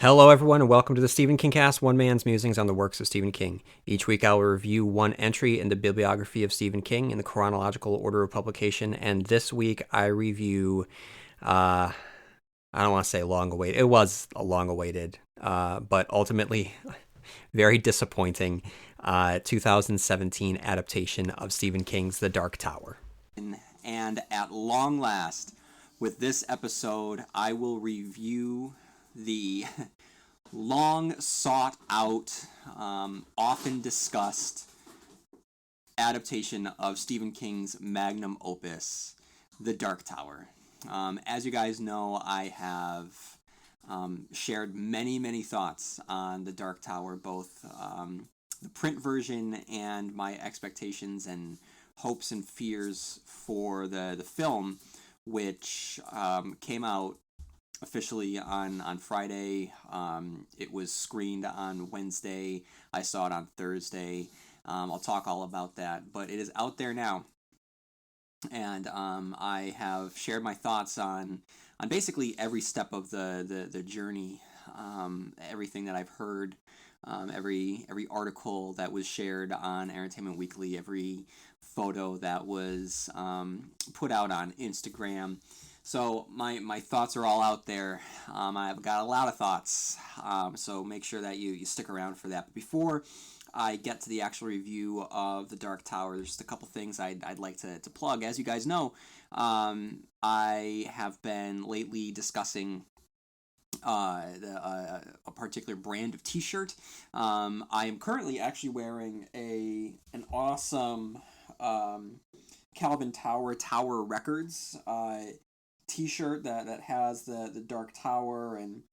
Hello, everyone, and welcome to the Stephen King Cast, one man's musings on the works of Stephen King. Each week, I will review one entry in the bibliography of Stephen King in the chronological order of publication. And this week, I review, I don't want to say long awaited. It was a long awaited, but ultimately very disappointing 2017 adaptation of Stephen King's The Dark Tower. And at long last, with this episode, I will review the long sought out, often discussed adaptation of Stephen King's magnum opus, The Dark Tower. As you guys know, I have shared many thoughts on The Dark Tower, both the print version and my expectations and hopes and fears for the film, which came out officially on Friday. It was screened on Wednesday. I saw it on Thursday. I'll talk all about that, but it is out there now, and I have shared my thoughts on basically every step of the journey, everything that I've heard, every article that was shared on Entertainment Weekly, every photo that was put out on Instagram. So my thoughts are all out there. I've got a lot of thoughts, so make sure that you stick around for that. But before I get to the actual review of The Dark Tower, there's just a couple things I'd like to plug. As you guys know, I have been lately discussing a particular brand of T-shirt. I am currently actually wearing an awesome Calvin Tower Records T-shirt that has the Dark Tower, and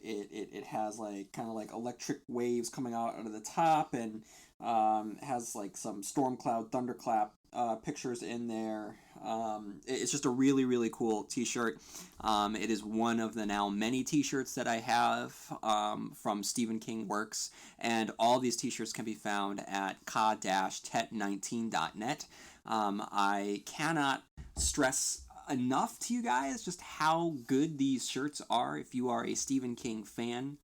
it has like kind of like electric waves coming out of the top, and has like some storm cloud thunderclap pictures in there. It's just a really cool T-shirt. It is one of the now many T-shirts that I have from Stephen King Works, and all these T-shirts can be found at ka-tet19.net. I cannot stress enough to you guys just how good these shirts are if you are a Stephen King fan.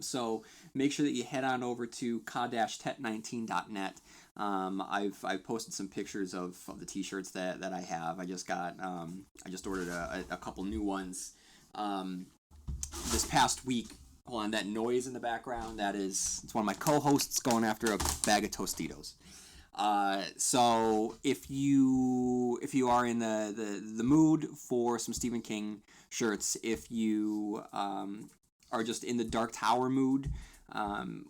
So make sure that you head on over to ka-tet19.net. I've posted some pictures of the T-shirts that I have. I just ordered a couple new ones this past week. Hold on, that noise in the background, it's one of my co-hosts going after a bag of Tostitos. So if you are in the mood for some Stephen King shirts, if you are just in the Dark Tower mood,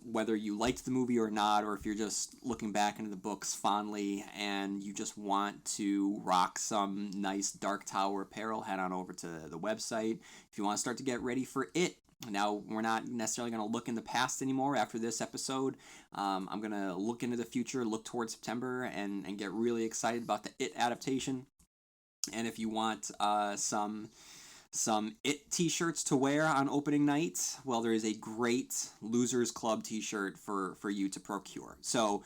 whether you liked the movie or not, or if you're just looking back into the books fondly and you just want to rock some nice Dark Tower apparel, head on over to the website. If you want to start to get ready for it, now, we're not necessarily going to look in the past anymore after this episode. I'm going to look into the future, look towards September, and get really excited about the It adaptation. And if you want some It t-shirts to wear on opening night, well, there is a great Losers Club t-shirt for you to procure. So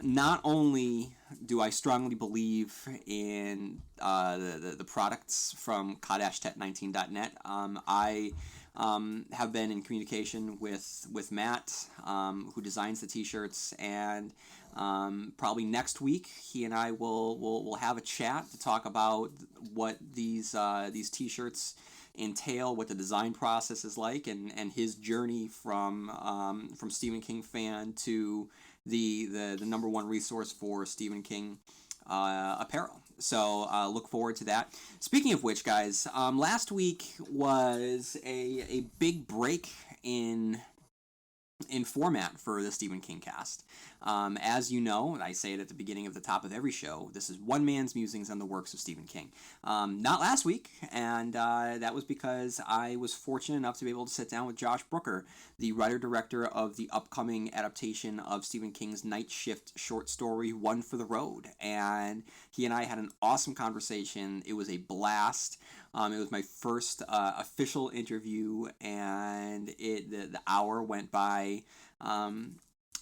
not only do I strongly believe in the products from ka-tet19.net, I have been in communication with Matt, who designs the T-shirts, and probably next week he and I will have a chat to talk about what these T-shirts entail, what the design process is like, and his journey from Stephen King fan to the number one resource for Stephen King apparel. So look forward to that. Speaking of which, guys, last week was a big break in format for the Stephen King cast. As you know, and I say it at the beginning of the top of every show, this is one man's musings on the works of Stephen King. Not last week, and that was because I was fortunate enough to be able to sit down with Josh Brooker, the writer-director of the upcoming adaptation of Stephen King's Night Shift short story, One for the Road. And he and I had an awesome conversation. It was a blast. It was my first official interview, and the hour went by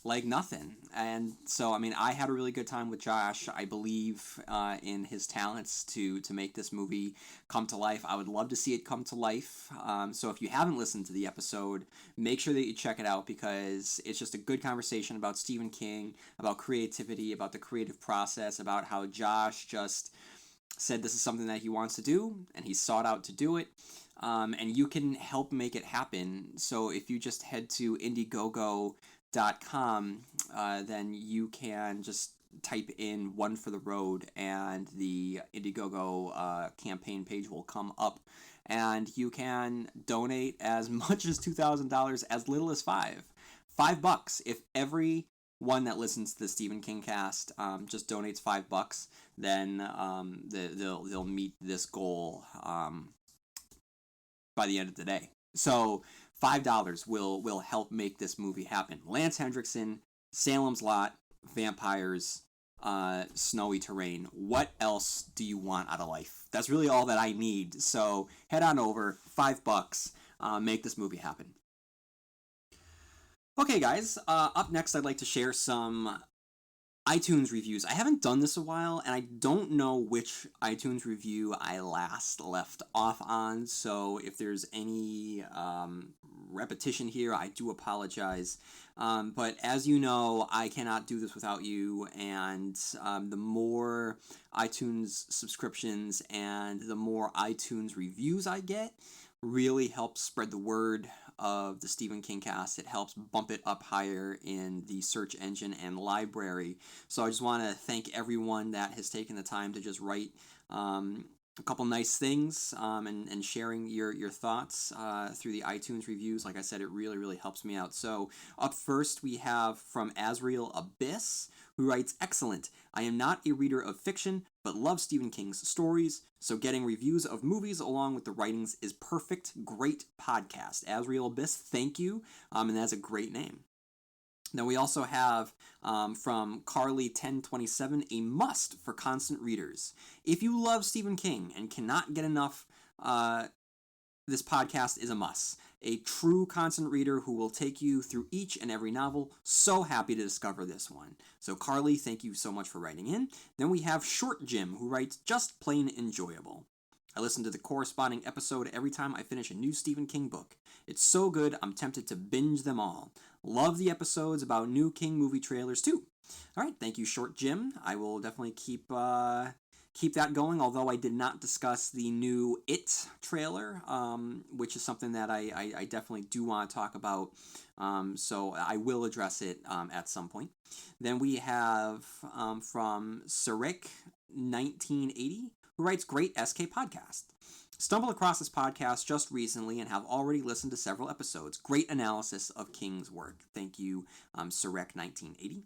like nothing. And so, I mean, I had a really good time with Josh. I believe in his talents to make this movie come to life. I would love to see it come to life. So if you haven't listened to the episode, make sure that you check it out because it's just a good conversation about Stephen King, about creativity, about the creative process, about how Josh just said this is something that he wants to do and he sought out to do it. And you can help make it happen. So if you just head to Indiegogo.com, then you can just type in One for the Road and the Indiegogo campaign page will come up. And you can donate as much as $2,000, as little as $5. If every one that listens to the Stephen King cast just donates $5, then they'll meet this goal by the end of the day. So $5 will help make this movie happen. Lance Hendrickson, Salem's Lot, vampires, snowy terrain. What else do you want out of life? That's really all that I need. So head on over, $5, make this movie happen. Okay, guys. Up next, I'd like to share some iTunes reviews. I haven't done this a while, and I don't know which iTunes review I last left off on, so if there's any repetition here, I do apologize. But as you know, I cannot do this without you, and the more iTunes subscriptions and the more iTunes reviews I get really helps spread the word of the Stephen King cast. It helps bump it up higher in the search engine and library. So I just want to thank everyone that has taken the time to just write a couple nice things and sharing your thoughts through the iTunes reviews. Like I said, it really, really helps me out. So up first, we have from Azrael Abyss, who writes, "Excellent. I am not a reader of fiction, but love Stephen King's stories, so getting reviews of movies along with the writings is perfect. Great podcast." Azrael Abyss, thank you, and that's a great name. Then we also have from Carly1027, a must for constant readers. If you love Stephen King and cannot get enough, this podcast is a must. A true constant reader who will take you through each and every novel. So happy to discover this one. So Carly, thank you so much for writing in. Then we have Short Jim, who writes, "Just plain enjoyable. I listen to the corresponding episode every time I finish a new Stephen King book. It's so good, I'm tempted to binge them all. Love the episodes about new King movie trailers too." All right, thank you, Short Jim. I will definitely keep that going, although I did not discuss the new It trailer, which is something that I definitely do want to talk about, so I will address it at some point. Then we have from Sarek1980, who writes, "Great SK podcast. Stumbled across this podcast just recently and have already listened to several episodes. Great analysis of King's work." Thank you, Sarek1980.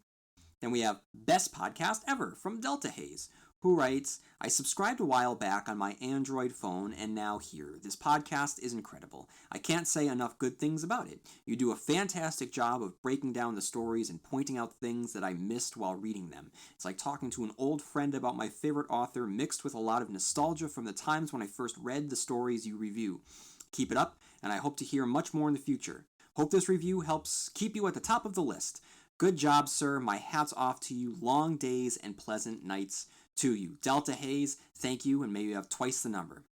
Then we have Best Podcast Ever from Delta Hayes, who writes, "I subscribed a while back on my Android phone and now here. This podcast is incredible. I can't say enough good things about it. You do a fantastic job of breaking down the stories and pointing out things that I missed while reading them. It's like talking to an old friend about my favorite author mixed with a lot of nostalgia from the times when I first read the stories you review. Keep it up, and I hope to hear much more in the future. Hope this review helps keep you at the top of the list. Good job, sir. My hat's off to you. Long days and pleasant nights to you." Delta Hayes, thank you, and may you have twice the number.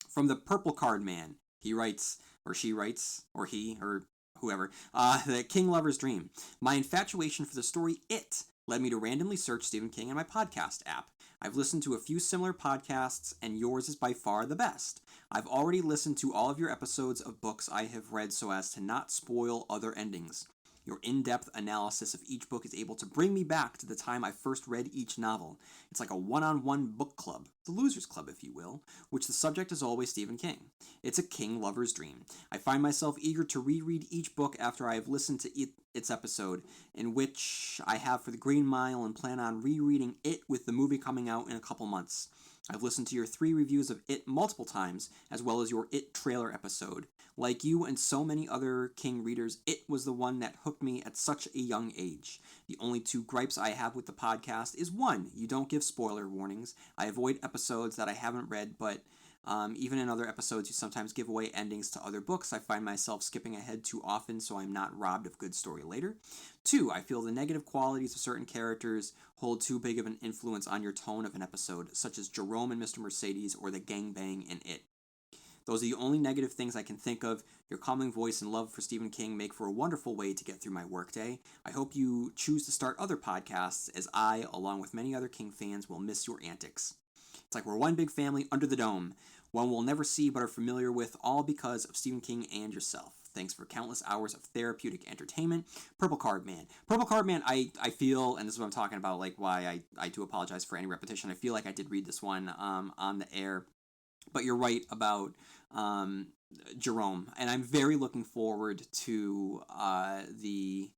From the Purple Card Man, he writes, or she writes, or he, or whoever, "The King Lover's Dream. My infatuation for the story It led me to randomly search Stephen King in my podcast app. I've listened to a few similar podcasts, and yours is by far the best. I've already listened to all of your episodes of books I have read so as to not spoil other endings. Your in-depth analysis of each book is able to bring me back to the time I first read each novel. It's like a one-on-one book club, the Losers Club, if you will, which the subject is always Stephen King. It's a King lover's dream. I find myself eager to reread each book after I have listened to its episode, in which I have for The Green Mile and plan on rereading it with the movie coming out in a couple months. I've listened to your 3 reviews of It multiple times, as well as your It trailer episode. Like you and so many other King readers, It was the one that hooked me at such a young age. The only 2 gripes I have with the podcast is 1, you don't give spoiler warnings. I avoid episodes that I haven't read, but Even in other episodes, you sometimes give away endings to other books. I find myself skipping ahead too often, so I'm not robbed of good story later. 2, I feel the negative qualities of certain characters hold too big of an influence on your tone of an episode, such as Jerome and Mr. Mercedes or the gangbang in It. Those are the only negative things I can think of. Your calming voice and love for Stephen King make for a wonderful way to get through my workday. I hope you choose to start other podcasts, as I, along with many other King fans, will miss your antics. It's like we're one big family under the dome, one we'll never see but are familiar with, all because of Stephen King and yourself. Thanks for countless hours of therapeutic entertainment. Purple Card Man. Purple Card Man, I feel, and this is what I'm talking about, like why I do apologize for any repetition. I feel like I did read this one on the air. But you're right about Jerome, and I'm very looking forward to the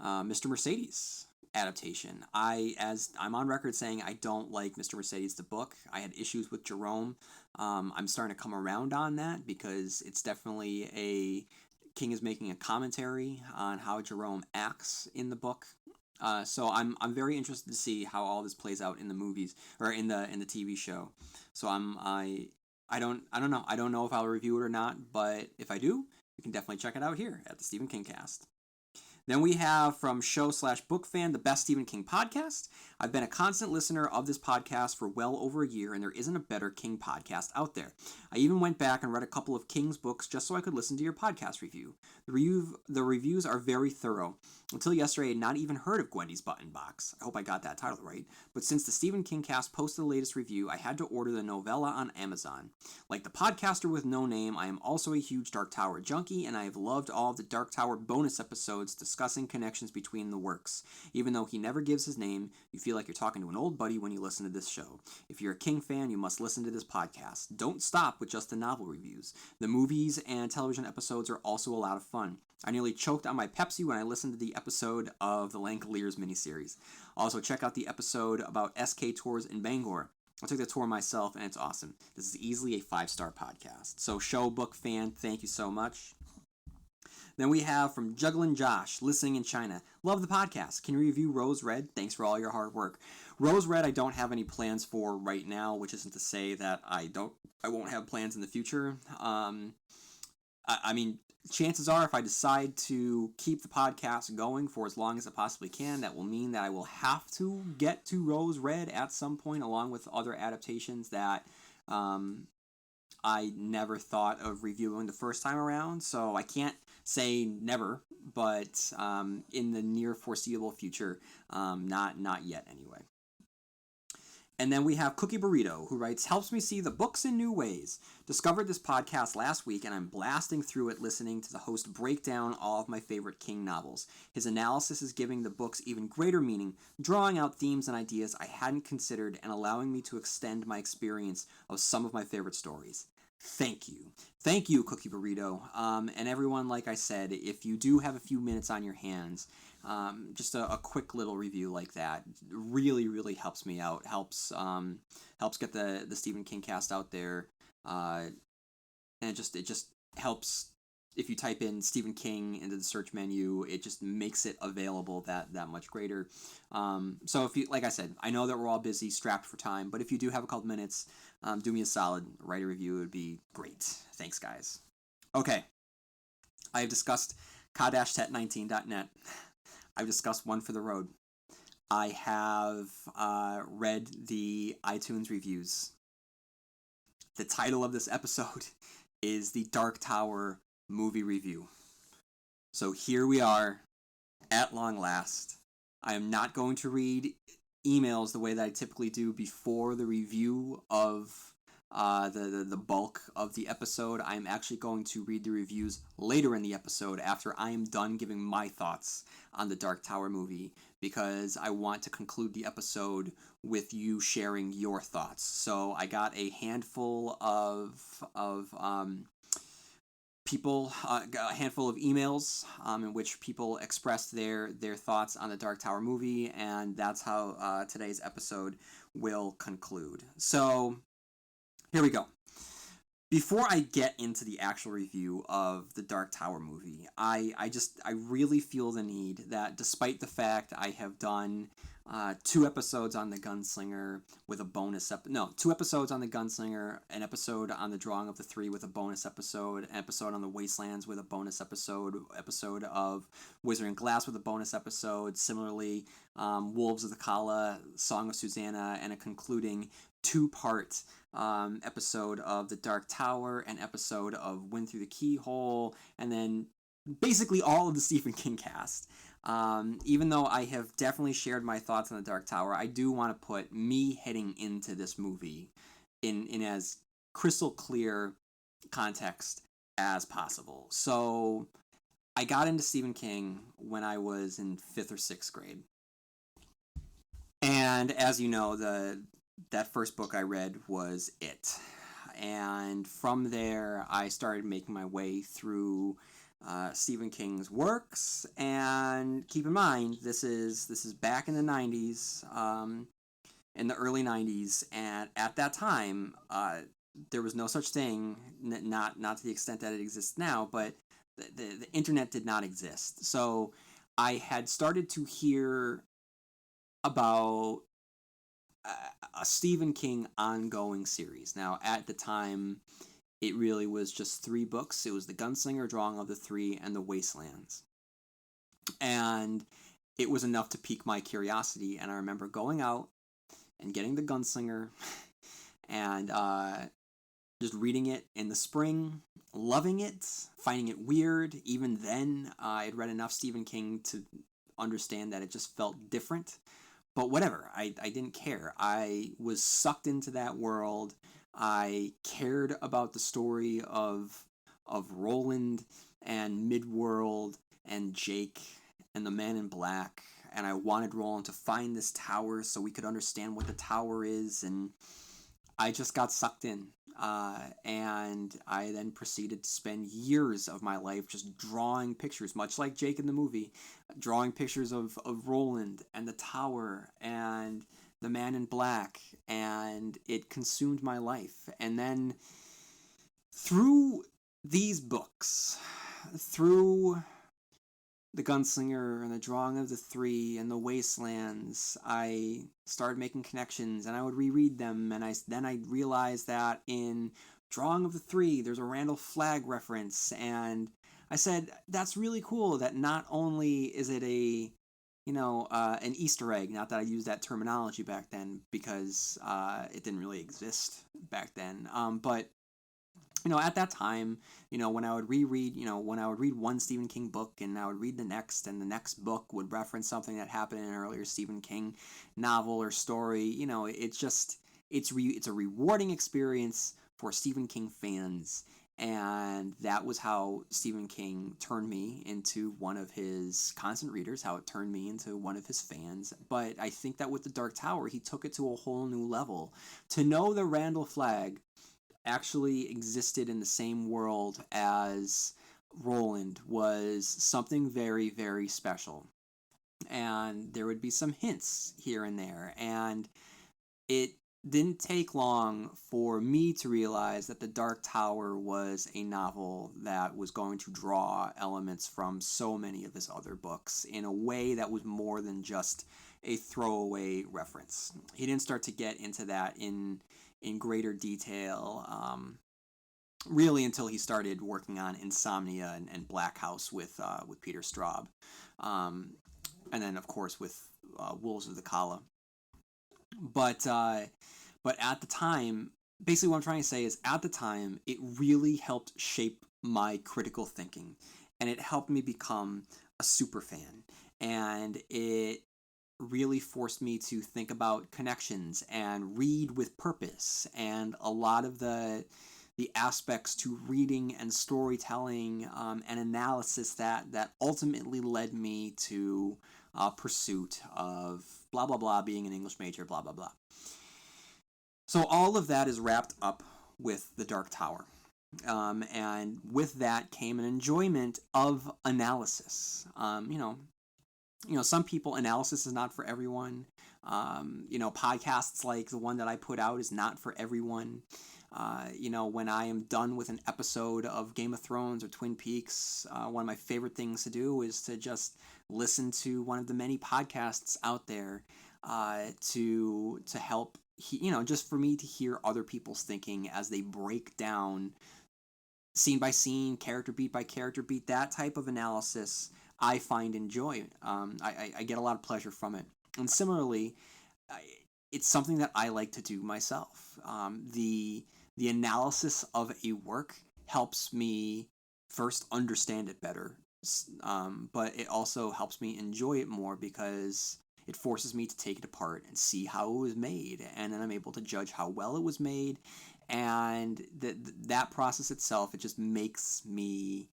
Mr. Mercedes adaptation. I'm on record saying I don't like Mr. Mercedes the book. I had issues with Jerome. I'm starting to come around on that because it's definitely King is making a commentary on how Jerome acts in the book. So I'm very interested to see how all this plays out in the movies or in the TV show. So I don't know. I don't know if I'll review it or not, but if I do, you can definitely check it out here at the Stephen King Cast. Then we have from show/book fan, the Best Stephen King Podcast. I've been a constant listener of this podcast for well over a year, and there isn't a better King podcast out there. I even went back and read a couple of King's books just so I could listen to your podcast review. The reviews are very thorough. Until yesterday, I had not even heard of Gwendy's Button Box. I hope I got that title right. But since the Stephen King Cast posted the latest review, I had to order the novella on Amazon. Like the podcaster with no name, I am also a huge Dark Tower junkie, and I have loved all of the Dark Tower bonus episodes discussing connections between the works. Even though he never gives his name, you feel like you're talking to an old buddy when you listen to this show. If you're a King fan, you must listen to this podcast. Don't stop with just the novel reviews. The movies and television episodes are also a lot of fun. I nearly choked on my Pepsi when I listened to the episode of the Langoliers miniseries. Also, check out the episode about SK tours in Bangor. I took the tour myself, and it's awesome. This is easily a 5-star podcast. So, show book fan, thank you so much. Then we have from Jugglin' Josh, listening in China. Love the podcast. Can you review Rose Red? Thanks for all your hard work. Rose Red, I don't have any plans for right now, which isn't to say that I won't have plans in the future. I mean, chances are if I decide to keep the podcast going for as long as it possibly can, that will mean that I will have to get to Rose Red at some point, along with other adaptations that I never thought of reviewing the first time around. So I can't say never, but in the near foreseeable future, not yet anyway. And then we have Cookie Burrito, who writes, helps me see the books in new ways. Discovered this podcast last week, and I'm blasting through it listening to the host break down all of my favorite King novels. His analysis is giving the books even greater meaning, drawing out themes and ideas I hadn't considered, and allowing me to extend my experience of some of my favorite stories. Thank you. Thank you, Cookie Burrito. And everyone, like I said, if you do have a few minutes on your hands, just a quick little review like that really, really helps me out. Helps get the Stephen King cast out there, and it just helps. If you type in Stephen King into the search menu, it just makes it available that much greater. So if you, like I said, I know that we're all busy, strapped for time, but if you do have a couple minutes, do me a solid, write a review. It would be great. Thanks, guys. Okay, I have discussed ka-tet19.net. I've discussed One for the Road. I have read the iTunes reviews. The title of this episode is the Dark Tower movie review. So here we are, at long last. I am not going to read emails the way that I typically do before the review of the bulk of the episode. I'm actually going to read the reviews later in the episode after I am done giving my thoughts on the Dark Tower movie, because I want to conclude the episode with you sharing your thoughts. So I got a handful of people, a handful of emails in which people expressed their thoughts on the Dark Tower movie, and that's how today's episode will conclude. So here we go. Before I get into the actual review of the Dark Tower movie, I really feel the need that, despite the fact I have done 2 episodes on the Gunslinger with a bonus 2 episodes on the Gunslinger, an episode on the Drawing of the Three with a bonus episode, an episode on the Wastelands with a bonus episode of Wizard and Glass with a bonus episode, similarly Wolves of the Kala, Song of Susanna, and a concluding 2-part episode of The Dark Tower, an episode of Wind Through the Keyhole, and then basically all of the Stephen King cast. Even though I have definitely shared my thoughts on The Dark Tower, I do want to put me heading into this movie in as crystal clear context as possible. So I got into Stephen King when I was in 5th or 6th grade. And as you know, that first book I read was It. And from there, I started making my way through Stephen King's works. And keep in mind, this is back in the 90s, in the early 90s. And at that time, there was no such thing, not to the extent that it exists now, but the internet did not exist. So I had started to hear about a Stephen King ongoing series. Now, at the time, it really was just 3 books. It was The Gunslinger, Drawing of the Three, and The Wastelands. And it was enough to pique my curiosity. And I remember going out and getting The Gunslinger and just reading it in the spring, loving it, finding it weird. Even then, I had read enough Stephen King to understand that it just felt different. But whatever, I didn't care. I was sucked into that world. I cared about the story of Roland and Midworld and Jake and the Man in Black. And I wanted Roland to find this tower so we could understand what the tower is. And I just got sucked in. And I then proceeded to spend years of my life just drawing pictures, much like Jake in the movie, drawing pictures of Roland and the tower and the Man in Black, and it consumed my life. And then through these books, through The Gunslinger and the Drawing of the Three and the Wastelands, I started making connections, and I would reread them, and then I realized that in Drawing of the Three, there's a Randall Flagg reference, and I said, that's really cool that not only is it an Easter egg, not that I used that terminology back then because it didn't really exist back then, but at that time, when I would reread, when I would read one Stephen King book and I would read the next, and the next book would reference something that happened in an earlier Stephen King novel or story, it's a rewarding experience for Stephen King fans. And that was how Stephen King turned me into one of his constant readers, how it turned me into one of his fans. But I think that with The Dark Tower, he took it to a whole new level. To know that Randall Flagg actually existed in the same world as Roland was something very, very special. And there would be some hints here and there. And it didn't take long for me to realize that The Dark Tower was a novel that was going to draw elements from so many of his other books in a way that was more than just a throwaway reference. He didn't start to get into that in greater detail, really until he started working on Insomnia and Black House with Peter Straub, and then of course with Wolves of the Kala. But at the time, basically what I'm trying to say is, at the time, it really helped shape my critical thinking, and it helped me become a super fan, and it really forced me to think about connections and read with purpose, and a lot of the aspects to reading and storytelling and analysis that ultimately led me to pursuit of blah blah blah, being an English major, blah blah blah. So all of that is wrapped up with The Dark Tower. And with that came an enjoyment of analysis. Some people, analysis is not for everyone. Podcasts like the one that I put out is not for everyone. When I am done with an episode of Game of Thrones or Twin Peaks, one of my favorite things to do is to just listen to one of the many podcasts out there to help, just for me to hear other people's thinking as they break down scene by scene, character beat by character beat, that type of analysis. I find enjoy. I get a lot of pleasure from it. And similarly, I, it's something that I like to do myself. The analysis of a work helps me first understand it better, but it also helps me enjoy it more because it forces me to take it apart and see how it was made, and then I'm able to judge how well it was made, and that process itself, it just makes me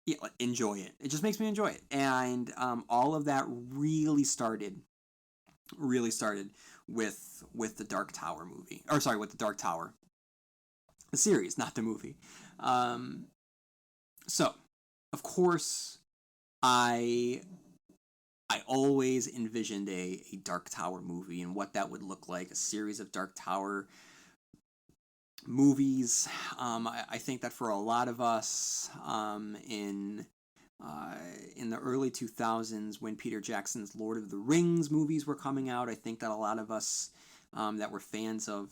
yeah, enjoy it. It just makes me enjoy it, and all of that really started with the Dark Tower movie, or sorry, with the Dark Tower, the series, not the movie. Um, so, of course, I I always envisioned a Dark Tower movie and what that would look like, a series of Dark Tower movies. I think that for a lot of us uh, in the early 2000s, when Peter Jackson's Lord of the Rings movies were coming out, I think that a lot of us that were fans of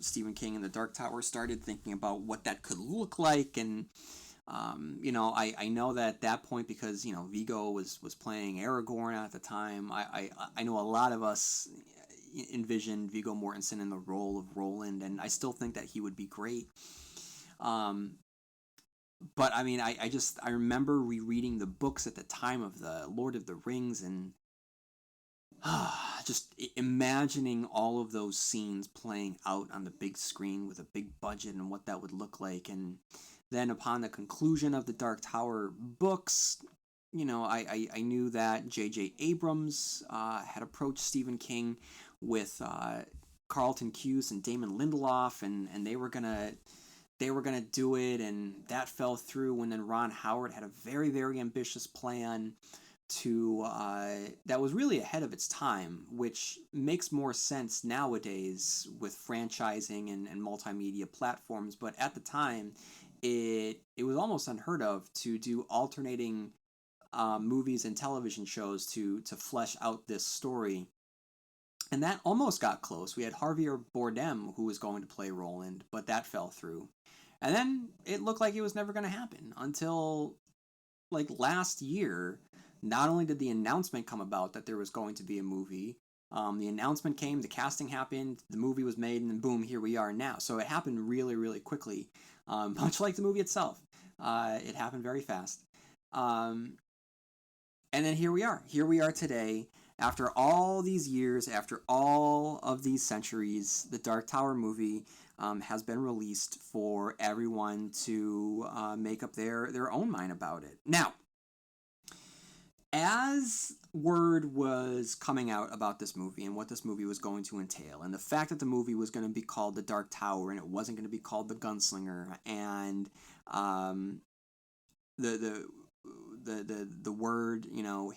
Stephen King and the Dark Tower started thinking about what that could look like. And I know that at that point, because Vigo was playing Aragorn at the time, I know a lot of us envisioned Vigo Mortensen in the role of Roland, and I still think that he would be great. Um, but I mean, I remember rereading the books at the time of the Lord of the Rings, and just imagining all of those scenes playing out on the big screen with a big budget and what that would look like. And then upon the conclusion of the Dark Tower books, I knew that J.J. Abrams had approached Stephen King with Carlton Cuse and Damon Lindelof, and they were gonna do it, and that fell through. And then Ron Howard had a very, very ambitious plan that was really ahead of its time, which makes more sense nowadays with franchising and multimedia platforms. But at the time, it was almost unheard of to do alternating movies and television shows to flesh out this story. And that almost got close. We had Javier Bardem, who was going to play Roland, but that fell through. And then it looked like it was never going to happen until like last year. Not only did the announcement come about that there was going to be a movie, the announcement came, the casting happened, the movie was made, and then boom, here we are now. So it happened really, really quickly, much like the movie itself. It happened very fast. Um, and then here we are. Here we are today. After all these years, after all of these centuries, the Dark Tower movie has been released for everyone to make up their own mind about it. Now, as word was coming out about this movie and what this movie was going to entail, and the fact that the movie was going to be called The Dark Tower and it wasn't going to be called The Gunslinger, and um, the the word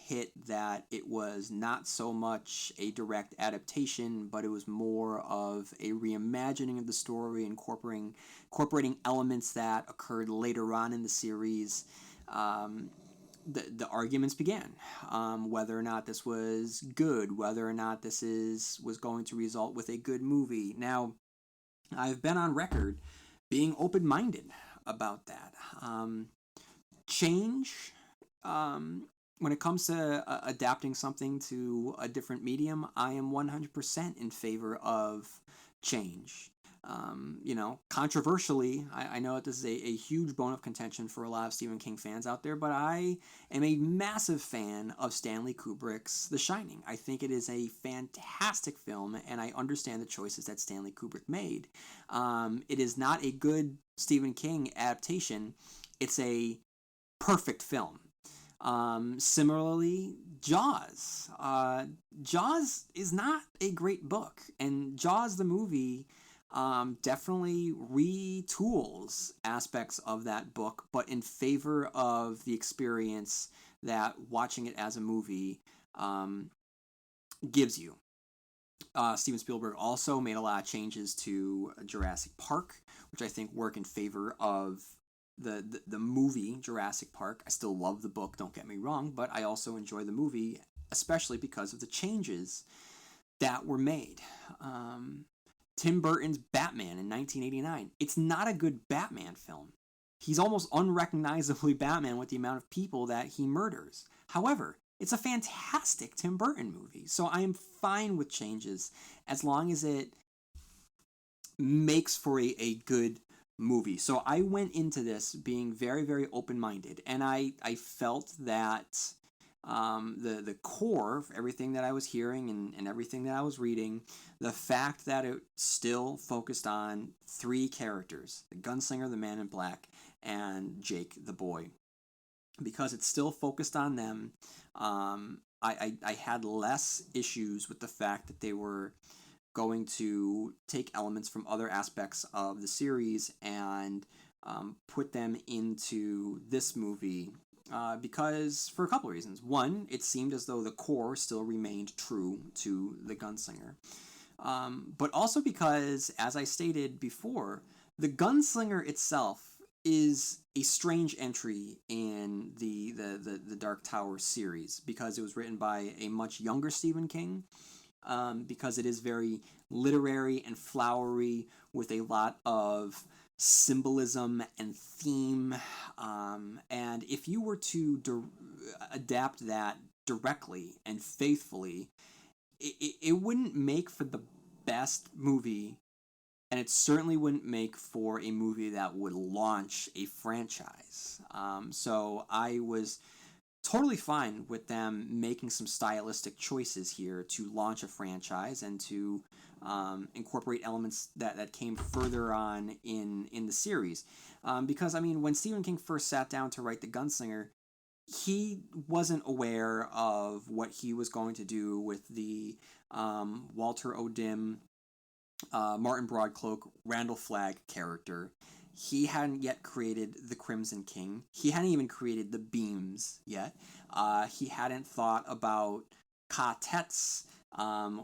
hit that it was not so much a direct adaptation, but it was more of a reimagining of the story, incorporating elements that occurred later on in the series. Um, the arguments began, whether or not this was good, whether or not was going to result with a good movie. Now, I've been on record being open minded about that. Change, when it comes to adapting something to a different medium, I am 100% in favor of change. Controversially, I know that this is a huge bone of contention for a lot of Stephen King fans out there, but I am a massive fan of Stanley Kubrick's The Shining. I think it is a fantastic film, and I understand the choices that Stanley Kubrick made. It is not a good Stephen King adaptation, it's a perfect film. Similarly, Jaws. Jaws is not a great book, and Jaws the movie definitely retools aspects of that book, but in favor of the experience that watching it as a movie gives you. Steven Spielberg also made a lot of changes to Jurassic Park, which I think work in favor of the movie Jurassic Park. I still love the book, don't get me wrong, but I also enjoy the movie, especially because of the changes that were made. Tim Burton's Batman in 1989. It's not a good Batman film. He's almost unrecognizably Batman with the amount of people that he murders. However, it's a fantastic Tim Burton movie, so I am fine with changes as long as it makes for a good movie. So I went into this being very, very open minded, and I felt that the core of everything that I was hearing and everything that I was reading, the fact that it still focused on three characters: the gunslinger, the man in black, and Jake the boy. Because it's still focused on them, I had less issues with the fact that they were going to take elements from other aspects of the series and put them into this movie because for a couple of reasons. One, it seemed as though the core still remained true to the gunslinger. But also because, as I stated before, the gunslinger itself is a strange entry in the Dark Tower series because it was written by a much younger Stephen King, because it is very literary and flowery with a lot of symbolism and theme. And if you were to adapt that directly and faithfully, it wouldn't make for the best movie, and it certainly wouldn't make for a movie that would launch a franchise. So I was totally fine with them making some stylistic choices here to launch a franchise and to incorporate elements that came further on in the series. Because, I mean, when Stephen King first sat down to write The Gunslinger, he wasn't aware of what he was going to do with the Walter O'Dim, Martin Broadcloak, Randall Flagg character. He hadn't yet created the Crimson King. He hadn't even created the Beams yet. He hadn't thought about Ka-Tets,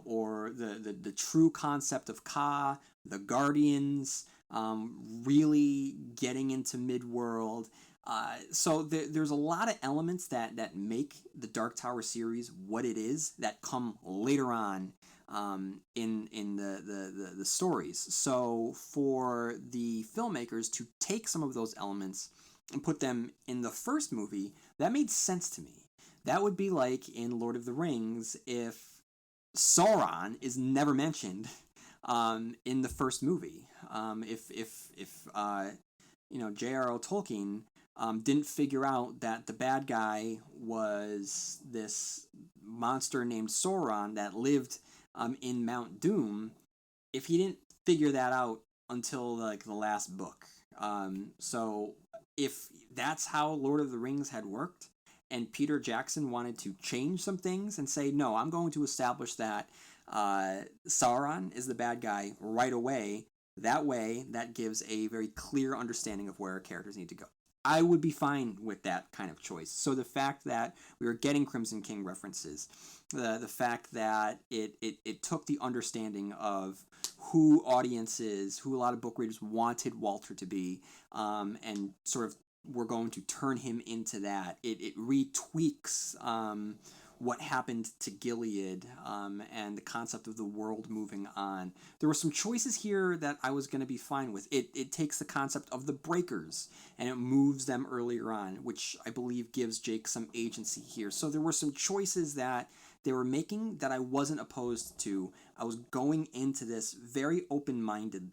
or the true concept of Ka, the Guardians, really getting into Midworld. So there's a lot of elements that make the Dark Tower series what it is that come later on in the stories. So for the filmmakers to take some of those elements and put them in the first movie, that made sense to me. That would be like in Lord of the Rings if Sauron is never mentioned in the first movie. If J.R.R. Tolkien didn't figure out that the bad guy was this monster named Sauron that lived in Mount Doom, if he didn't figure that out until like the last book. So if that's how Lord of the Rings had worked, and Peter Jackson wanted to change some things and say, no, I'm going to establish that Sauron is the bad guy right away. That way, that gives a very clear understanding of where characters need to go. I would be fine with that kind of choice. So the fact that we were getting Crimson King references, the fact that it took the understanding of who audiences, who a lot of book readers wanted Walter to be, and sort of we're going to turn him into that. It retweaks what happened to Gilead, and the concept of the world moving on. There were some choices here that I was going to be fine with. It takes the concept of the breakers and it moves them earlier on, which I believe gives Jake some agency here. So there were some choices that they were making that I wasn't opposed to. I was going into this very open-minded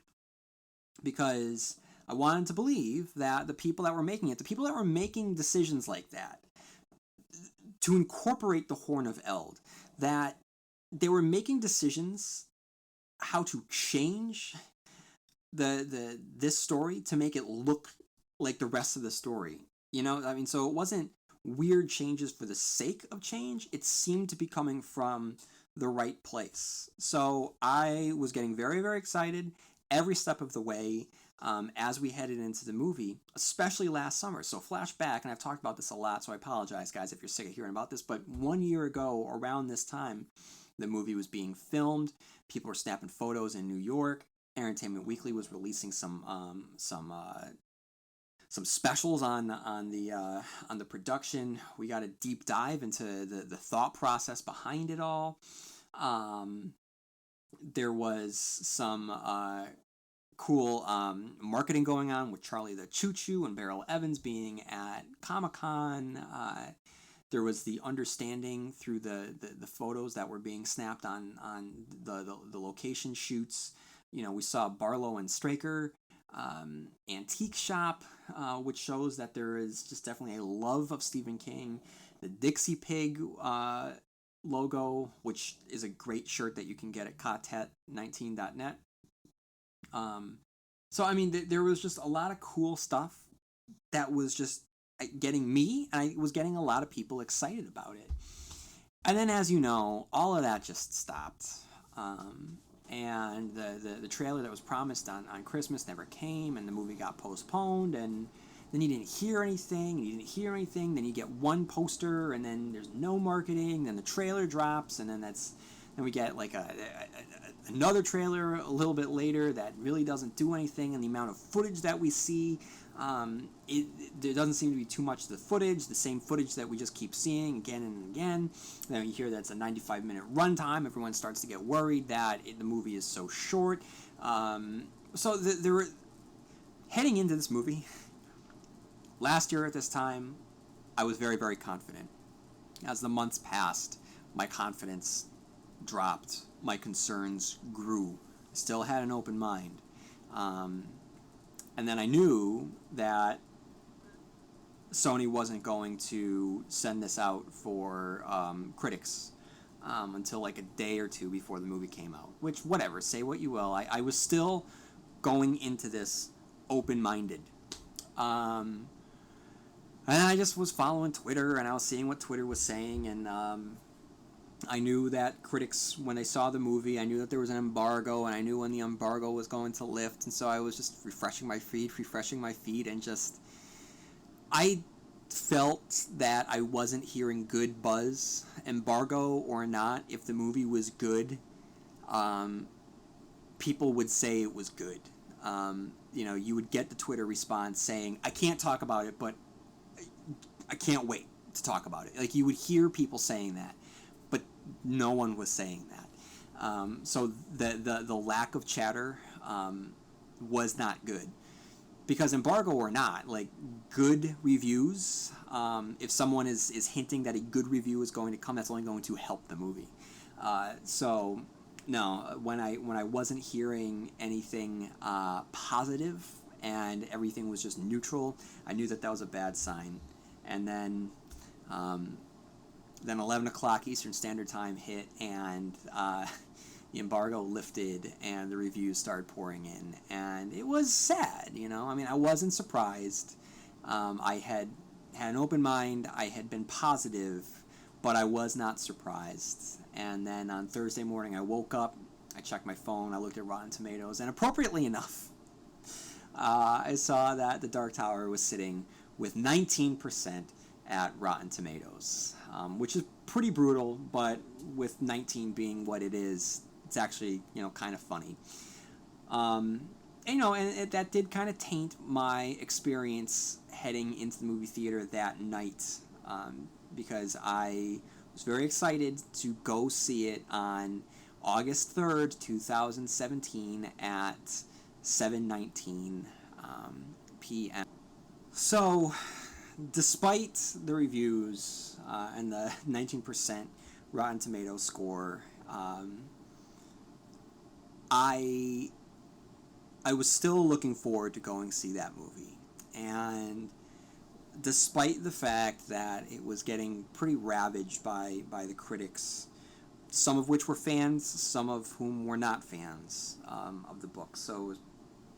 because I wanted to believe that the people that were making it, the people that were making decisions like that, to incorporate the Horn of Eld, that they were making decisions how to change this story to make it look like the rest of the story. So it wasn't weird changes for the sake of change. It seemed to be coming from the right place. So I was getting very, very excited every step of the way as we headed into the movie, especially last summer. So flashback, and I've talked about this a lot, so I apologize, guys, if you're sick of hearing about this, but 1 year ago, around this time, the movie was being filmed. People were snapping photos in New York. Entertainment Weekly was releasing some specials on the production. We got a deep dive into the thought process behind it all. There was some cool marketing going on with Charlie the Choo Choo and Beryl Evans being at Comic-Con. There was the understanding through the photos that were being snapped on the location shoots. We saw Barlow and Straker antique shop, which shows that there is just definitely a love of Stephen King. The Dixie Pig logo, which is a great shirt that you can get at cotet19.net. So I mean, there was just a lot of cool stuff that was just getting me, and I was getting a lot of people excited about it. And then, as you know, all of that just stopped. And the trailer that was promised on Christmas never came, and the movie got postponed, and then you didn't hear anything, then you get one poster, and then there's no marketing, then the trailer drops, and then we get like another trailer a little bit later that really doesn't do anything, and the amount of footage that we see, there doesn't seem to be too much of the footage, the same footage that we just keep seeing again and again. Then you hear that's a 95-minute runtime. Everyone starts to get worried that the movie is so short. So there were, heading into this movie, last year at this time, I was very, very confident. As the months passed, my confidence dropped. My concerns grew. Still had an open mind. And then I knew that Sony wasn't going to send this out for critics until like a day or two before the movie came out. Which, whatever, say what you will. I was still going into this open-minded. And I just was following Twitter, and I was seeing what Twitter was saying, and I knew that critics, when they saw the movie, I knew that there was an embargo, and I knew when the embargo was going to lift, and so I was just refreshing my feed, and just, I felt that I wasn't hearing good buzz, embargo or not. If the movie was good, people would say it was good. You would get the Twitter response saying, I can't talk about it, but I can't wait to talk about it. Like, you would hear people saying that, but no one was saying that. So the lack of chatter was not good. Because embargo or not, like, good reviews, if someone is hinting that a good review is going to come, that's only going to help the movie. So no, when I wasn't hearing anything positive and everything was just neutral, I knew that was a bad sign. And then 11 o'clock Eastern Standard Time hit, and the embargo lifted, and the reviews started pouring in, and it was sad. I mean, I wasn't surprised. I had an open mind. I had been positive, but I was not surprised. And then on Thursday morning, I woke up, I checked my phone, I looked at Rotten Tomatoes, and appropriately enough, I saw that The Dark Tower was sitting with 19% at Rotten Tomatoes, which is pretty brutal, but with 19 being what it is, it's actually, kind of funny. And that did kind of taint my experience heading into the movie theater that night, because I was very excited to go see it on August 3rd, 2017 at 7:19 p.m. So, despite the reviews and the 19% Rotten Tomatoes score, I was still looking forward to going see that movie. And despite the fact that it was getting pretty ravaged by the critics, some of which were fans, some of whom were not fans of the book. So it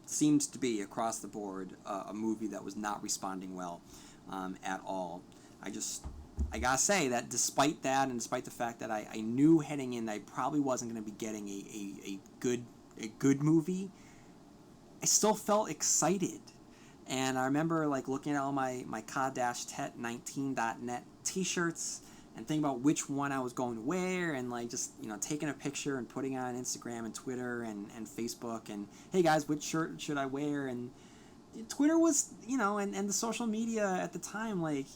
seems to be, across the board, a movie that was not responding well at all. I gotta say that despite that, and despite the fact that I knew heading in that I probably wasn't going to be getting a good movie, I still felt excited. And I remember looking at all my Ka-Tet19.net t-shirts, and thinking about which one I was going to wear, and like just taking a picture and putting it on Instagram and Twitter and Facebook, and hey guys, which shirt should I wear? And Twitter was and the social media at the time, like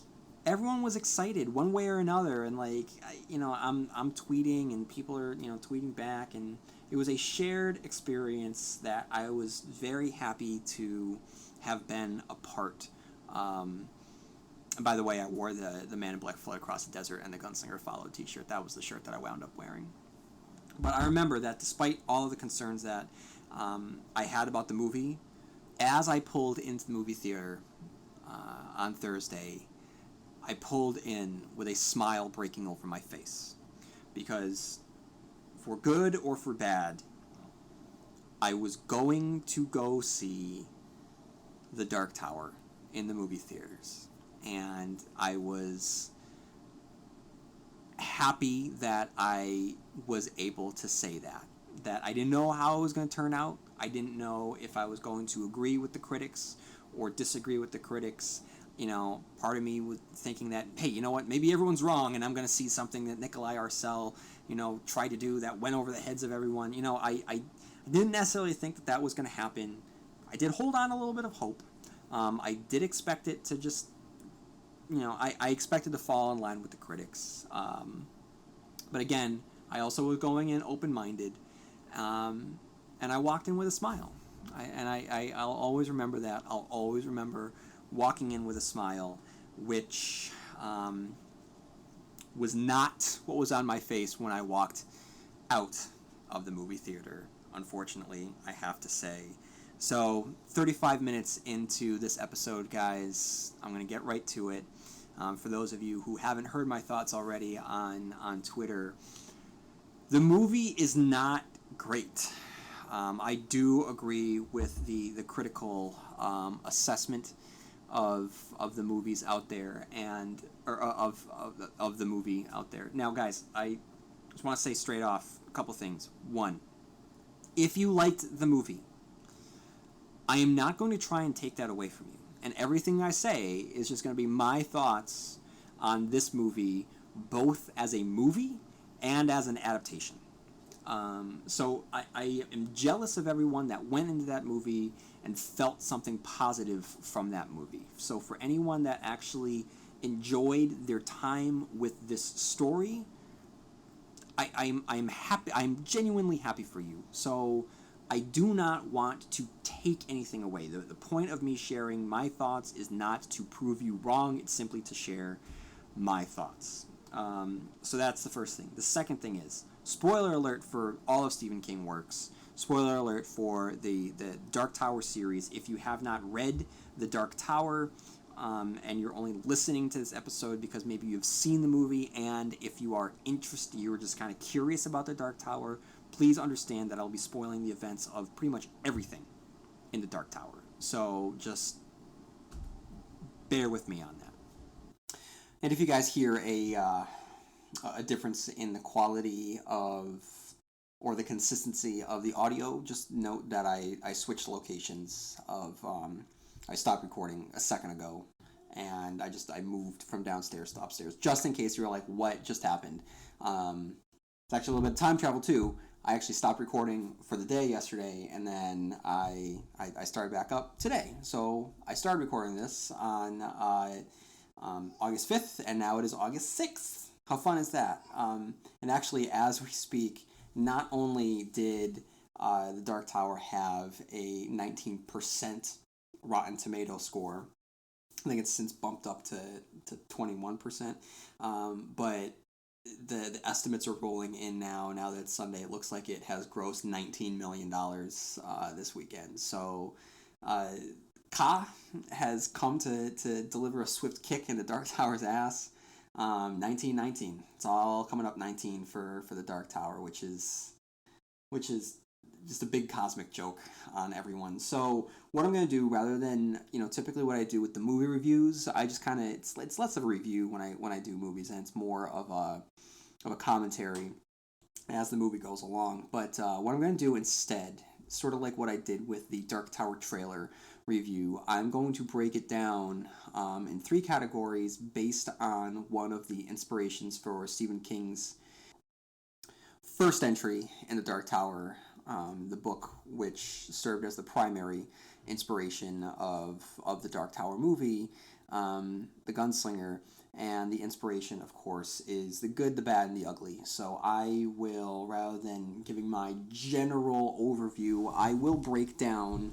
everyone was excited one way or another, and like I'm tweeting and people are tweeting back, and it was a shared experience that I was very happy to have been a part. And by the way, I wore the Man in Black Flood Across the Desert and the Gunslinger Followed t-shirt. That was the shirt that I wound up wearing. But I remember that despite all of the concerns that I had about the movie, as I pulled into the movie theater on Thursday, I pulled in with a smile breaking over my face. Because for good or for bad, I was going to go see The Dark Tower in the movie theaters. And I was happy that I was able to say that. That I didn't know how it was going to turn out. I didn't know if I was going to agree with the critics or disagree with the critics. Part of me was thinking that, hey, you know what, maybe everyone's wrong, and I'm going to see something that Nikolai Arcel, tried to do that went over the heads of everyone. I didn't necessarily think that was going to happen. I did hold on a little bit of hope. I did expect it to just I expected to fall in line with the critics. But again, I also was going in open-minded, and I walked in with a smile. I'll always remember that. I'll always remember walking in with a smile, which was not what was on my face when I walked out of the movie theater, unfortunately, I have to say. So, 35 minutes into this episode, guys, I'm going to get right to it. For those of you who haven't heard my thoughts already on Twitter, the movie is not great. I do agree with the critical assessment of the movies out there, of the movie out there. Now, guys, I just want to say straight off a couple things. One, if you liked the movie, I am not going to try and take that away from you. And everything I say is just going to be my thoughts on this movie, both as a movie and as an adaptation. So I am jealous of everyone that went into that movie and felt something positive from that movie. So for anyone that actually enjoyed their time with this story, I'm happy. I'm genuinely happy for you. So I do not want to take anything away. The point of me sharing my thoughts is not to prove you wrong. It's simply to share my thoughts. So that's the first thing. The second thing is, spoiler alert for all of Stephen King works. Spoiler alert for the Dark Tower series. If you have not read The Dark Tower, and you're only listening to this episode because maybe you've seen the movie, and if you are interested, you're just kind of curious about The Dark Tower, please understand that I'll be spoiling the events of pretty much everything in The Dark Tower. So just bear with me on that. And if you guys hear a difference in the quality of or the consistency of the audio, just note that I switched locations of I stopped recording a second ago, and I moved from downstairs to upstairs, just in case you're like, what just happened? It's actually a little bit of time travel too. I actually stopped recording for the day yesterday, and then I started back up today. So I started recording this on August 5th, and now it is August 6th. How fun is that? And actually, as we speak, not only did The Dark Tower have a 19% Rotten Tomato score, I think it's since bumped up to 21%, but the estimates are rolling in now that it's Sunday. It looks like it has grossed $19 million this weekend. So Ka has come to deliver a swift kick in the Dark Tower's ass. 1919. It's all coming up 19 for the Dark Tower, which is just a big cosmic joke on everyone. So what I'm going to do, rather than typically what I do with the movie reviews, I just kind of it's less of a review when I do movies, and it's more of a commentary as the movie goes along. But what I'm going to do instead, sort of like what I did with the Dark Tower trailer, review, I'm going to break it down in three categories based on one of the inspirations for Stephen King's first entry in the Dark Tower, the book which served as the primary inspiration of the Dark Tower movie, The Gunslinger. And the inspiration, of course, is the good, the bad, and the ugly. So I will, rather than giving my general overview, I will break down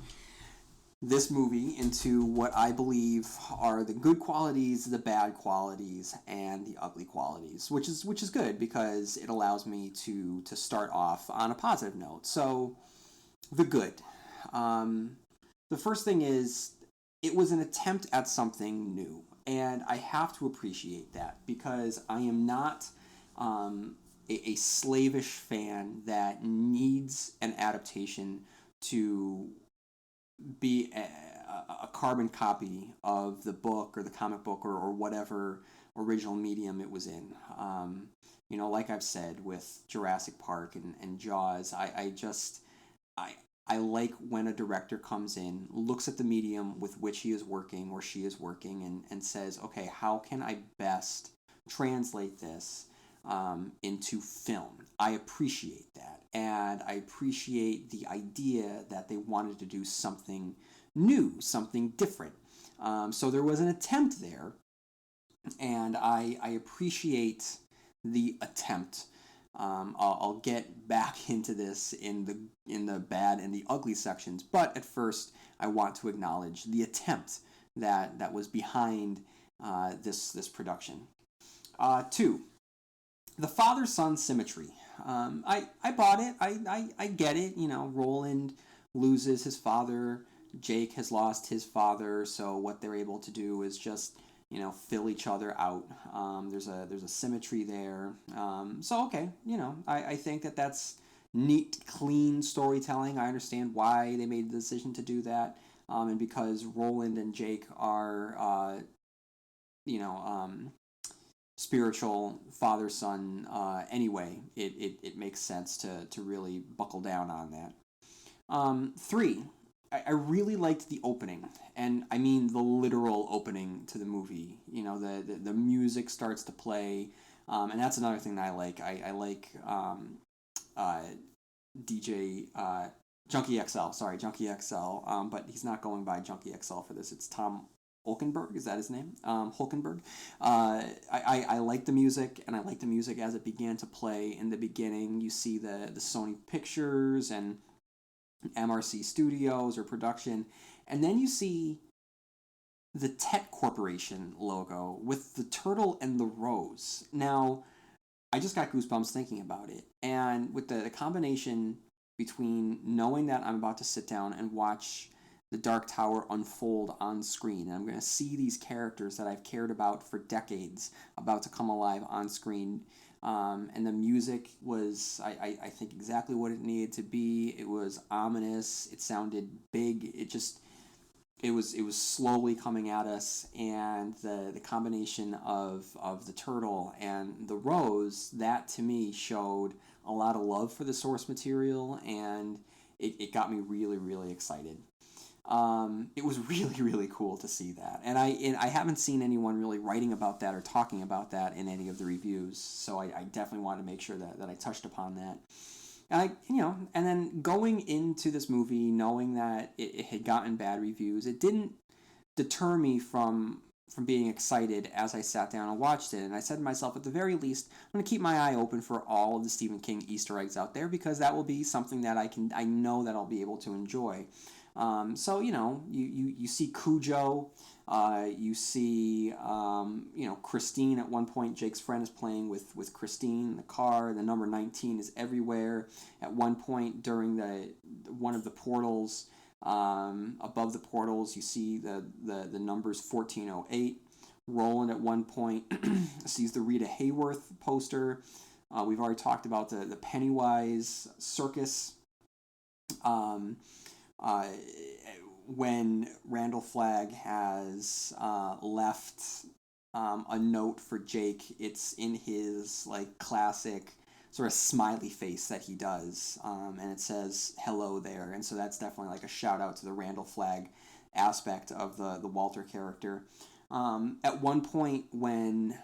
this movie into what I believe are the good qualities, the bad qualities, and the ugly qualities, which is good because it allows me to start off on a positive note. So, the good. Um, the first thing is it was an attempt at something new, and I have to appreciate that because I am not a slavish fan that needs an adaptation to be a carbon copy of the book or the comic book or whatever original medium it was in. Like I've said with Jurassic Park and Jaws, I, I like when a director comes in, looks at the medium with which he is working or she is working, and says, okay, how can I best translate this into film? I appreciate that. And I appreciate the idea that they wanted to do something new, something different. So there was an attempt there, and I appreciate the attempt. I'll get back into this in the bad and the ugly sections, but at first I want to acknowledge the attempt that was behind this production. Two, the father son symmetry. I bought it. I get it. Roland loses his father. Jake has lost his father. So what they're able to do is just fill each other out. There's a symmetry there. So okay, I think that's neat, clean storytelling. I understand why they made the decision to do that. And because Roland and Jake are you know spiritual father son anyway, it makes sense to really buckle down on that. Three, I really liked the opening, and I mean the literal opening to the movie. The music starts to play, and that's another thing that I like. I like uh, DJ Junkie XL. Sorry, Junkie XL. But he's not going by Junkie XL for this. It's Tom Hulkenberg, is that his name? Hulkenberg. I like the music, and I like the music as it began to play. In the beginning, you see the Sony Pictures and MRC Studios or production, and then you see the Tet Corporation logo with the turtle and the rose. Now, I just got goosebumps thinking about it, and with the combination between knowing that I'm about to sit down and watch the Dark Tower unfold on screen, and I'm going to see these characters that I've cared about for decades about to come alive on screen. And the music was, I think, exactly what it needed to be. It was ominous. It sounded big. It was slowly coming at us, and the combination of the turtle and the rose, that to me showed a lot of love for the source material, and it got me really, really excited. It was really, really cool to see that, and I haven't seen anyone really writing about that or talking about that in any of the reviews, so I definitely wanted to make sure that I touched upon that. And then going into this movie, knowing that it had gotten bad reviews, it didn't deter me from being excited as I sat down and watched it. And I said to myself, at the very least, I'm going to keep my eye open for all of the Stephen King Easter eggs out there because that will be something that I know that I'll be able to enjoy. So you see Cujo, you see Christine at one point. Jake's friend is playing with Christine in the car. The number 19 is everywhere. At one point during one of the portals, above the portals, you see the numbers 1408. Roland at one point sees the Rita Hayworth poster. We've already talked about the Pennywise circus. Uh, when Randall Flagg has left a note for Jake, it's in his classic sort of smiley face that he does, and it says "Hello there," and so that's definitely a shout out to the Randall Flagg aspect of the Walter character. At one point, when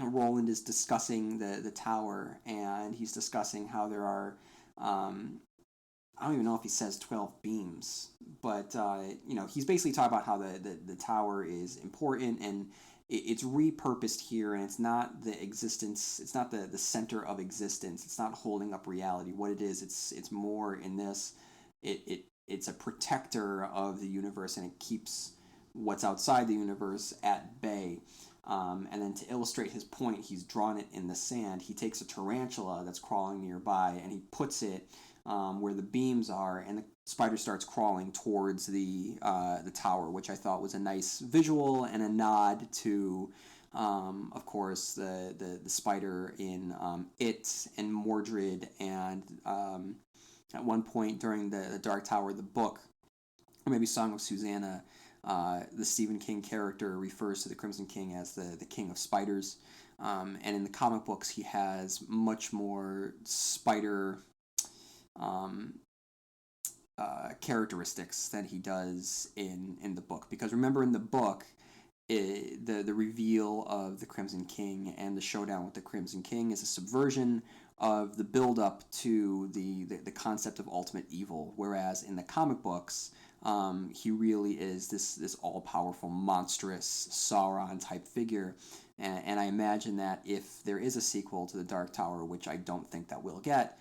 Roland is discussing the tower, and he's discussing how there are, I don't even know if he says 12 beams, but he's basically talking about how the tower is important, and it's repurposed here, and it's not the existence, it's not the center of existence, it's not holding up reality. What it is, it's more in this, it's a protector of the universe, and it keeps what's outside the universe at bay. And then to illustrate his point, he's drawn it in the sand. He takes a tarantula that's crawling nearby, and he puts it where the beams are, and the spider starts crawling towards the tower, which I thought was a nice visual and a nod to, of course, the spider in It and Mordred, and at one point during the Dark Tower, the book, or maybe Song of Susanna, the Stephen King character refers to the Crimson King as the King of Spiders. And in the comic books, he has much more spider characteristics than he does in the book. Because remember, in the book, the reveal of the Crimson King and the showdown with the Crimson King is a subversion of the build-up to the concept of ultimate evil. Whereas in the comic books, he really is this all-powerful, monstrous Sauron-type figure. And I imagine that if there is a sequel to the Dark Tower, which I don't think that we'll get,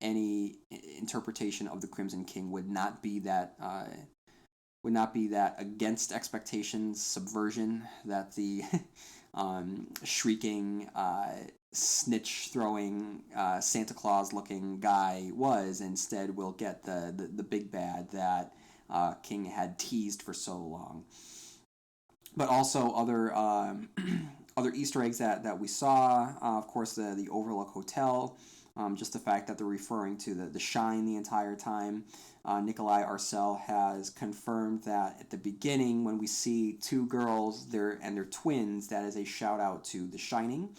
any interpretation of the Crimson King would not be that against expectations subversion that the shrieking, snitch throwing, Santa Claus looking guy was. Instead, we'll get the big bad that King had teased for so long. But also other other Easter eggs that we saw. Of course, the Overlook Hotel. Just the fact that they're referring to the Shine the entire time. Nikolai Arcel has confirmed that at the beginning, when we see two girls, they're twins, that is a shout out to The Shining.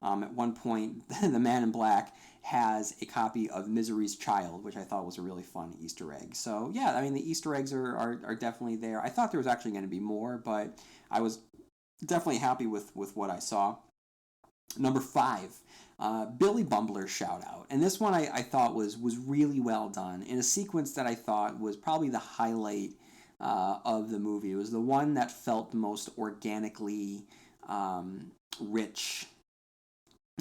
At one point, the Man in Black has a copy of Misery's Child, which I thought was a really fun Easter egg. So yeah, I mean, the Easter eggs are definitely there. I thought there was actually going to be more, but I was definitely happy with what I saw. Number 5. Billy Bumbler's shout out, and this one I thought was really well done in a sequence that I thought was probably the highlight of the movie. It was the one that felt the most organically rich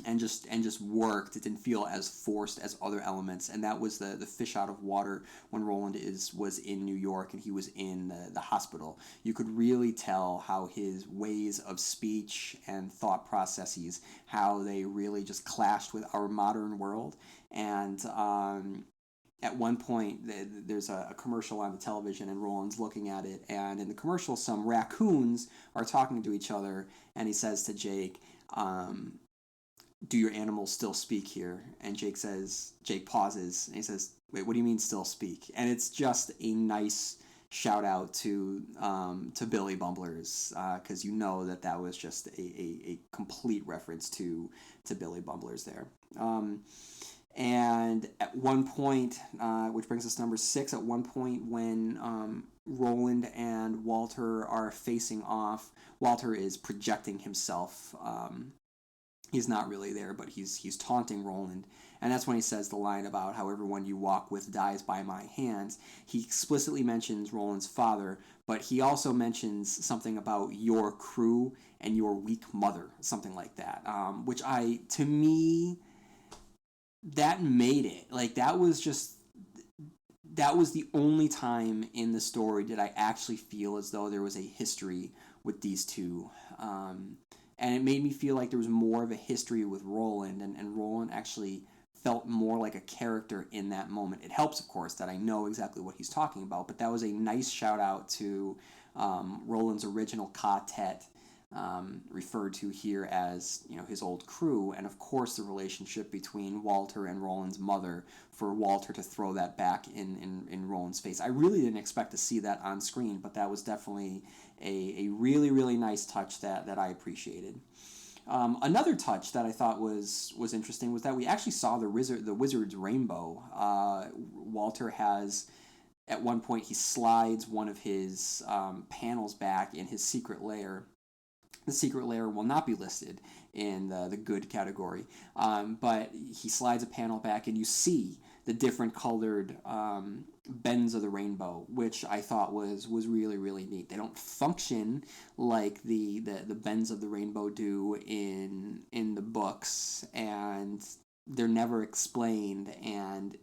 and just worked. It didn't feel as forced as other elements, and that was the fish out of water when Roland was in New York and he was in the hospital. You could really tell how his ways of speech and thought processes, how they really just clashed with our modern world. And at one point, there's a commercial on the television, and Roland's looking at it, and in the commercial, some raccoons are talking to each other, and he says to Jake, do your animals still speak here? And Jake pauses, and he says, wait, what do you mean still speak? And it's just a nice shout out to Billy Bumblers, because you know that was just a complete reference to Billy Bumblers there. And at one point, which brings us to number 6, at one point when Roland and Walter are facing off, Walter is projecting himself. He's not really there, but he's taunting Roland. And that's when he says the line about how everyone you walk with dies by my hands. He explicitly mentions Roland's father, but he also mentions something about your crew and your weak mother, something like that. Which to me, that made it. Like, that was the only time in the story did I actually feel as though there was a history with these two. And it made me feel like there was more of a history with Roland, and Roland actually felt more like a character in that moment. It helps, of course, that I know exactly what he's talking about, but that was a nice shout out to Roland's original quartet, referred to here as his old crew, and of course the relationship between Walter and Roland's mother, for Walter to throw that back in Roland's face. I really didn't expect to see that on screen, but that was definitely a really, really nice touch that I appreciated. Another touch that I thought was interesting was that we actually saw the wizard's rainbow. Walter has at one point he slides one of his panels back in his secret lair. The secret lair will not be listed in the good category, but he slides a panel back and you see the different colored bends of the rainbow, which I thought was really, really neat. They don't function like the bends of the rainbow do in the books, and they're never explained, and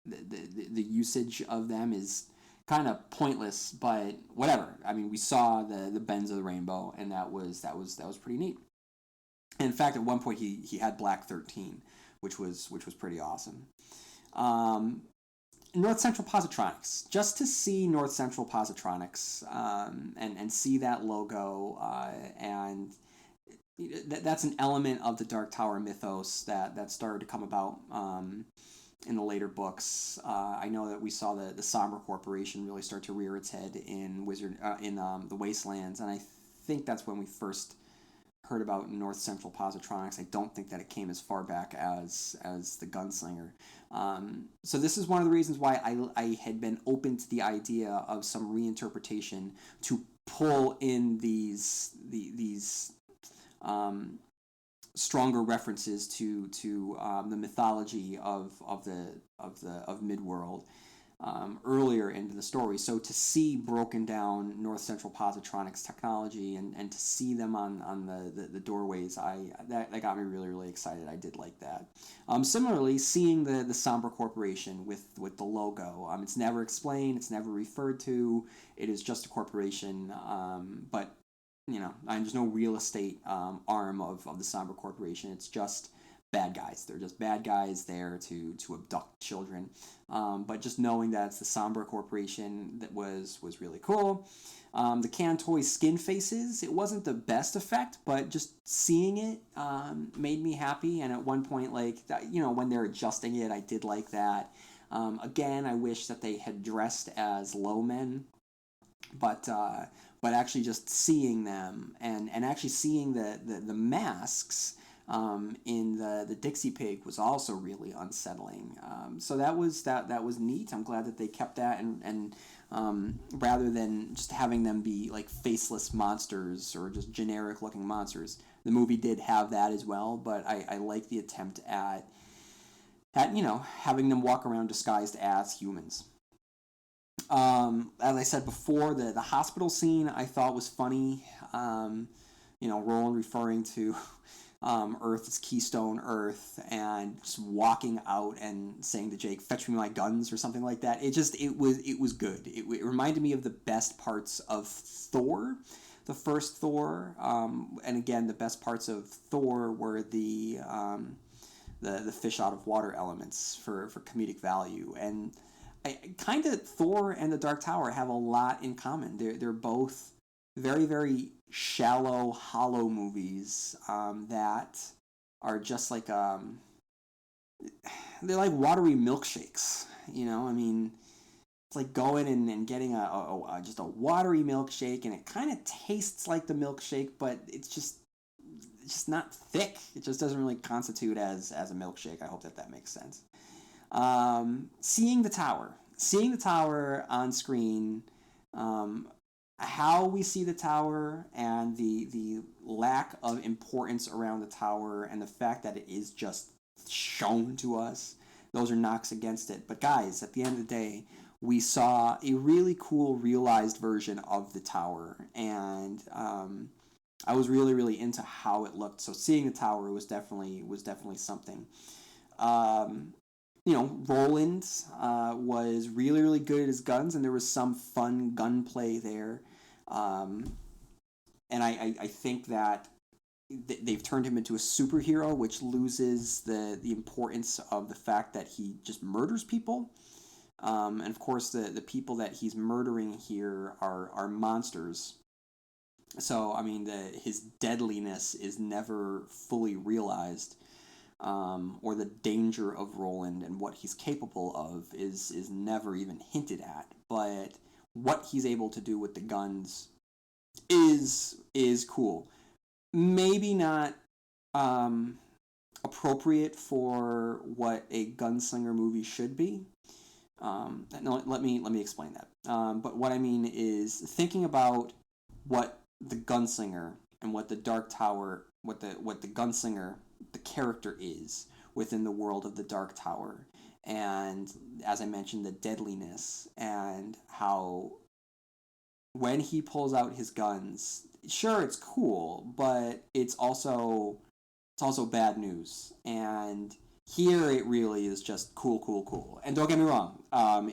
the usage of them is kind of pointless, but whatever. I mean, we saw the bends of the rainbow, and that was pretty neat. And in fact, at one point he had Black 13, which was pretty awesome. North Central Positronics. Just to see North Central Positronics and see that logo, and that's an element of the Dark Tower mythos that started to come about in the later books. I know that we saw the Somber Corporation really start to rear its head in the Wastelands, and I think that's when we first heard about North Central Positronics. I don't think that it came as far back as the Gunslinger. So this is one of the reasons why I had been open to the idea of some reinterpretation to pull in these stronger references to the mythology of Midworld earlier into the story. So to see broken down North Central Positronics technology and to see them on the doorways, that got me really, really excited. I did like that. Similarly, seeing the Somber Corporation with the logo, it's never explained, it's never referred to. It is just a corporation, but there's no real estate arm of the Somber Corporation. It's just bad guys. They're just bad guys there to abduct children. But just knowing that it's the Somber Corporation that was really cool. The Can Toy skin faces, it wasn't the best effect, but just seeing it made me happy. And at one point, when they're adjusting it, I did like that. Again, I wish that they had dressed as low men, but actually just seeing them and actually seeing the masks in the Dixie Pig was also really unsettling. So that was neat. I'm glad that they kept that, and rather than just having them be like faceless monsters or just generic looking monsters, the movie did have that as well. But I like the attempt at having them walk around disguised as humans. As I said before, the hospital scene I thought was funny. Roland referring to Earth as Keystone Earth and just walking out and saying to Jake, "Fetch me my guns" or something like that. It was good. It reminded me of the best parts of Thor, the first Thor, and again the best parts of Thor were the fish out of water elements for comedic value. And I kind of Thor and the Dark Tower have a lot in common. They're both very, very shallow, hollow movies that are just like they're like watery milkshakes. It's like going and getting just a watery milkshake, and it kind of tastes like the milkshake, but it's just not thick. It just doesn't really constitute as a milkshake. I hope that makes sense. Seeing the tower on screen, how we see the tower and the lack of importance around the tower and the fact that it is just shown to us, those are knocks against it. But guys, at the end of the day, we saw a really cool realized version of the tower, and I was really, really into how it looked. So seeing the tower was definitely something. Roland was really, really good at his guns, and there was some fun gunplay there. And I think that they've turned him into a superhero, which loses the importance of the fact that he just murders people. And of course, the people that he's murdering here are monsters. So, his deadliness is never fully realized. Or the danger of Roland and what he's capable of is never even hinted at. But what he's able to do with the guns is cool. Maybe not appropriate for what a gunslinger movie should be. No, let me explain that. But what I mean is thinking about what the gunslinger and what the Dark Tower, what the gunslinger, the character is within the world of the Dark Tower, and as I mentioned, the deadliness and how when he pulls out his guns, sure it's cool, but it's also bad news. And here it really is just cool, cool, cool. And don't get me wrong,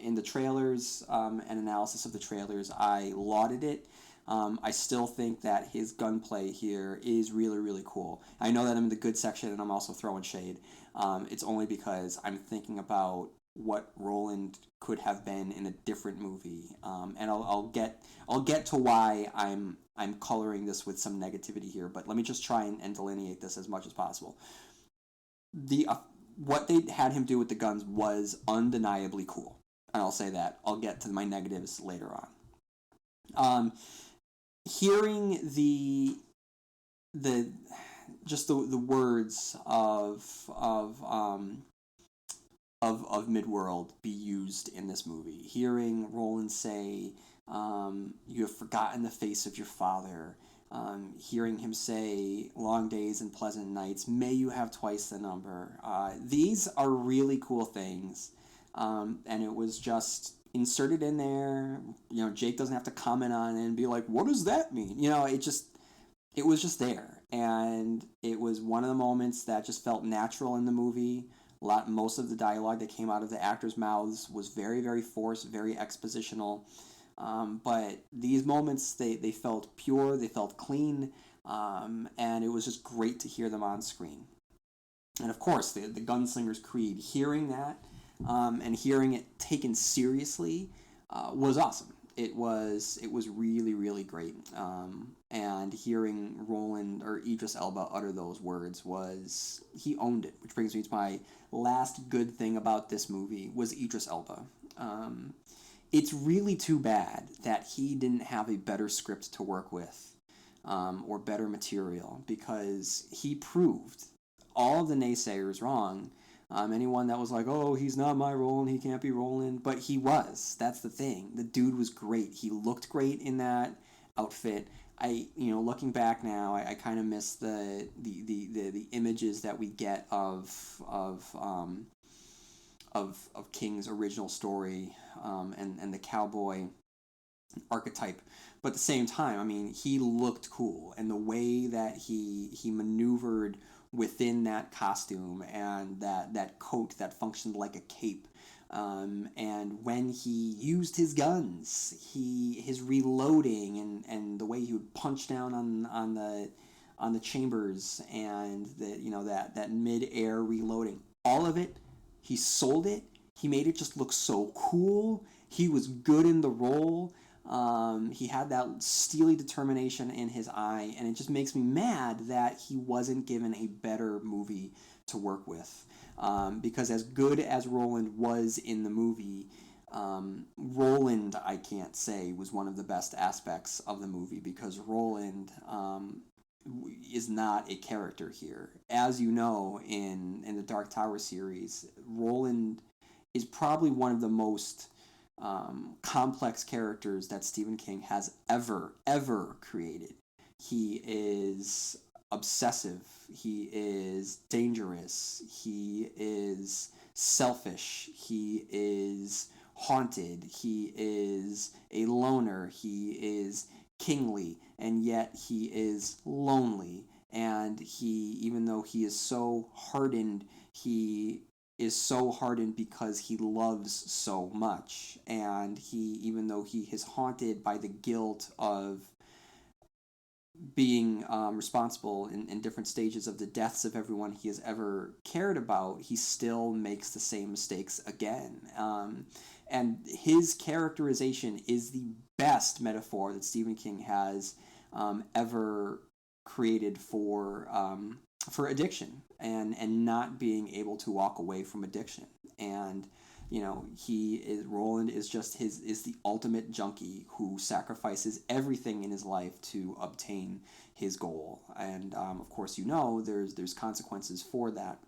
in the trailers and analysis of the trailers, I lauded it. I still think that his gunplay here is really, really cool. I know that I'm in the good section and I'm also throwing shade. It's only because I'm thinking about what Roland could have been in a different movie, and I'll get to why I'm coloring this with some negativity here. But let me just try and delineate this as much as possible. The What they had him do with the guns was undeniably cool, and I'll say that. I'll get to my negatives later on. Hearing the just the words of Midworld be used in this movie. Hearing Roland say, "You have forgotten the face of your father." Hearing him say, "Long days and pleasant nights, may you have twice the number." These are really cool things, and it was just inserted in there. Jake doesn't have to comment on it and be like, "What does that mean?" It was just there, and it was one of the moments that just felt natural in the movie. Most of the dialogue that came out of the actors' mouths was very, very forced, very expositional. But these moments, they felt pure, they felt clean, and it was just great to hear them on screen. And of course, the Gunslinger's Creed, hearing that and hearing it taken seriously was awesome. It was really, really great. And hearing Roland or Idris Elba utter those words he owned it, which brings me to my last good thing about this movie was Idris Elba. It's really too bad that he didn't have a better script to work with, or better material, because he proved all of the naysayers wrong. Anyone that was like, "Oh, he's not my Roland, he can't be Roland," but he was. That's the thing. The dude was great. He looked great in that outfit. Looking back now, I kind of miss the images that we get of King's original story, and the cowboy archetype. But at the same time, I mean, he looked cool, and the way that he maneuvered within that costume and that coat that functioned like a cape. And when he used his guns, his reloading and the way he would punch down on the chambers, and that mid-air reloading, all of it, he sold it. He made it just look so cool. He was good in the role. He had that steely determination in his eye, and it just makes me mad that he wasn't given a better movie to work with. Because as good as Roland was in the movie, Roland, I can't say, was one of the best aspects of the movie, because Roland is not a character here. As you know, in the Dark Tower series, Roland is probably one of the most complex characters that Stephen King has ever created. He is obsessive. He is dangerous. He is selfish. He is haunted. He is a loner. He is kingly, and yet he is lonely. And even though he is so hardened, he is so hardened because he loves so much. And even though he is haunted by the guilt of being responsible in different stages of the deaths of everyone he has ever cared about, he still makes the same mistakes again. And his characterization is the best metaphor that Stephen King has ever created for addiction, and not being able to walk away from addiction. And Roland is just is the ultimate junkie who sacrifices everything in his life to obtain his goal. And of course, there's consequences for that.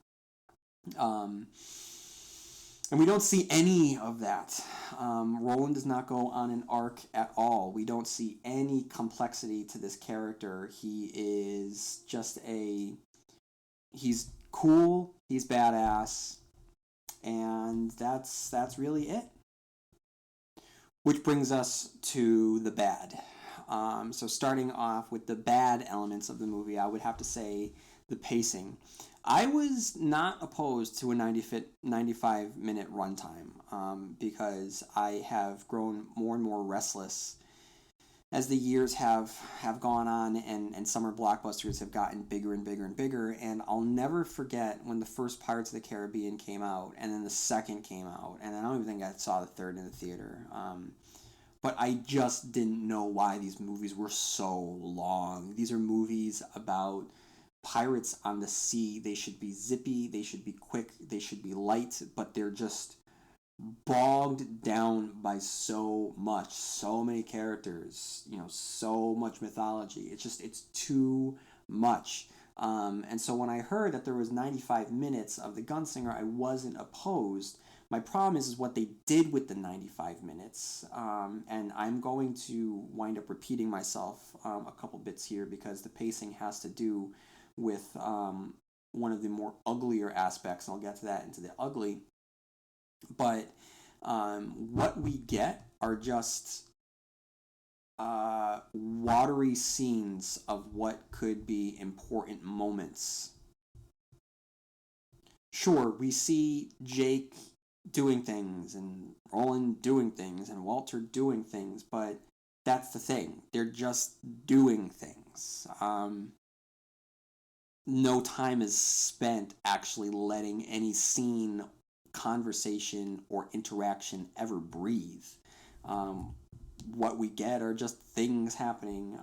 And we don't see any of that. Roland does not go on an arc at all. We don't see any complexity to this character. He is just he's cool, he's badass, and that's really it. Which brings us to the bad. So starting off with the bad elements of the movie, I would have to say the pacing. I was not opposed to a 95-minute runtime because I have grown more and more restless as the years have gone on, and summer blockbusters have gotten bigger and bigger and bigger. And I'll never forget when the first Pirates of the Caribbean came out, and then the second came out, and I don't even think I saw the third in the theater. But I just didn't know why these movies were so long. These are movies about pirates on the sea. They should be zippy, they should be quick, they should be light, but they're just bogged down by so much, so many characters, so much mythology. It's too much. And so when I heard that there was 95 minutes of The Gunslinger, I wasn't opposed. My problem is what they did with the 95 minutes. And I'm going to wind up repeating myself a couple bits here because the pacing has to do with one of the more uglier aspects. And I'll get to that into the ugly. But what we get are just watery scenes of what could be important moments. Sure, we see Jake doing things and Roland doing things and Walter doing things, but that's the thing. They're just doing things. No time is spent actually letting any scene, conversation, or interaction ever breathe. What we get are just things happening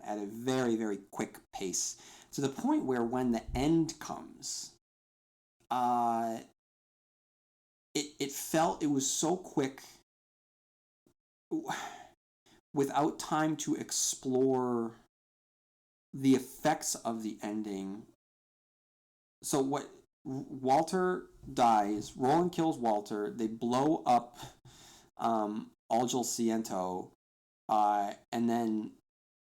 at a very, very quick pace, to the point where when the end comes, it felt it was so quick without time to explore the effects of the ending. So what Walter dies, Roland kills Walter, they blow up Ciento, and then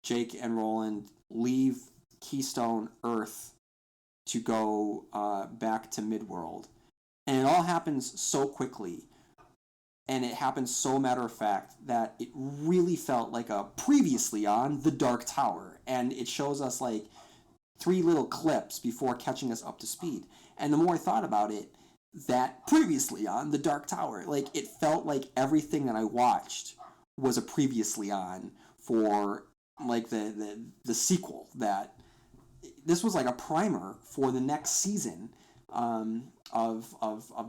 Jake and Roland leave Keystone Earth to go back to Midworld. And it all happens so quickly, and it happens so matter of fact that it really felt like a previously on The Dark Tower. And it shows us like 3 little clips before catching us up to speed. And the more I thought about it, that previously on The Dark Tower, like it felt like everything that I watched was a previously on for like the sequel. That this was like a primer for the next season of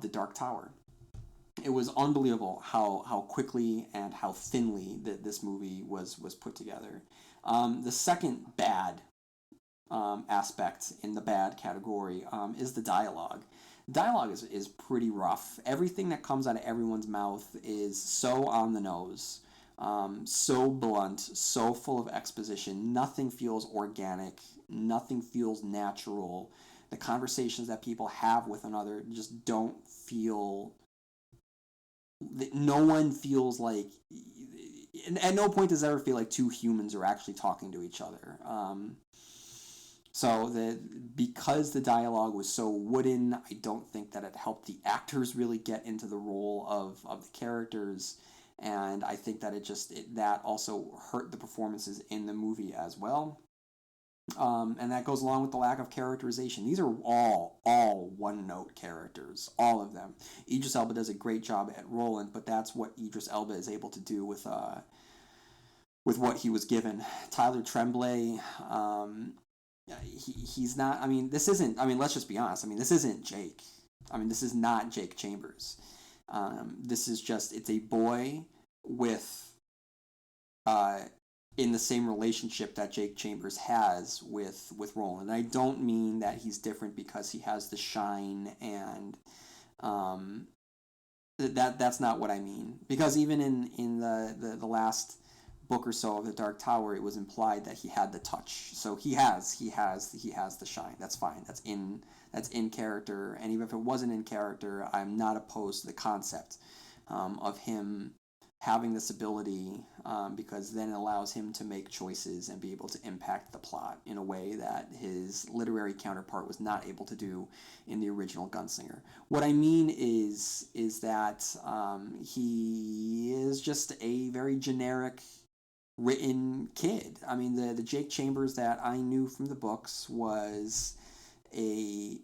The Dark Tower. It was unbelievable how quickly and how thinly this movie was put together. The second bad aspect in the bad category is the dialogue. Dialogue is pretty rough. Everything that comes out of everyone's mouth is so on the nose, so blunt, so full of exposition. Nothing feels organic. Nothing feels natural. The conversations that people have with another just don't feel. No one feels like. At no point does it ever feel like two humans are actually talking to each other. So because the dialogue was so wooden, I don't think that it helped the actors really get into the role of the characters, and I think that that also hurt the performances in the movie as well. And that goes along with the lack of characterization. These are all one-note characters, all of them. Idris Elba does a great job at Roland, but that's what Idris Elba is able to do with what he was given. Tyler Tremblay, he's not. I mean, this isn't. I mean, let's just be honest. I mean, this isn't Jake. I mean, this is not Jake Chambers. This is just. It's a boy with in the same relationship that Jake Chambers has with Roland. I don't mean that he's different because he has the shine and that's not what I mean. Because even in the last book or so of the Dark Tower, it was implied that he had the touch. So he has the shine. That's fine. That's in character. And even if it wasn't in character, I'm not opposed to the concept of him having this ability, because then it allows him to make choices and be able to impact the plot in a way that his literary counterpart was not able to do in the original Gunslinger. What I mean is that he is just a very generic written kid. I mean, the Jake Chambers that I knew from the books was a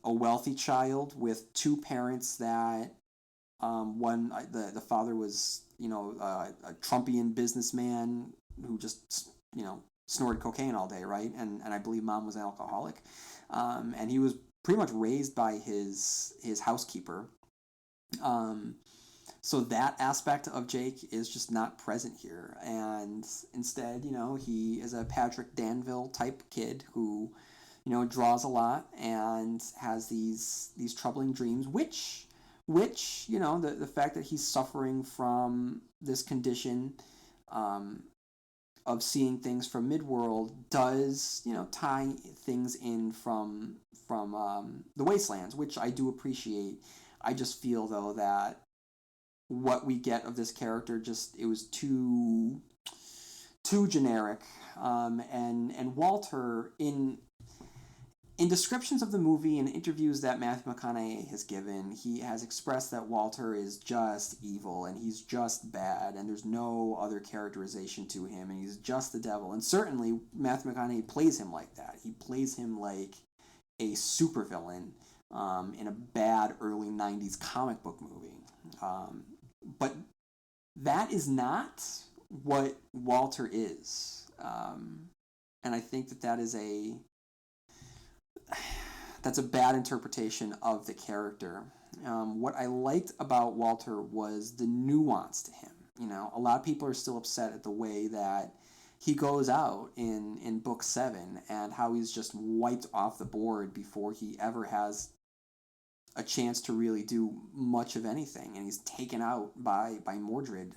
wealthy child with two parents that one the father was a Trumpian businessman who just snorted cocaine all day, right? And I believe mom was an alcoholic, and he was pretty much raised by his housekeeper. Um, so that aspect of Jake is just not present here, and instead, he is a Patrick Danville type kid who, draws a lot and has these troubling dreams, which the fact that he's suffering from this condition, um, of seeing things from midworld does tie things in from the wastelands, which I do appreciate. I just feel though that what we get of this character, just it was too generic, and Walter, in descriptions of the movie and interviews that Matthew McConaughey has given, he has expressed that Walter is just evil and he's just bad and there's no other characterization to him and he's just the devil. And certainly Matthew McConaughey plays him like that. He plays him like a supervillain, in a bad early 90s comic book movie. But that is not what Walter is. And I think that that's a bad interpretation of the character. What I liked about Walter was the nuance to him. A lot of people are still upset at the way that he goes out in book 7 and how he's just wiped off the board before he ever has a chance to really do much of anything, and he's taken out by Mordred,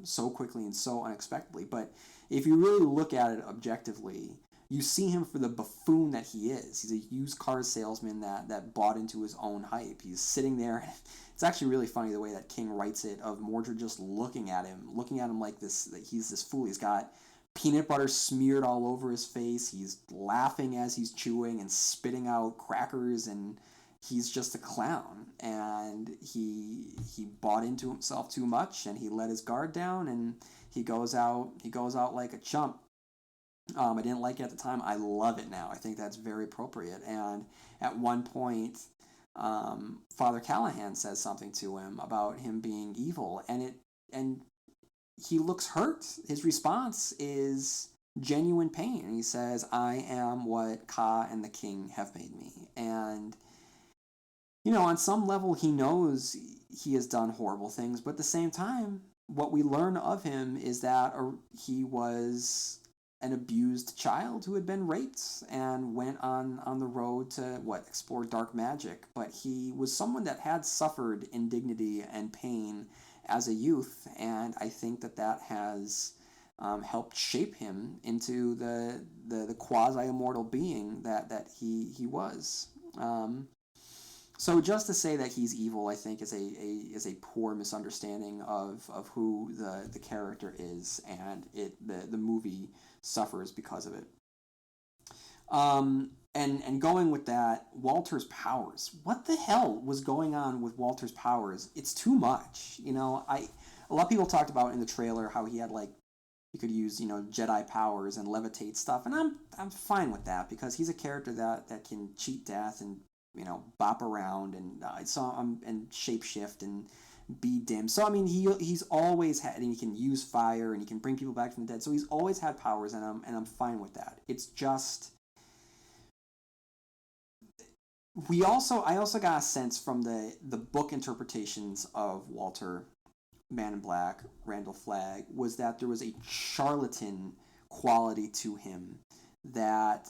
so quickly and so unexpectedly. But if you really look at it objectively, you see him for the buffoon that he is. He's a used car salesman that bought into his own hype. He's sitting there. It's actually really funny the way that King writes it, of Mordred just looking at him like this, that he's this fool. He's got peanut butter smeared all over his face. He's laughing as he's chewing and spitting out crackers, and he's just a clown. And he bought into himself too much, and he let his guard down, and he goes out like a chump. I didn't like it at the time. I love it now. I think that's very appropriate. And at one point, Father Callahan says something to him about him being evil, and he looks hurt. His response is genuine pain. And he says, "I am what Ka and the King have made me." And on some level, he knows he has done horrible things, but at the same time, what we learn of him is that he was an abused child who had been raped and went on the road to explore dark magic. But he was someone that had suffered indignity and pain as a youth, and I think that has helped shape him into the quasi immortal being that he was. So just to say that he's evil, I think, is a poor misunderstanding of who the character is, and the movie suffers because of it. And going with that, Walter's powers. What the hell was going on with Walter's powers? It's too much. A lot of people talked about in the trailer how he had he could use Jedi powers and levitate stuff, and I'm fine with that because he's a character that can cheat death and bop around, and I saw him and shapeshift and be dim. So I mean, he's always had, and he can use fire, and he can bring people back from the dead. So he's always had powers, and I'm fine with that. It's just I also got a sense from the book interpretations of Walter, Man in Black, Randall Flagg, was that there was a charlatan quality to him, that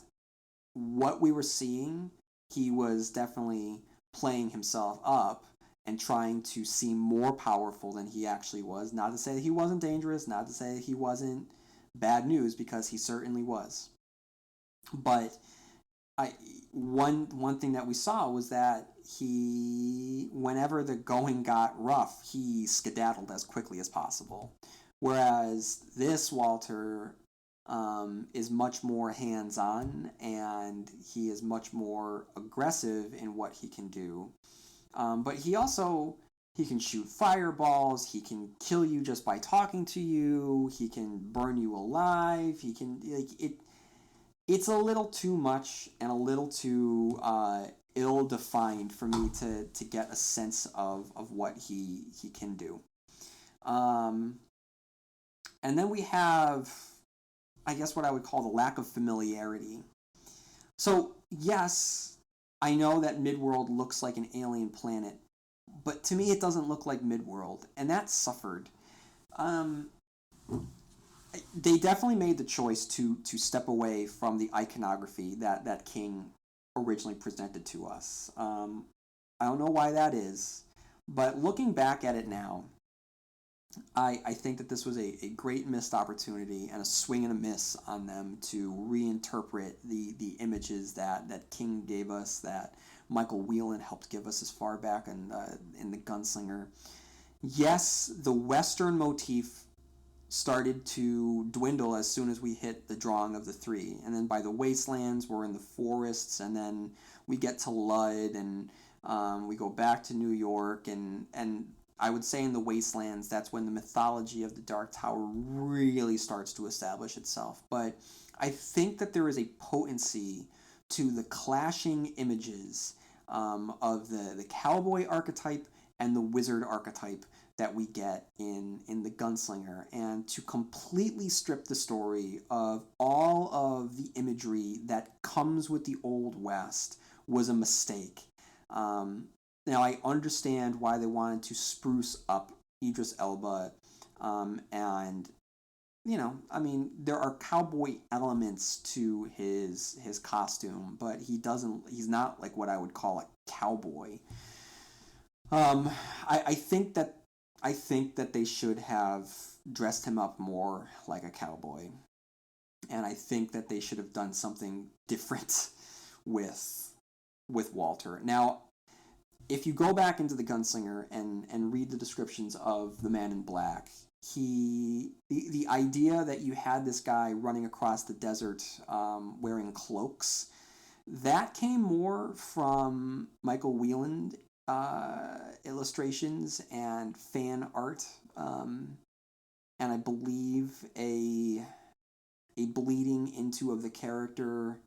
what we were seeing, he was definitely playing himself up, and trying to seem more powerful than he actually was. Not to say that he wasn't dangerous, not to say that he wasn't bad news, because he certainly was. But I one thing that we saw was that he, whenever the going got rough, he skedaddled as quickly as possible. Whereas this Walter is much more hands on, and he is much more aggressive in what he can do. But he can shoot fireballs. He can kill you just by talking to you. He can burn you alive. He can like it. It's a little too much and a little too ill defined for me to get a sense of what he can do. Um, and then we have, I guess, what I would call the lack of familiarity. So, yes, I know that Midworld looks like an alien planet, but to me it doesn't look like Midworld, and that suffered. Um, they definitely made the choice to step away from the iconography that King originally presented to us. I don't know why that is, but looking back at it now, I think that this was a great missed opportunity and a swing and a miss on them to reinterpret the images that King gave us, that Michael Whelan helped give us as far back in the Gunslinger. Yes, the Western motif started to dwindle as soon as we hit the drawing of the three. And then by the wastelands, we're in the forests, and then we get to Lud, and we go back to New York, and I would say in the wastelands, that's when the mythology of the Dark Tower really starts to establish itself. But I think that there is a potency to the clashing images of the cowboy archetype and the wizard archetype that we get in the Gunslinger, and to completely strip the story of all of the imagery that comes with the Old West was a mistake. Now, I understand why they wanted to spruce up Idris Elba, and I mean, there are cowboy elements to his costume, but he's not like what I would call a cowboy. Um, I think that they should have dressed him up more like a cowboy, and I think that they should have done something different with Walter. Now, if you go back into the Gunslinger and read the descriptions of the Man in Black, the idea that you had this guy running across the desert wearing cloaks, that came more from Michael Whelan illustrations and fan art, and I believe a bleeding into of the character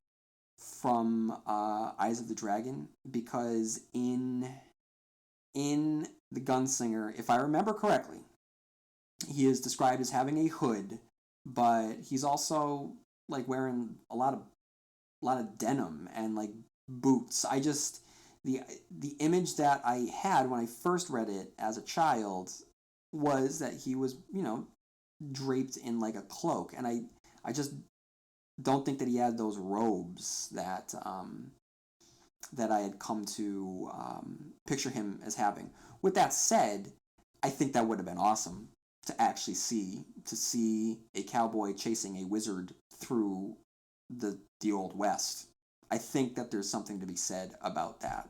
from Eyes of the Dragon, because in the Gunslinger, if I remember correctly, he is described as having a hood, but he's also like wearing a lot of denim and like boots. The image that I had when I first read it as a child was that he was, draped in like a cloak, and I just don't think that he had those robes that I had come to picture him as having. With that said, I think that would have been awesome to actually see a cowboy chasing a wizard through the Old West. I think that there's something to be said about that,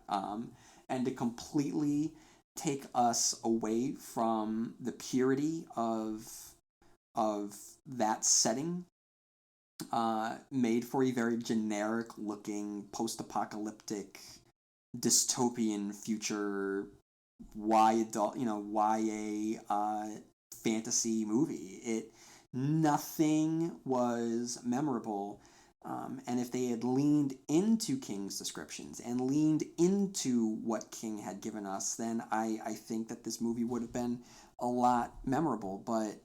and to completely take us away from the purity of that setting, made for a very generic looking post-apocalyptic dystopian future YA fantasy movie. Nothing was memorable. And if they had leaned into King's descriptions and leaned into what King had given us, then I think that this movie would have been a lot memorable. But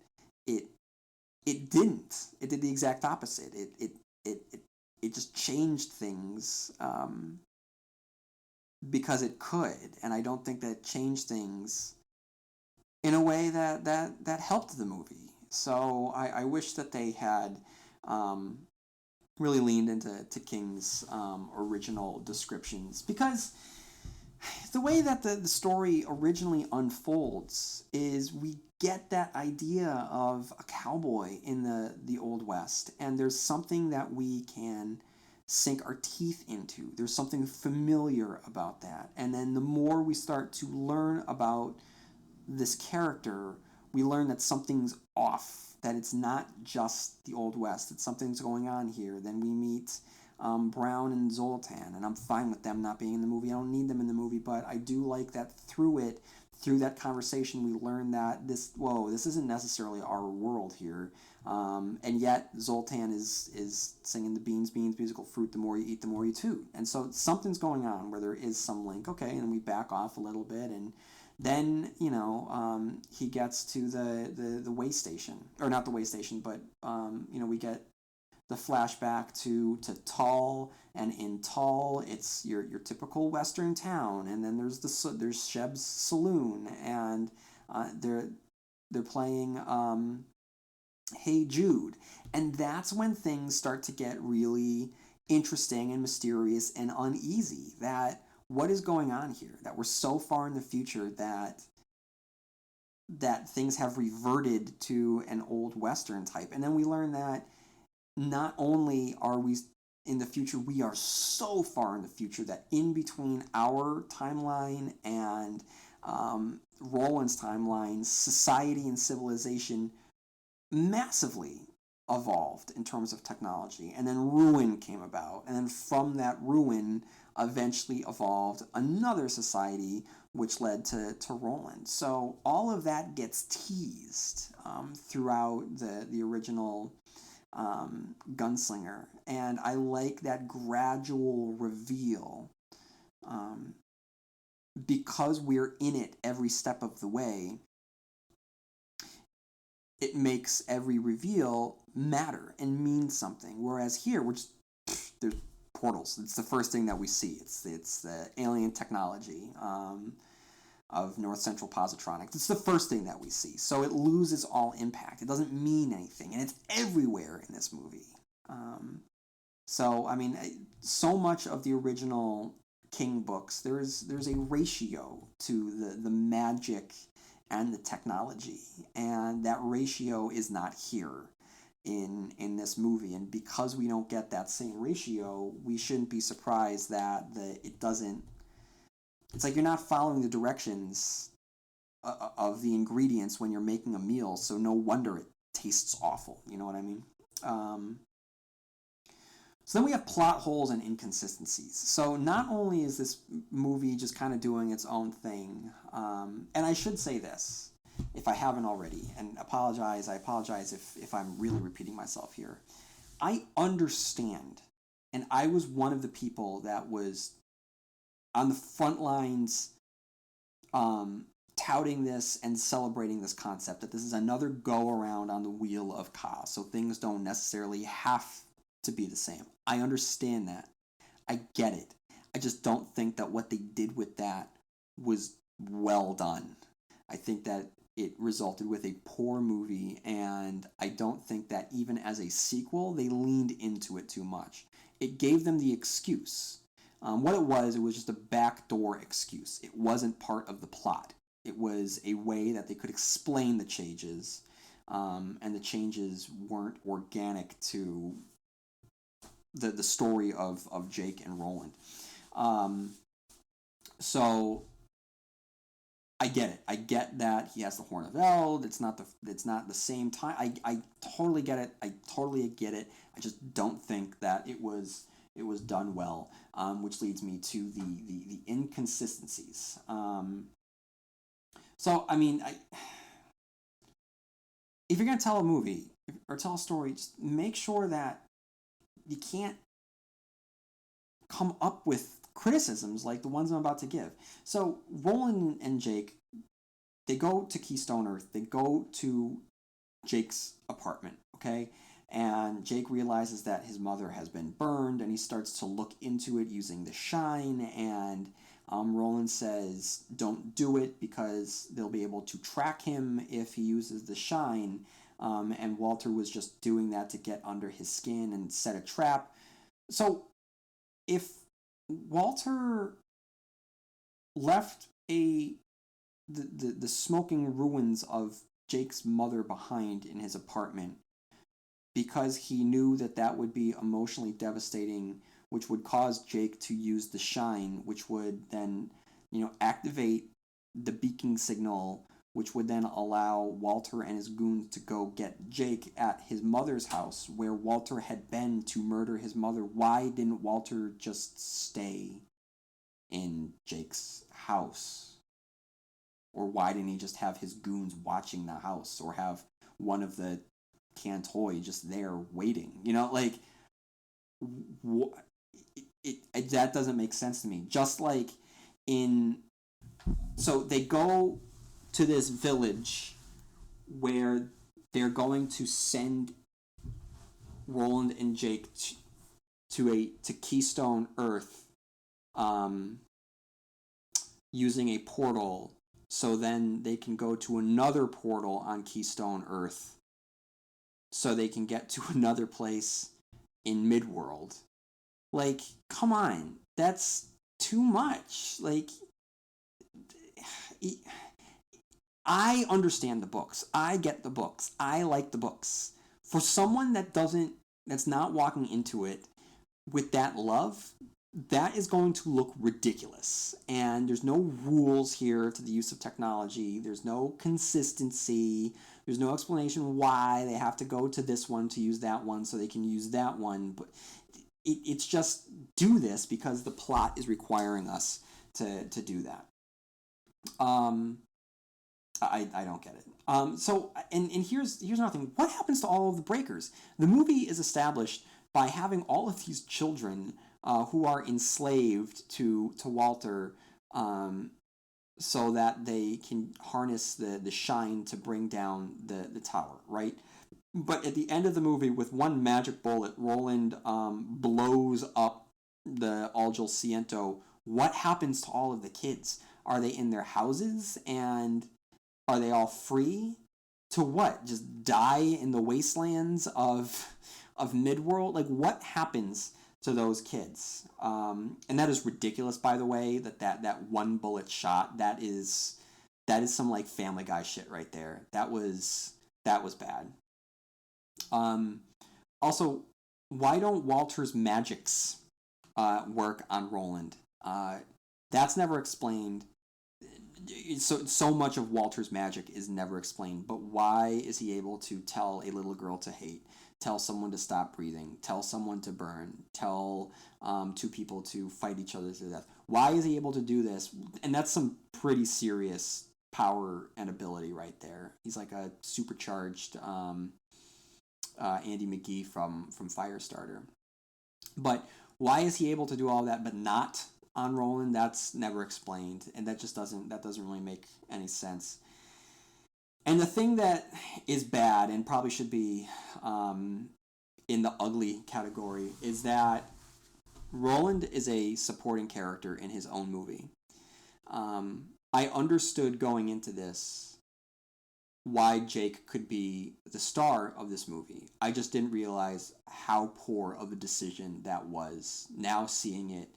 it didn't. It did the exact opposite. It just changed things because it could, and I don't think that it changed things in a way that helped the movie. So I wish that they had really leaned into King's original descriptions, because the way that the story originally unfolds is we get that idea of a cowboy in the Old West, and there's something that we can sink our teeth into. There's something familiar about that. And then the more we start to learn about this character, we learn that something's off, that it's not just the Old West, that something's going on here. Then we meet Brown and Zoltan, and I'm fine with them not being in the movie. I don't need them in the movie, but I do like that through that conversation, we learn that this isn't necessarily our world here. And yet Zoltan is singing the beans, beans, musical fruit, the more you eat, the more you toot. And so something's going on where there is some link. Okay, and we back off a little bit, and then he gets to the way station, or not the way station, but we get the flashback to Tull, and in Tull, it's your typical Western town, and then there's Sheb's saloon, and they're playing Hey Jude, and that's when things start to get really interesting and mysterious and uneasy. That what is going on here? That we're so far in the future that things have reverted to an old Western type, and then we learn that not only are we in the future, we are so far in the future that in between our timeline and Roland's timeline, society and civilization massively evolved in terms of technology. And then ruin came about. And then from that ruin eventually evolved another society, which led to Roland. So all of that gets teased throughout the original Gunslinger, and I like that gradual reveal because we're in it every step of the way. It makes every reveal matter and mean something. Whereas here, there's portals. It's the first thing that we see. It's the alien technology. Of North Central Positronics. It's the first thing that we see. So it loses all impact. It doesn't mean anything. And it's everywhere in this movie. So much of the original King books, there's a ratio to the magic and the technology. And that ratio is not here in this movie. And because we don't get that same ratio, we shouldn't be surprised that it doesn't. It's like you're not following the directions of the ingredients when you're making a meal, so no wonder it tastes awful. You know what I mean? So then we have plot holes and inconsistencies. So not only is this movie just kind of doing its own thing, and I should say this, if I haven't already, and I apologize if I'm really repeating myself here. I understand, and I was one of the people that was on the front lines touting this and celebrating this concept that this is another go around on the wheel of Ka, so things don't necessarily have to be the same. I understand that. I get it. I just don't think that what they did with that was well done. I think that it resulted with a poor movie, and I don't think that even as a sequel, they leaned into it too much. It gave them the excuse. What it was just a backdoor excuse. It wasn't part of the plot. It was a way that they could explain the changes, and the changes weren't organic to the story of Jake and Roland. So I get it. I get that he has the Horn of Eld. It's not the same time. I totally get it. I totally get it. I just don't think that it was done well, which leads me to the inconsistencies. If you're gonna tell a movie or tell a story, just make sure that you can't come up with criticisms like the ones I'm about to give. So Roland and Jake, they go to Keystone Earth. They go to Jake's apartment, okay? And Jake realizes that his mother has been burned, and he starts to look into it using the shine, and Roland says, don't do it because they'll be able to track him if he uses the shine, and Walter was just doing that to get under his skin and set a trap. So if Walter left the smoking ruins of Jake's mother behind in his apartment because he knew that that would be emotionally devastating, which would cause Jake to use the shine, which would then, activate the beacon signal, which would then allow Walter and his goons to go get Jake at his mother's house, where Walter had been to murder his mother. Why didn't Walter just stay in Jake's house? Or why didn't he just have his goons watching the house, or have one of the Cantoi just there waiting? That doesn't make sense to me. Just like so they go to this village where they're going to send Roland and Jake to Keystone Earth, using a portal, so then they can go to another portal on Keystone Earth, so they can get to another place in Midworld. Like, come on, that's too much. Like, I understand the books. I get the books. I like the books. For someone that's not walking into it with that love, that is going to look ridiculous. And there's no rules here to the use of technology. There's no consistency. There's no explanation why they have to go to this one to use that one so they can use that one. But it's just do this because the plot is requiring us to do that. I don't get it. So here's another thing. What happens to all of the breakers? The movie is established by having all of these children who are enslaved to Walter, so that they can harness the shine to bring down the tower, right? But at the end of the movie, with one magic bullet, Roland blows up the Algel Ciento. What happens to all of the kids? Are they in their houses, and are they all free to what? Just die in the wastelands of Midworld? Like, what happens to those kids? And that is ridiculous, by the way. That one bullet shot. That is some like Family Guy shit right there. That was bad. Also, why don't Walter's magics work on Roland? That's never explained. So much of Walter's magic is never explained, but why is he able to tell a little girl to hate, tell someone to stop breathing, tell someone to burn, tell two people to fight each other to death? Why is he able to do this? And that's some pretty serious power and ability right there. He's like a supercharged Andy McGee from Firestarter. But why is he able to do all that but not on Roland? That's never explained, and that doesn't really make any sense. And the thing that is bad and probably should be in the ugly category is that Roland is a supporting character in his own movie. I understood going into this why Jake could be the star of this movie. I just didn't realize how poor of a decision that was. Now seeing it,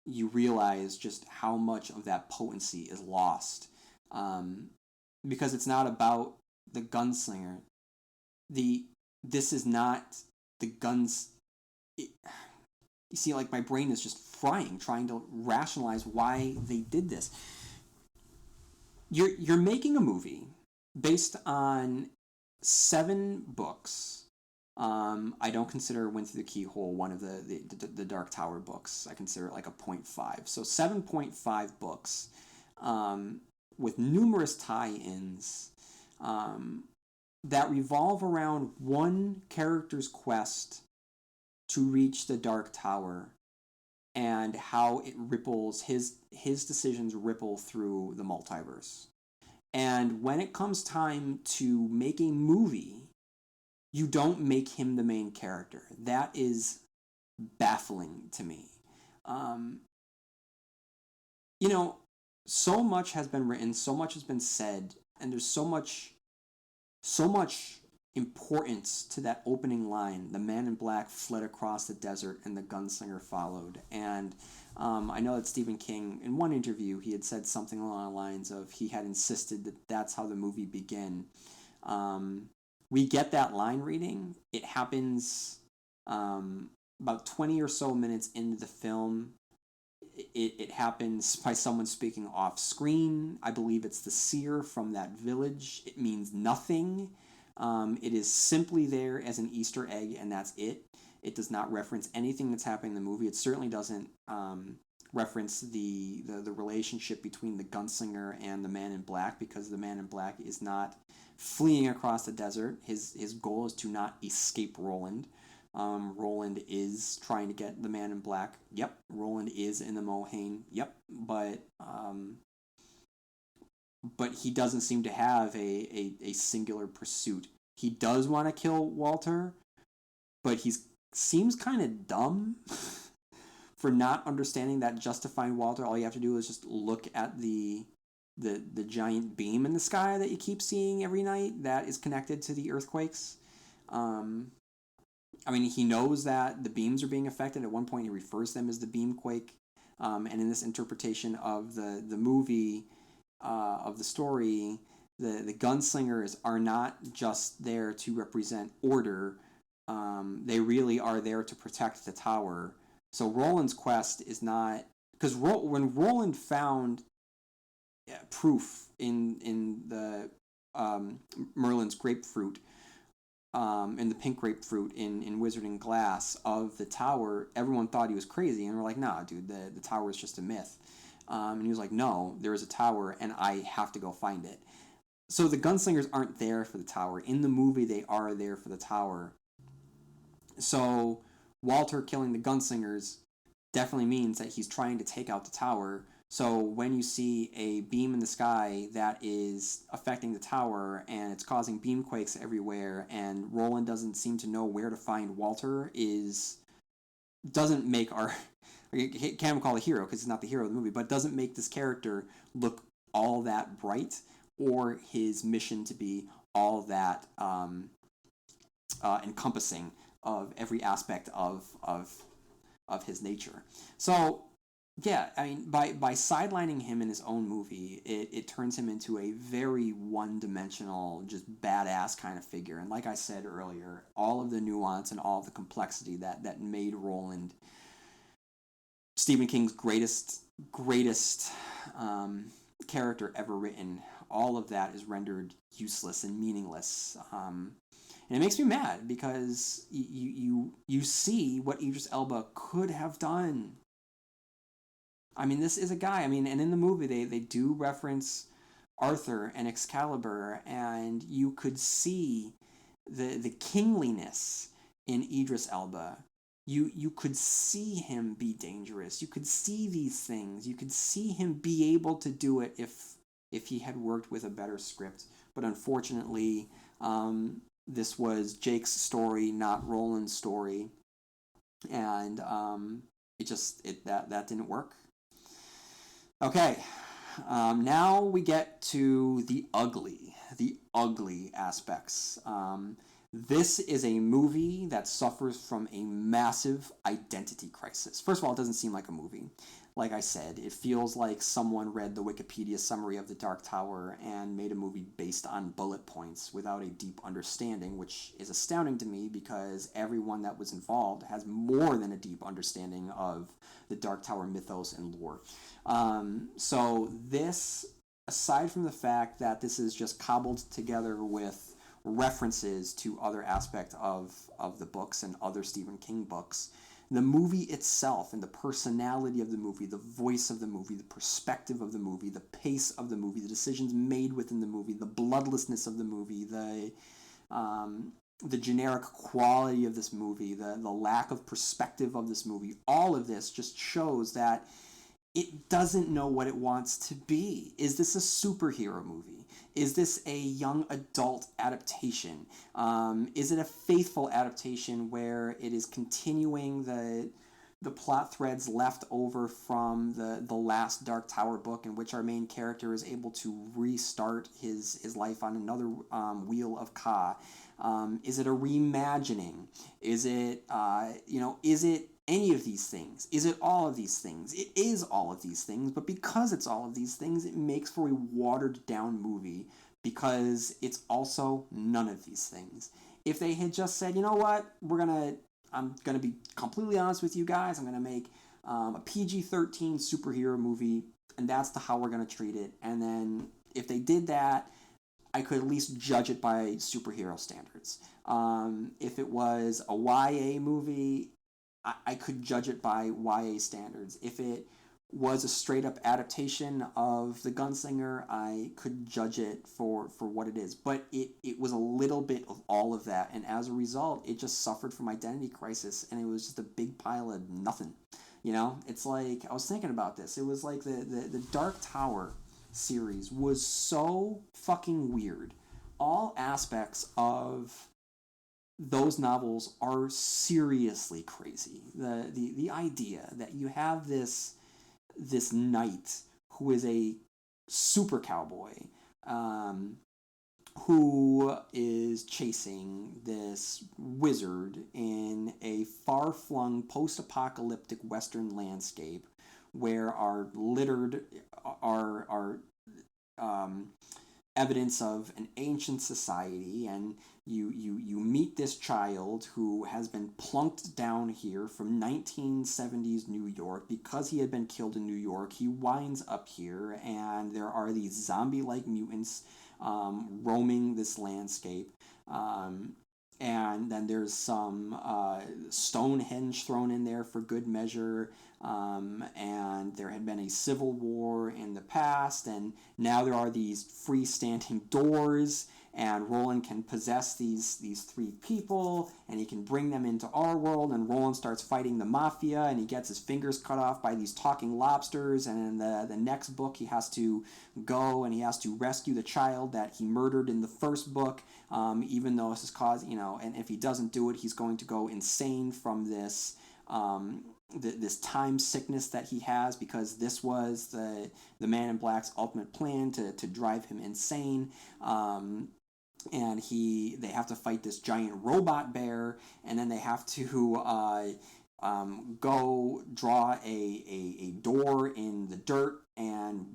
you realize just how much of that potency is lost. Because it's not about the gunslinger. This is not the guns. You see, like, my brain is just frying, trying to rationalize why they did this. You're making a movie based on 7 books. I don't consider Went Through the Keyhole one of the Dark Tower books. I consider it like a 0.5. So 7.5 books with numerous tie-ins that revolve around one character's quest to reach the Dark Tower, and how it ripples, his decisions ripple through the multiverse. And when it comes time to make a movie, you don't make him the main character. That is baffling to me. So much has been written, so much has been said, and there's so much importance to that opening line. The man in black fled across the desert and the gunslinger followed. And I know that Stephen King, in one interview, he had said something along the lines of he had insisted that that's how the movie began. We get that line reading. It happens about 20 or so minutes into the film. It happens by someone speaking off screen. I believe it's the seer from that village. It means nothing. It is simply there as an Easter egg, and that's it. It does not reference anything that's happening in the movie. It certainly doesn't reference the relationship between the gunslinger and the man in black, because the man in black is not fleeing across the desert. His goal is to not escape Roland. Roland is trying to get the man in black. Yep. Roland is in the Mohane. Yep. But he doesn't seem to have a singular pursuit. He does want to kill Walter, but he seems kind of dumb for not understanding that justifying Walter, all you have to do is just look at the giant beam in the sky that you keep seeing every night that is connected to the earthquakes. I mean, he knows that the beams are being affected. At one point, he refers to them as the beamquake. And in this interpretation of the movie, of the story, the gunslingers are not just there to represent order. They really are there to protect the tower. So Roland's quest is not... Because when Roland found proof in the Merlin's grapefruit, in the pink grapefruit in Wizarding Glass of the tower, everyone thought he was crazy, and we're like, nah, dude, the tower is just a myth. And he was like, no, there is a tower, and I have to go find it. So the gunslingers aren't there for the tower. In the movie, they are there for the tower. So Walter killing the gunslingers definitely means that he's trying to take out the tower. So when you see a beam in the sky that is affecting the tower and it's causing beamquakes everywhere, and Roland doesn't seem to know where to find Walter, doesn't make our... I can't even call it a hero because he's not the hero of the movie, but doesn't make this character look all that bright, or his mission to be all that encompassing of every aspect of his nature. So yeah, I mean, by sidelining him in his own movie, it turns him into a very one-dimensional, just badass kind of figure. And like I said earlier, all of the nuance and all of the complexity that made Roland Stephen King's greatest character ever written, all of that is rendered useless and meaningless. And it makes me mad because you see what Idris Elba could have done. I mean, this is a guy. I mean, and in the movie they do reference Arthur and Excalibur, and you could see the kingliness in Idris Elba. You could see him be dangerous. You could see these things. You could see him be able to do it if he had worked with a better script. But unfortunately, this was Jake's story, not Roland's story, and that didn't work. Okay, now we get to the ugly aspects. This is a movie that suffers from a massive identity crisis. First of all, it doesn't seem like a movie. Like I said, it feels like someone read the Wikipedia summary of The Dark Tower and made a movie based on bullet points without a deep understanding, which is astounding to me because everyone that was involved has more than a deep understanding of the Dark Tower mythos and lore. So this, aside from the fact that this is just cobbled together with references to other aspects of the books and other Stephen King books, the movie itself and the personality of the movie, the voice of the movie, the perspective of the movie, the pace of the movie, the decisions made within the movie, the bloodlessness of the movie, the generic quality of this movie, the lack of perspective of this movie, all of this just shows that it doesn't know what it wants to be. Is this a superhero movie? Is this a young adult adaptation? Is it a faithful adaptation where it is continuing the plot threads left over from the last Dark Tower book, in which our main character is able to restart his life on another wheel of Ka? Is it a reimagining? Is it, is it any of these things? Is it all of these things? It is all of these things, but because it's all of these things, it makes for a watered down movie because it's also none of these things. If they had just said, you know what, I'm gonna be completely honest with you guys, I'm gonna make a PG-13 superhero movie, and that's how we're gonna treat it. And then if they did that, I could at least judge it by superhero standards. If it was a YA movie, I could judge it by YA standards. If it was a straight up adaptation of The Gunslinger, I could judge it for what it is. But it was a little bit of all of that, and as a result, it just suffered from identity crisis, and it was just a big pile of nothing. It's like, I was thinking about this. It was like the Dark Tower series was so fucking weird. All aspects of those novels are seriously crazy. The idea that you have this knight who is a super cowboy, who is chasing this wizard in a far-flung post-apocalyptic western landscape where are littered are evidence of an ancient society, and you meet this child who has been plunked down here from 1970s New York because he had been killed in New York. He winds up here, and there are these zombie-like mutants roaming this landscape. And then there's some Stonehenge thrown in there for good measure. And there had been a civil war in the past, and now there are these freestanding doors, and Roland can possess these three people, and he can bring them into our world, and Roland starts fighting the mafia, and he gets his fingers cut off by these talking lobsters, and in the next book he has to go and he has to rescue the child that he murdered in the first book, even though this is and if he doesn't do it, he's going to go insane from this this time sickness that he has, because this was the Man in Black's ultimate plan to drive him insane. And they have to fight this giant robot bear, and then they have to go draw a door in the dirt and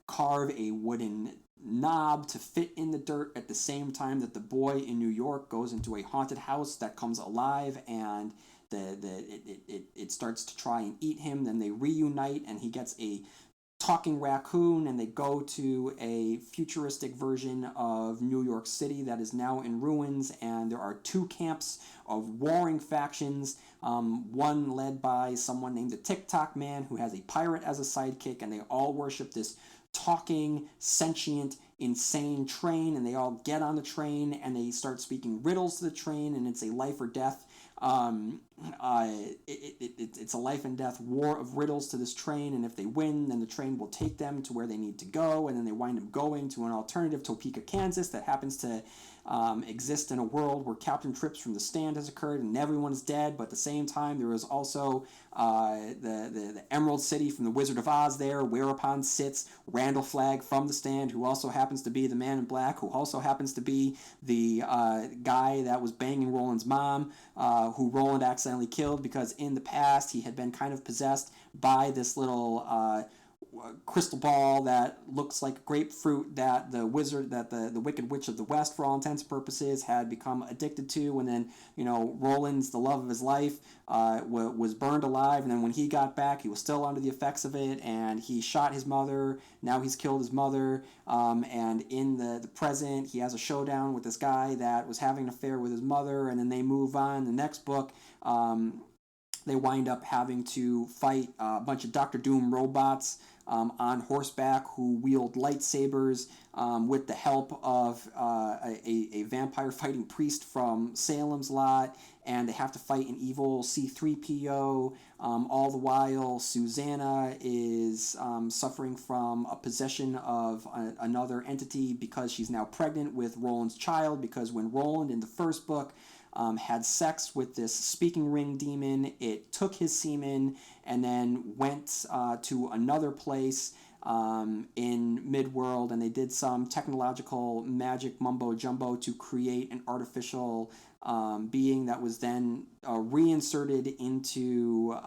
carve a wooden knob to fit in the dirt at the same time that the boy in New York goes into a haunted house that comes alive, and it starts to try and eat him. Then they reunite, and he gets a talking raccoon, and they go to a futuristic version of New York City that is now in ruins, and there are two camps of warring factions, one led by someone named the TikTok Man, who has a pirate as a sidekick, and they all worship this talking, sentient, insane train, and they all get on the train, and they start speaking riddles to the train, and it's a life or death it's a life and death war of riddles to this train, and if they win, then the train will take them to where they need to go, and then they wind up going to an alternative Topeka, Kansas that happens to exist in a world where Captain Trips from the Stand has occurred and everyone's dead, but at the same time there is also the Emerald City from the Wizard of Oz there, whereupon sits Randall Flagg from the Stand, who also happens to be the Man in Black, who also happens to be the guy that was banging Roland's mom, who Roland accidentally killed because in the past he had been kind of possessed by this little crystal ball that looks like grapefruit that the Wicked Witch of the West, for all intents and purposes, had become addicted to, and then Roland's, the love of his life, was burned alive, and then when he got back he was still under the effects of it, and he shot his mother. Now he's killed his mother, and in the present he has a showdown with this guy that was having an affair with his mother, and then they move on. The next book, they wind up having to fight a bunch of Doctor Doom robots on horseback who wield lightsabers with the help of a vampire fighting priest from Salem's Lot, and they have to fight an evil C-3PO. All the while, Susanna is suffering from a possession of another entity because she's now pregnant with Roland's child, because when Roland in the first book had sex with this speaking ring demon, it took his semen and then went to another place in Midworld, and they did some technological magic mumbo jumbo to create an artificial being that was then reinserted into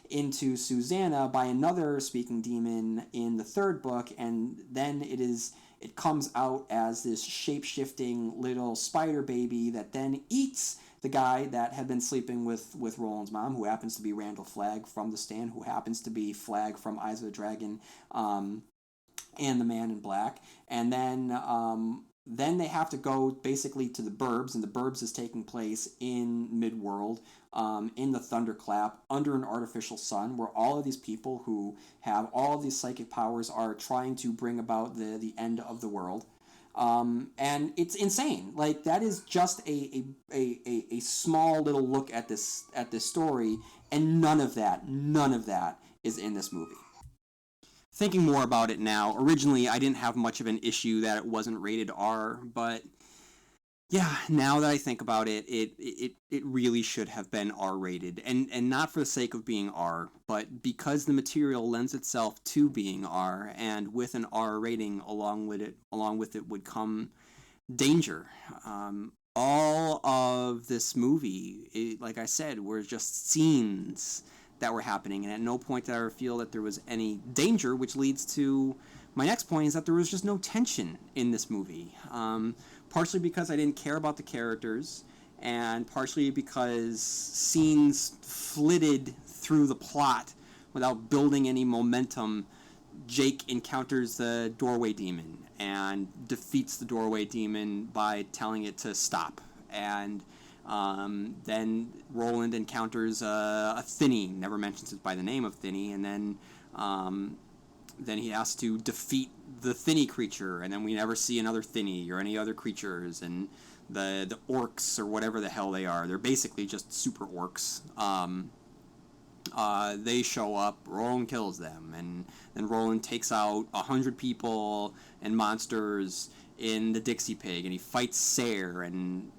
into Susanna by another speaking demon in the third book, and then it comes out as this shape-shifting little spider baby that then eats the guy that had been sleeping with Roland's mom, who happens to be Randall Flagg from The Stand, who happens to be Flagg from Eyes of the Dragon, and The Man in Black. And then they have to go basically to the Burbs, and the Burbs is taking place in Midworld, in the Thunderclap, under an artificial sun, where all of these people who have all of these psychic powers are trying to bring about the end of the world. And it's insane. Like, that is just a small little look at this story, and none of that is in this movie. Thinking more about it now, originally I didn't have much of an issue that it wasn't rated R, but yeah, now that I think about it, it really should have been R-rated, and not for the sake of being R, but because the material lends itself to being R, and with an R rating along with it would come danger. All of this movie, like I said, were just scenes that were happening, and at no point did I ever feel that there was any danger, which leads to my next point, is that there was just no tension in this movie. Partially because I didn't care about the characters, and partially because scenes flitted through the plot without building any momentum. Jake encounters the doorway demon and defeats the doorway demon by telling it to stop. And then Roland encounters a Thinny, never mentions it by the name of Thinny, and then he has to defeat the Thinny creature, and then we never see another Thinny or any other creatures, and the orcs, or whatever the hell they are, they're basically just super orcs. They show up, Roland kills them, and then Roland takes out 100 people and monsters in the Dixie Pig, and he fights Sayre, and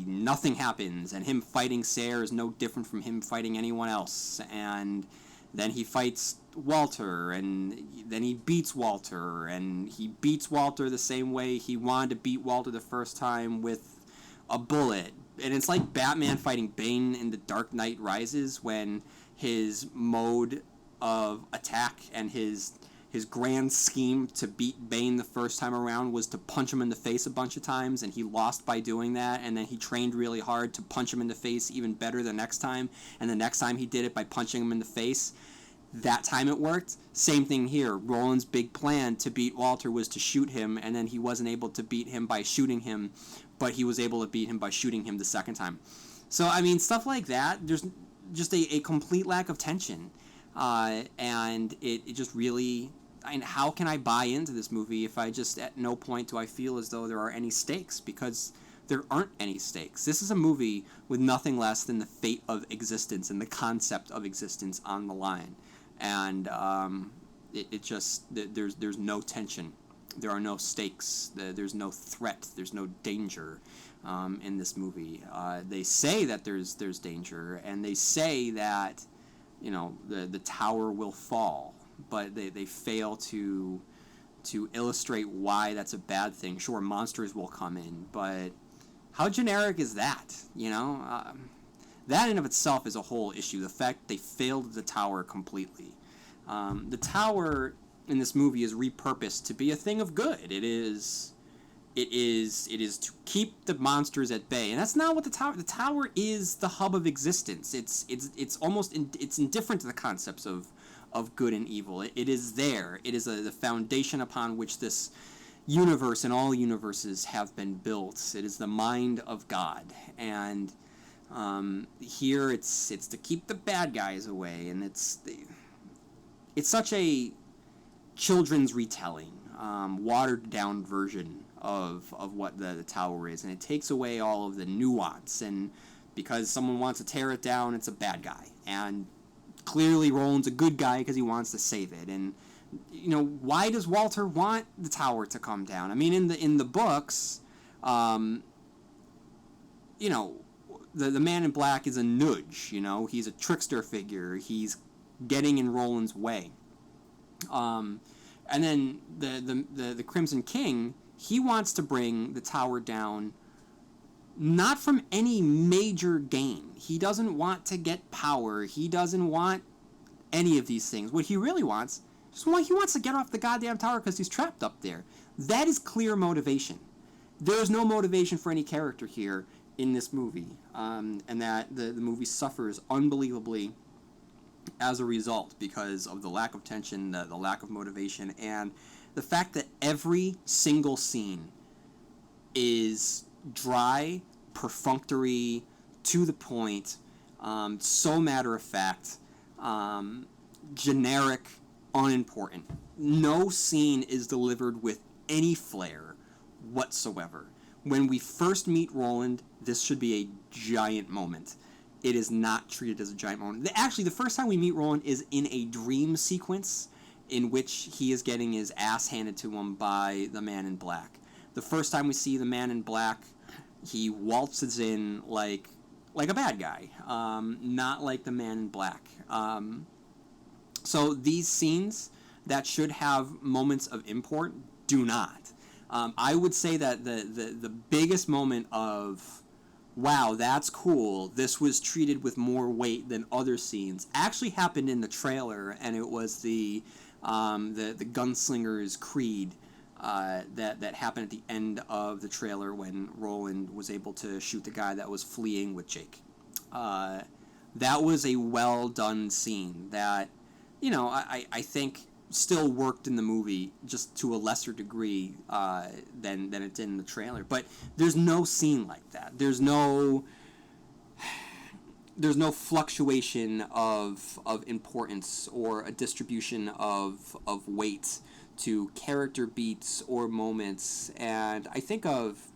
nothing happens, and him fighting Sayre is no different from him fighting anyone else, and then he fights Walter, and then he beats Walter, and he beats Walter the same way he wanted to beat Walter the first time, with a bullet. And it's like Batman fighting Bane in The Dark Knight Rises, when his mode of attack and his grand scheme to beat Bane the first time around was to punch him in the face a bunch of times, and he lost by doing that, and then he trained really hard to punch him in the face even better the next time, and the next time he did it by punching him in the face. That time it worked. Same thing here. Roland's big plan to beat Walter was to shoot him, and then he wasn't able to beat him by shooting him, but he was able to beat him by shooting him the second time. So, I mean, stuff like that, there's just a complete lack of tension. And it just really... I mean, how can I buy into this movie if I just, at no point do I feel as though there are any stakes? Because there aren't any stakes. This is a movie with nothing less than the fate of existence and the concept of existence on the line. And it just, there's no tension. There are no stakes. There's no threat. There's no danger in this movie. They say that there's danger, and they say that, you know, the tower will fall, but they fail to illustrate why that's a bad thing. Sure, monsters will come in, but how generic is that? You know, that in of itself is a whole issue. The fact they failed the tower completely. The tower in this movie is repurposed to be a thing of good. It is to keep the monsters at bay, and that's not what the tower. The tower is the hub of existence. It's almost it's indifferent to the concepts of good and evil. It is there. It is the foundation upon which this universe and all universes have been built. It is the mind of God, and here it's to keep the bad guys away, and it's such a children's retelling, watered down version of what the tower is, and it takes away all of the nuance, and because someone wants to tear it down, it's a bad guy, and clearly Roland's a good guy because he wants to save it. And you know, why does Walter want the tower to come down? I mean, in the books, you know, the Man in Black is a nudge. You know, he's a trickster figure. He's getting in Roland's way. And then the Crimson King, he wants to bring the tower down, not from any major gain. He doesn't want to get power. He doesn't want any of these things. What he really wants, he wants to get off the goddamn tower because he's trapped up there. That is clear motivation. There is no motivation for any character here in this movie, and that the movie suffers unbelievably as a result because of the lack of tension, the lack of motivation, and the fact that every single scene is dry, perfunctory, to the point, so matter of fact, generic, unimportant. No scene is delivered with any flair whatsoever. When we first meet Roland, this should be a giant moment. It is not treated as a giant moment. Actually, the first time we meet Roland is in a dream sequence in which he is getting his ass handed to him by the Man in Black. The first time we see the Man in Black, he waltzes in like a bad guy, not like the Man in Black. So these scenes that should have moments of import do not. I would say that the biggest moment of, wow, that's cool, this was treated with more weight than other scenes, actually happened in the trailer, and it was the Gunslinger's Creed that happened at the end of the trailer when Roland was able to shoot the guy that was fleeing with Jake. That was a well done scene that, I think still worked in the movie, just to a lesser degree than it did in the trailer. But there's no scene like that. There's no fluctuation of importance or a distribution of weight to character beats or moments. And I think of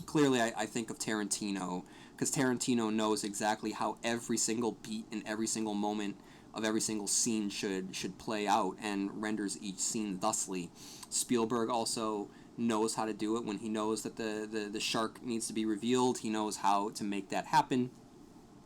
Tarantino, because Tarantino knows exactly how every single beat and every single moment of every single scene should play out and renders each scene thusly. Spielberg also knows how to do it. When he knows that the shark needs to be revealed, he knows how to make that happen.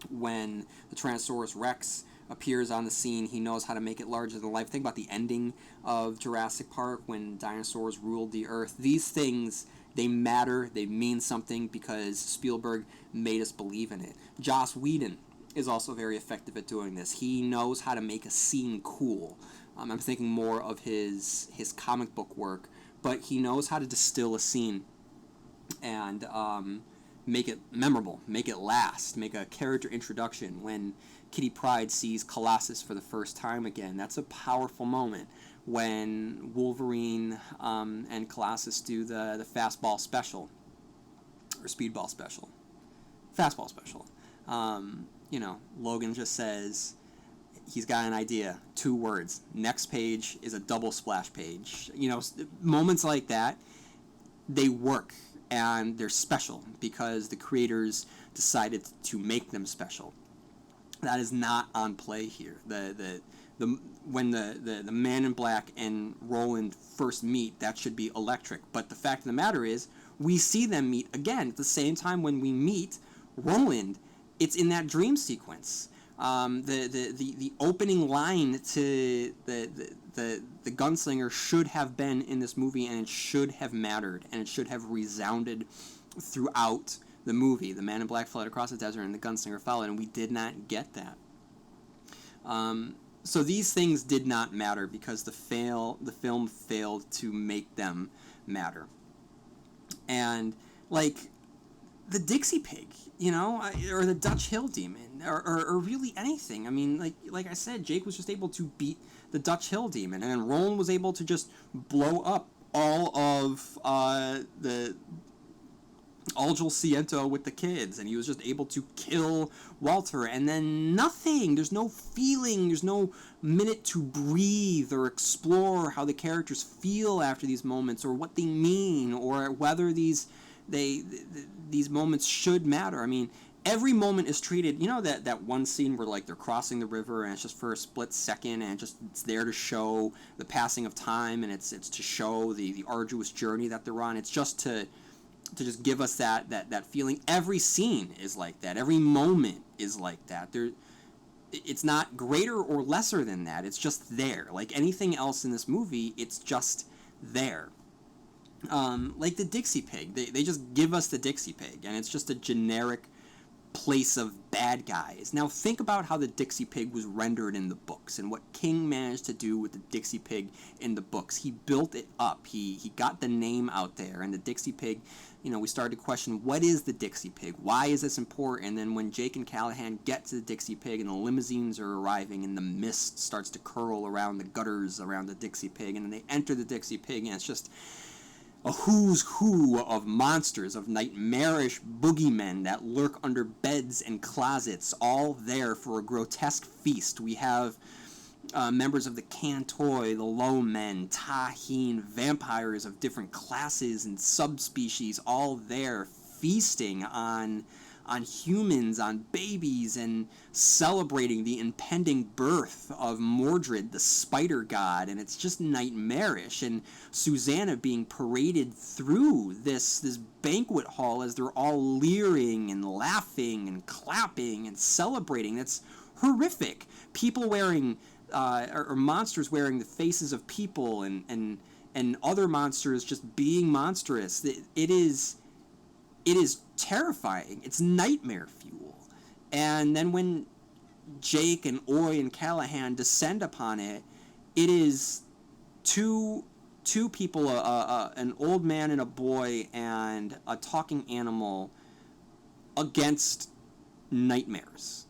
When the Tyrannosaurus Rex appears on the scene, he knows how to make it larger than life. Think about the ending of Jurassic Park when dinosaurs ruled the earth. These things, they matter, they mean something because Spielberg made us believe in it. Joss Whedon is also very effective at doing this. He knows how to make a scene cool. I'm thinking more of his comic book work, but he knows how to distill a scene and make it memorable, make it last, make a character introduction. When Kitty Pryde sees Colossus for the first time again, that's a powerful moment. When Wolverine and Colossus do the fastball special, or speedball special, fastball special, Logan just says he's got an idea, 2 words. Next page is a double splash page. Moments like that, they work and they're special because the creators decided to make them special. That is not on play here. When the Man in Black and Roland first meet, that should be electric. But the fact of the matter is, we see them meet again at the same time when we meet Roland. It's in that dream sequence. The opening line to the gunslinger should have been in this movie, and it should have mattered, and it should have resounded throughout the movie. The Man in Black fled across the desert, and the gunslinger followed, and we did not get that. So these things did not matter because the film failed to make them matter. And the Dixie Pig, or the Dutch Hill Demon, or really anything. I mean, like I said, Jake was just able to beat the Dutch Hill Demon, and then Roland was able to just blow up all of the Algel Ciento with the kids, and he was just able to kill Walter, and then nothing. There's no feeling. There's no minute to breathe or explore how the characters feel after these moments, or what they mean, or whether these moments should matter. I mean, every moment is treated, that one scene where they're crossing the river and it's just for a split second, and it's there to show the passing of time, and it's to show the arduous journey that they're on. It's just to just give us that feeling. Every scene is like that. Every moment is like that. it's not greater or lesser than that. It's just there. Like anything else in this movie, it's just there. Like the Dixie Pig. They just give us the Dixie Pig, and it's just a generic place of bad guys. Now think about how the Dixie Pig was rendered in the books and what King managed to do with the Dixie Pig in the books. He built it up. He got the name out there, and the Dixie Pig, we started to question, what is the Dixie Pig? Why is this important? And then when Jake and Callahan get to the Dixie Pig and the limousines are arriving and the mist starts to curl around the gutters around the Dixie Pig, and then they enter the Dixie Pig, and it's just a who's who of monsters, of nightmarish boogeymen that lurk under beds and closets, all there for a grotesque feast. We have members of the Cantoi, the Low Men, Taheen, vampires of different classes and subspecies, all there feasting on humans, on babies, and celebrating the impending birth of Mordred, the spider god, and it's just nightmarish. And Susanna being paraded through this banquet hall as they're all leering and laughing and clapping and celebrating. That's horrific. People wearing, or monsters wearing the faces of people, and other monsters just being monstrous. It is terrifying. It's nightmare fuel. And then when Jake and Oy and Callahan descend upon it, it is two people, an old man and a boy and a talking animal against nightmares,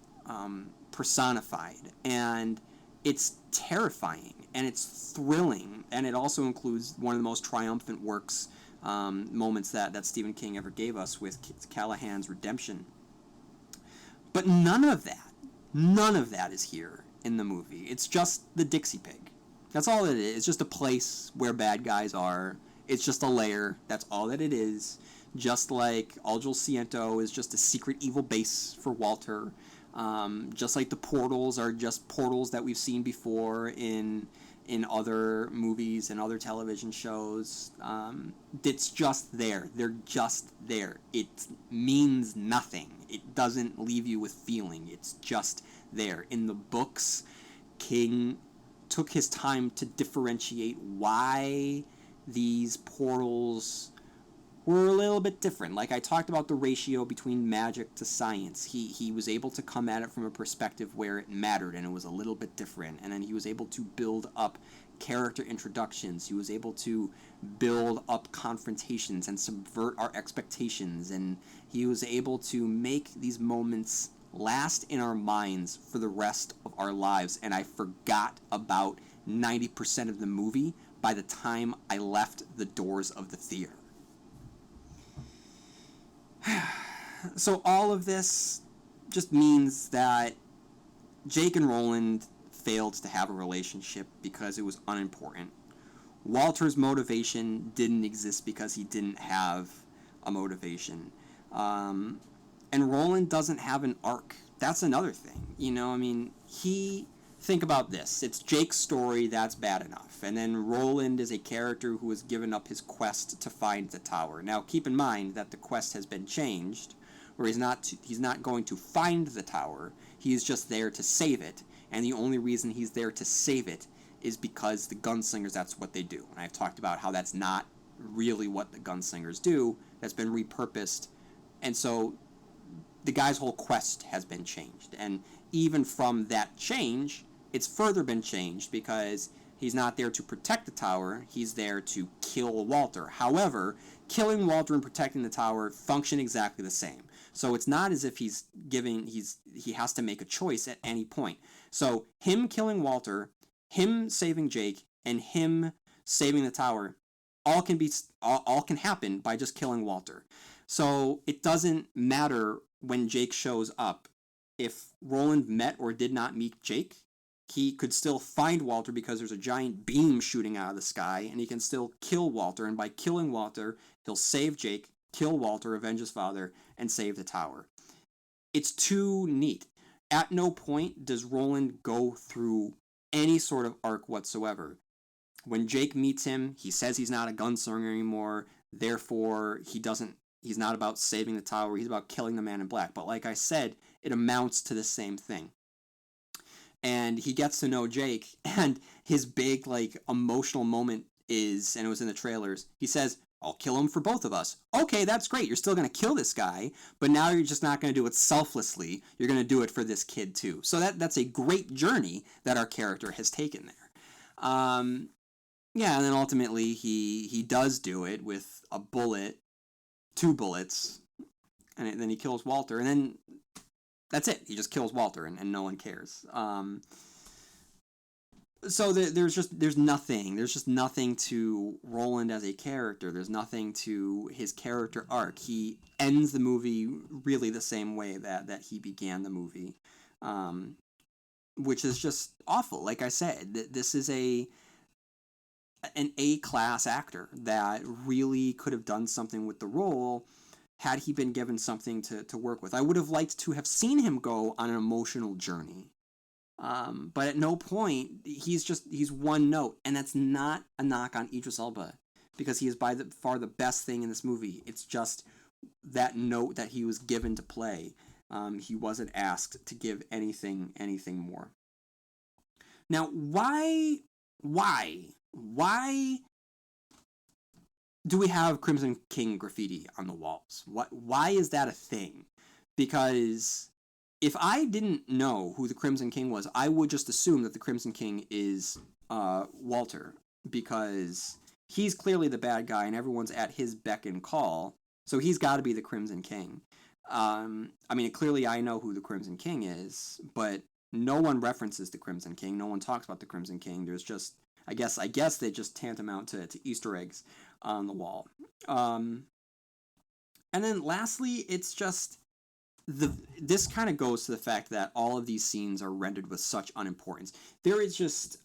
personified. And it's terrifying, and it's thrilling, and it also includes one of the most triumphant moments that Stephen King ever gave us with Callahan's redemption. But none of that is here in the movie. It's just the Dixie Pig. That's all it is. It's just a place where bad guys are. It's just a lair. That's all that it is. Just like Algel Ciento is just a secret evil base for Walter. Just like the portals are just portals that we've seen before in other movies and other television shows. It's just there. They're just there. It means nothing. It doesn't leave you with feeling. It's just there. In the books, King took his time to differentiate why these portals were a little bit different. Like I talked about the ratio between magic to science. He was able to come at it from a perspective where it mattered and it was a little bit different. And then he was able to build up character introductions. He was able to build up confrontations and subvert our expectations. And he was able to make these moments last in our minds for the rest of our lives. And I forgot about 90% of the movie by the time I left the doors of the theater. So all of this just means that Jake and Roland failed to have a relationship because it was unimportant. Walter's motivation didn't exist because he didn't have a motivation. And Roland doesn't have an arc. That's another thing. Think about this. It's Jake's story, that's bad enough. And then Roland is a character who has given up his quest to find the tower. Now, keep in mind that the quest has been changed, where he's not going to find the tower. He's just there to save it. And the only reason he's there to save it is because the gunslingers, that's what they do. And I've talked about how that's not really what the gunslingers do. That's been repurposed. And so the guy's whole quest has been changed. And even from that change, it's further been changed because he's not there to protect the tower, he's there to kill Walter. However, killing Walter and protecting the tower function exactly the same. So it's not as if he has to make a choice at any point. So him killing Walter, him saving Jake, and him saving the tower all can happen by just killing Walter. So it doesn't matter when Jake shows up. If Roland met or did not meet Jake, he could still find Walter because there's a giant beam shooting out of the sky, and he can still kill Walter, and by killing Walter, he'll save Jake, kill Walter, avenge his father, and save the tower. It's too neat. At no point does Roland go through any sort of arc whatsoever. When Jake meets him, he says he's not a gunslinger anymore, therefore he's not about saving the tower, he's about killing the man in black. But like I said, it amounts to the same thing. and he gets to know Jake, and his big like emotional moment is, and it was in the trailers, he says, I'll kill him for both of us. Okay, that's great. You're still going to kill this guy, but now you're just not going to do it selflessly. You're going to do it for this kid too. So that's a great journey that our character has taken there. Yeah, and then ultimately he does do it with a bullet, 2 bullets, and then he kills Walter, and then that's it. He just kills Walter, and no one cares. So there's nothing to Roland as a character. There's nothing to his character arc. He ends the movie really the same way that he began the movie, which is just awful. Like I said, this is an A-class actor that really could have done something with the role had he been given something to work with. I would have liked to have seen him go on an emotional journey. But at no point, he's one note, and that's not a knock on Idris Elba, because he is by far the best thing in this movie. It's just that note that he was given to play. He wasn't asked to give anything more. Now, why do we have Crimson King graffiti on the walls? Why is that a thing? Because if I didn't know who the Crimson King was, I would just assume that the Crimson King is Walter, because he's clearly the bad guy and everyone's at his beck and call, so he's got to be the Crimson King. I mean, clearly I know who the Crimson King is, but no one references the Crimson King. No one talks about the Crimson King. There's just, I guess they just tantamount to Easter eggs on the wall. And then lastly, it's just this kind of goes to the fact that all of these scenes are rendered with such unimportance. There is just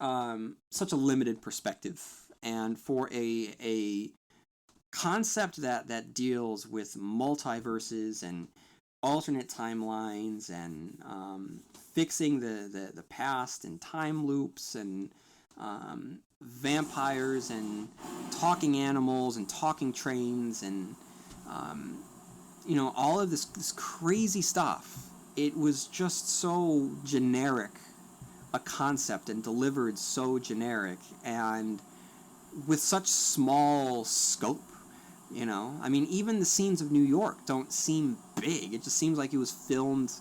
such a limited perspective, and for a concept that deals with multiverses and alternate timelines and fixing the past and time loops and vampires and talking animals and talking trains and all of this crazy stuff. It was just so generic a concept and delivered so generic and with such small scope. I mean, even the scenes of New York don't seem big. It just seems like it was filmed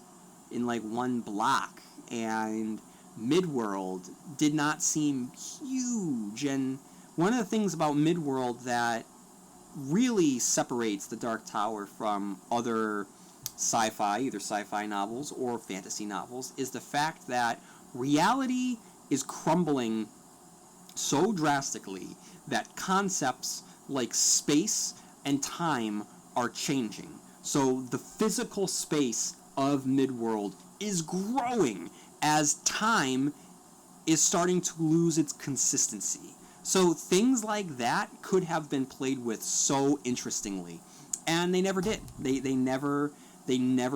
in like one block, and Midworld did not seem huge. And one of the things about Midworld that really separates The Dark Tower from other sci-fi, either sci-fi novels or fantasy novels, is the fact that reality is crumbling so drastically that concepts like space and time are changing. So the physical space of Midworld is growing as time is starting to lose its consistency. So things like that could have been played with so interestingly, and they never did. They never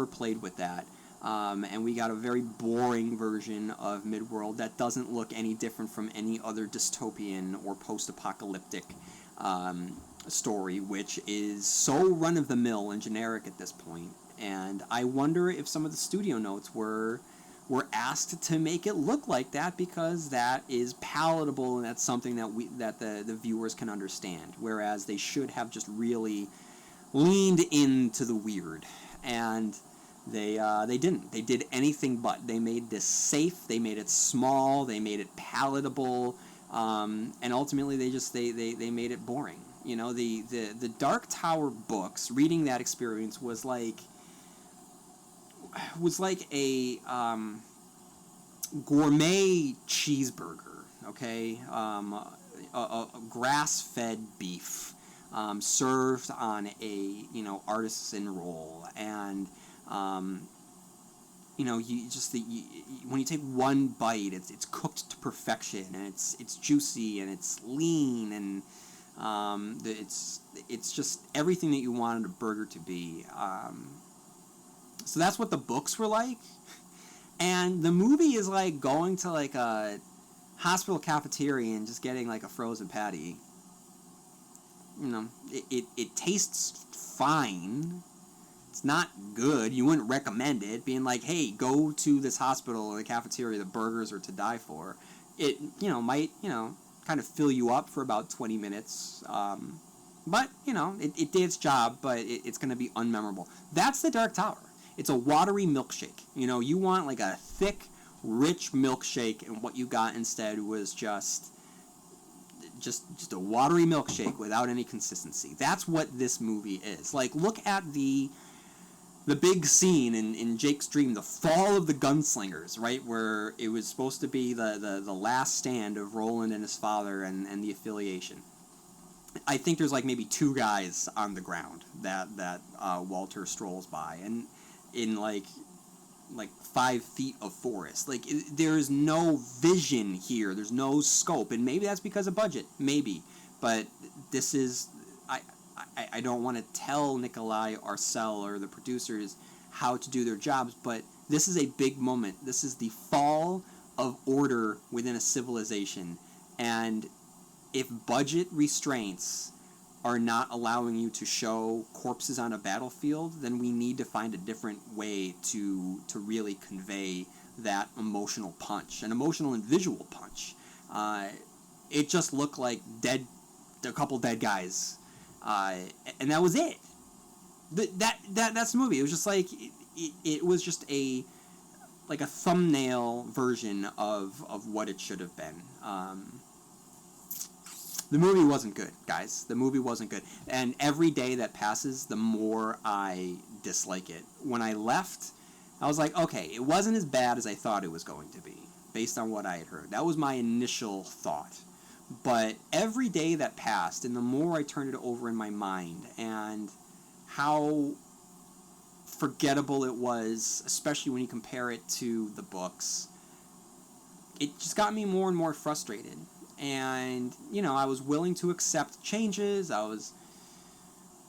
played with that. And we got a very boring version of Midworld that doesn't look any different from any other dystopian or post-apocalyptic story, which is so run-of-the-mill and generic at this point. And I wonder if some of the studio notes were asked to make it look like that, because that is palatable and that's something that the viewers can understand. Whereas they should have just really leaned into the weird, and they didn't. They did anything but. They made this safe. They made it small. They made it palatable, and ultimately they made it boring. The Dark Tower books. Reading that experience was like a gourmet cheeseburger, okay? A grass-fed beef served on a artisan roll, and when you take one bite, it's cooked to perfection, and it's juicy and it's lean, and it's just everything that you wanted a burger to be. So that's what the books were like. And the movie is like going to like a hospital cafeteria and just getting like a frozen patty. It tastes fine. It's not good. You wouldn't recommend it, being like, hey, go to this hospital or the cafeteria, the burgers are to die for. It, might, kind of fill you up for about 20 minutes. But, it did its job, but it's going to be unmemorable. That's the Dark Tower. It's a watery milkshake. You want like a thick, rich milkshake, and what you got instead was just a watery milkshake without any consistency. That's what this movie is. Like, look at the big scene in Jake's dream, the fall of the gunslingers, right, where it was supposed to be the last stand of Roland and his father and the affiliation. I think there's like maybe 2 guys on the ground that Walter strolls by, and in like 5 feet of forest. Like, there's no vision here. There's no scope, and maybe that's because of budget. Maybe, but this is I don't want to tell Nikolai, Arcel, or the producers how to do their jobs, but this is a big moment. This is the fall of order within a civilization, and if budget restraints are not allowing you to show corpses on a battlefield, then we need to find a different way to really convey that emotional punch, an emotional and visual punch. It just looked like a couple dead guys, and that was it. That's the movie. It was just like it was just a thumbnail version of what it should have been. The movie wasn't good, guys. The movie wasn't good. And every day that passes, the more I dislike it. When I left, I was like, okay, it wasn't as bad as I thought it was going to be, based on what I had heard. That was my initial thought. But every day that passed, and the more I turned it over in my mind, and how forgettable it was, especially when you compare it to the books, it just got me more and more frustrated. And, I was willing to accept changes. I was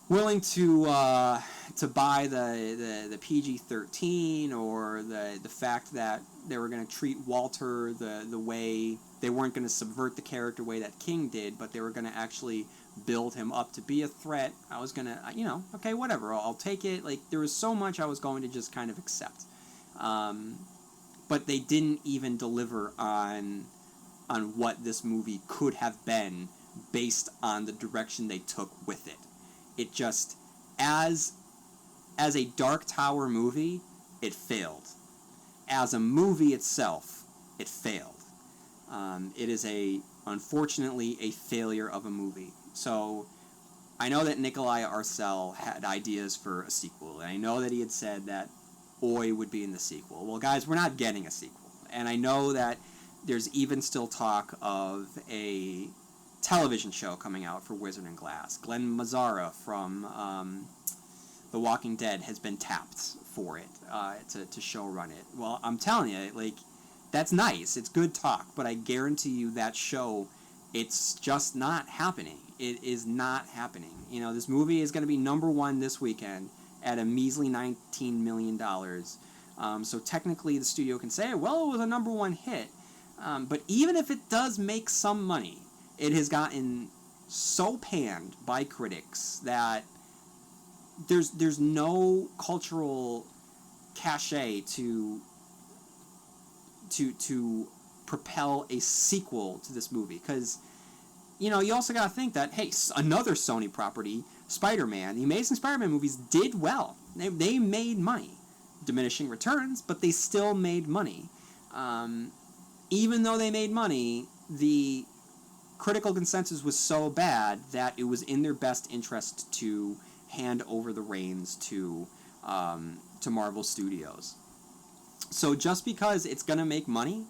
willing to buy the PG-13, or the fact that they were going to treat Walter the way they weren't going to subvert the character way that King did, but they were going to actually build him up to be a threat. I was going to, okay, whatever, I'll take it. Like, there was so much I was going to just kind of accept. But they didn't even deliver on what this movie could have been based on the direction they took with it. It just, as a Dark Tower movie, it failed. As a movie itself, it failed. It is unfortunately a failure of a movie. So I know that Nikolai Arcel had ideas for a sequel, and I know that he had said that Oi would be in the sequel. Well, guys, we're not getting a sequel. And I know that there's even still talk of a television show coming out for Wizard and Glass. Glenn Mazzara from The Walking Dead has been tapped for it, to showrun it. Well, I'm telling you, like, that's nice. It's good talk, but I guarantee you that show, it's just not happening. It is not happening. This movie is going to be #1 this weekend at a measly $19 million. So technically the studio can say, well, it was a #1 hit. But even if it does make some money, it has gotten so panned by critics that there's no cultural cachet to propel a sequel to this movie. Because, you also got to think that, hey, another Sony property, Spider-Man, the Amazing Spider-Man movies did well. They made money. Diminishing returns, but they still made money. Even though they made money, the critical consensus was so bad that it was in their best interest to hand over the reins to Marvel Studios. So just because it's going to make money,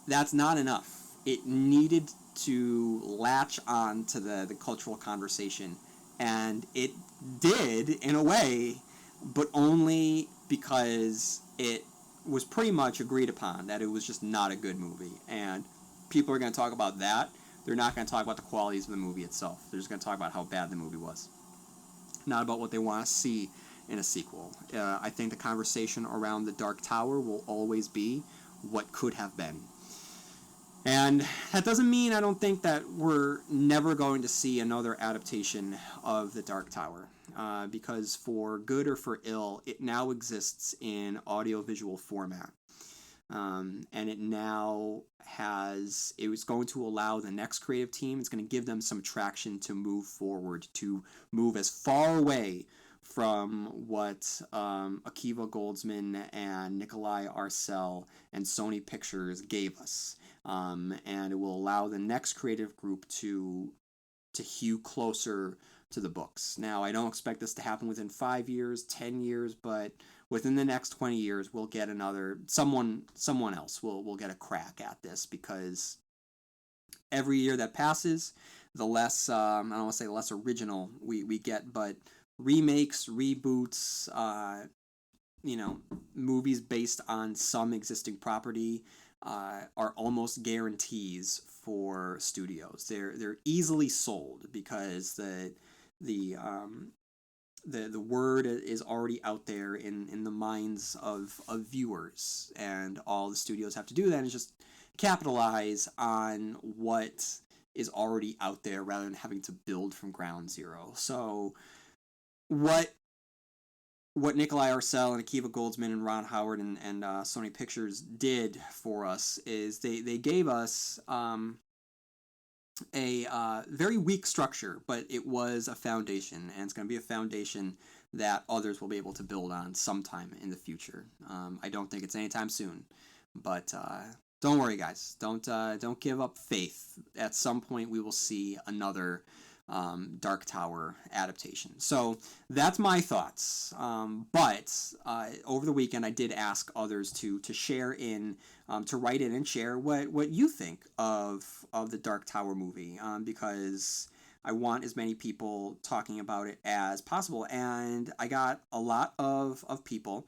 that's not enough. It needed to latch on to the cultural conversation, and it did in a way, but only because it was pretty much agreed upon that it was just not a good movie. And people are going to talk about that. They're not going to talk about the qualities of the movie itself. They're just going to talk about how bad the movie was. Not about what they want to see in a sequel. I think the conversation around the Dark Tower will always be what could have been. And that doesn't mean I don't think that we're never going to see another adaptation of The Dark Tower. Because for good or for ill, it now exists in audiovisual format. And it now it was going to allow the next creative team, it's going to give them some traction to move forward, to move as far away from what Akiva Goldsman and Nikolai Arcel and Sony Pictures gave us. And it will allow the next creative group to hew closer to the books. Now, I don't expect this to happen within 5 years, 10 years, but within the next 20 years, we'll get someone else will get a crack at this, because every year that passes, the less, I don't want to say less original we get, but remakes, reboots, movies based on some existing property are almost guarantees for studios. They're easily sold because the word is already out there in the minds of viewers, and all the studios have to do then is just capitalize on what is already out there rather than having to build from ground zero. So what Nikolai Arcel and Akiva Goldsman and Ron Howard and Sony Pictures did for us is they gave us a very weak structure, but it was a foundation, and it's going to be a foundation that others will be able to build on sometime in the future. I don't think it's anytime soon, but don't worry, guys. Don't give up faith. At some point, we will see another Dark Tower adaptation. So that's my thoughts. But over the weekend, I did ask others to share in, to write in and share what you think of the Dark Tower movie, because I want as many people talking about it as possible. And I got a lot of people.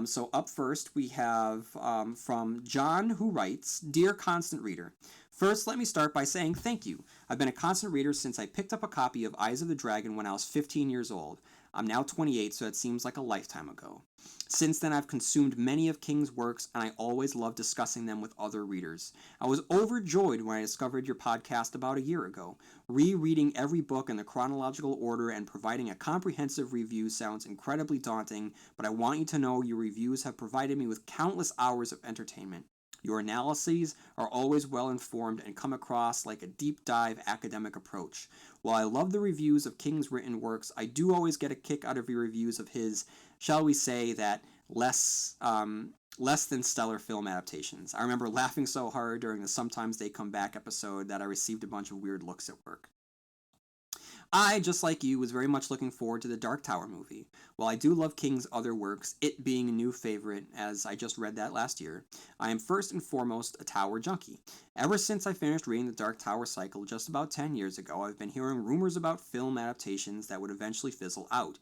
So up first, we have from John, who writes, "Dear Constant Reader, first, let me start by saying thank you. I've been a constant reader since I picked up a copy of Eyes of the Dragon when I was 15 years old. I'm now 28, so it seems like a lifetime ago. Since then, I've consumed many of King's works, and I always love discussing them with other readers. I was overjoyed when I discovered your podcast about a year ago. Rereading every book in the chronological order and providing a comprehensive review sounds incredibly daunting, but I want you to know your reviews have provided me with countless hours of entertainment. Your analyses are always well informed and come across like a deep dive academic approach. While I love the reviews of King's written works, I do always get a kick out of your reviews of his, shall we say, that less than stellar film adaptations. I remember laughing so hard during the Sometimes They Come Back episode that I received a bunch of weird looks at work. I, just like you, was very much looking forward to the Dark Tower movie. While I do love King's other works, it being a new favorite, as I just read that last year, I am first and foremost a Tower junkie. Ever since I finished reading the Dark Tower cycle just about 10 years ago, I've been hearing rumors about film adaptations that would eventually fizzle out.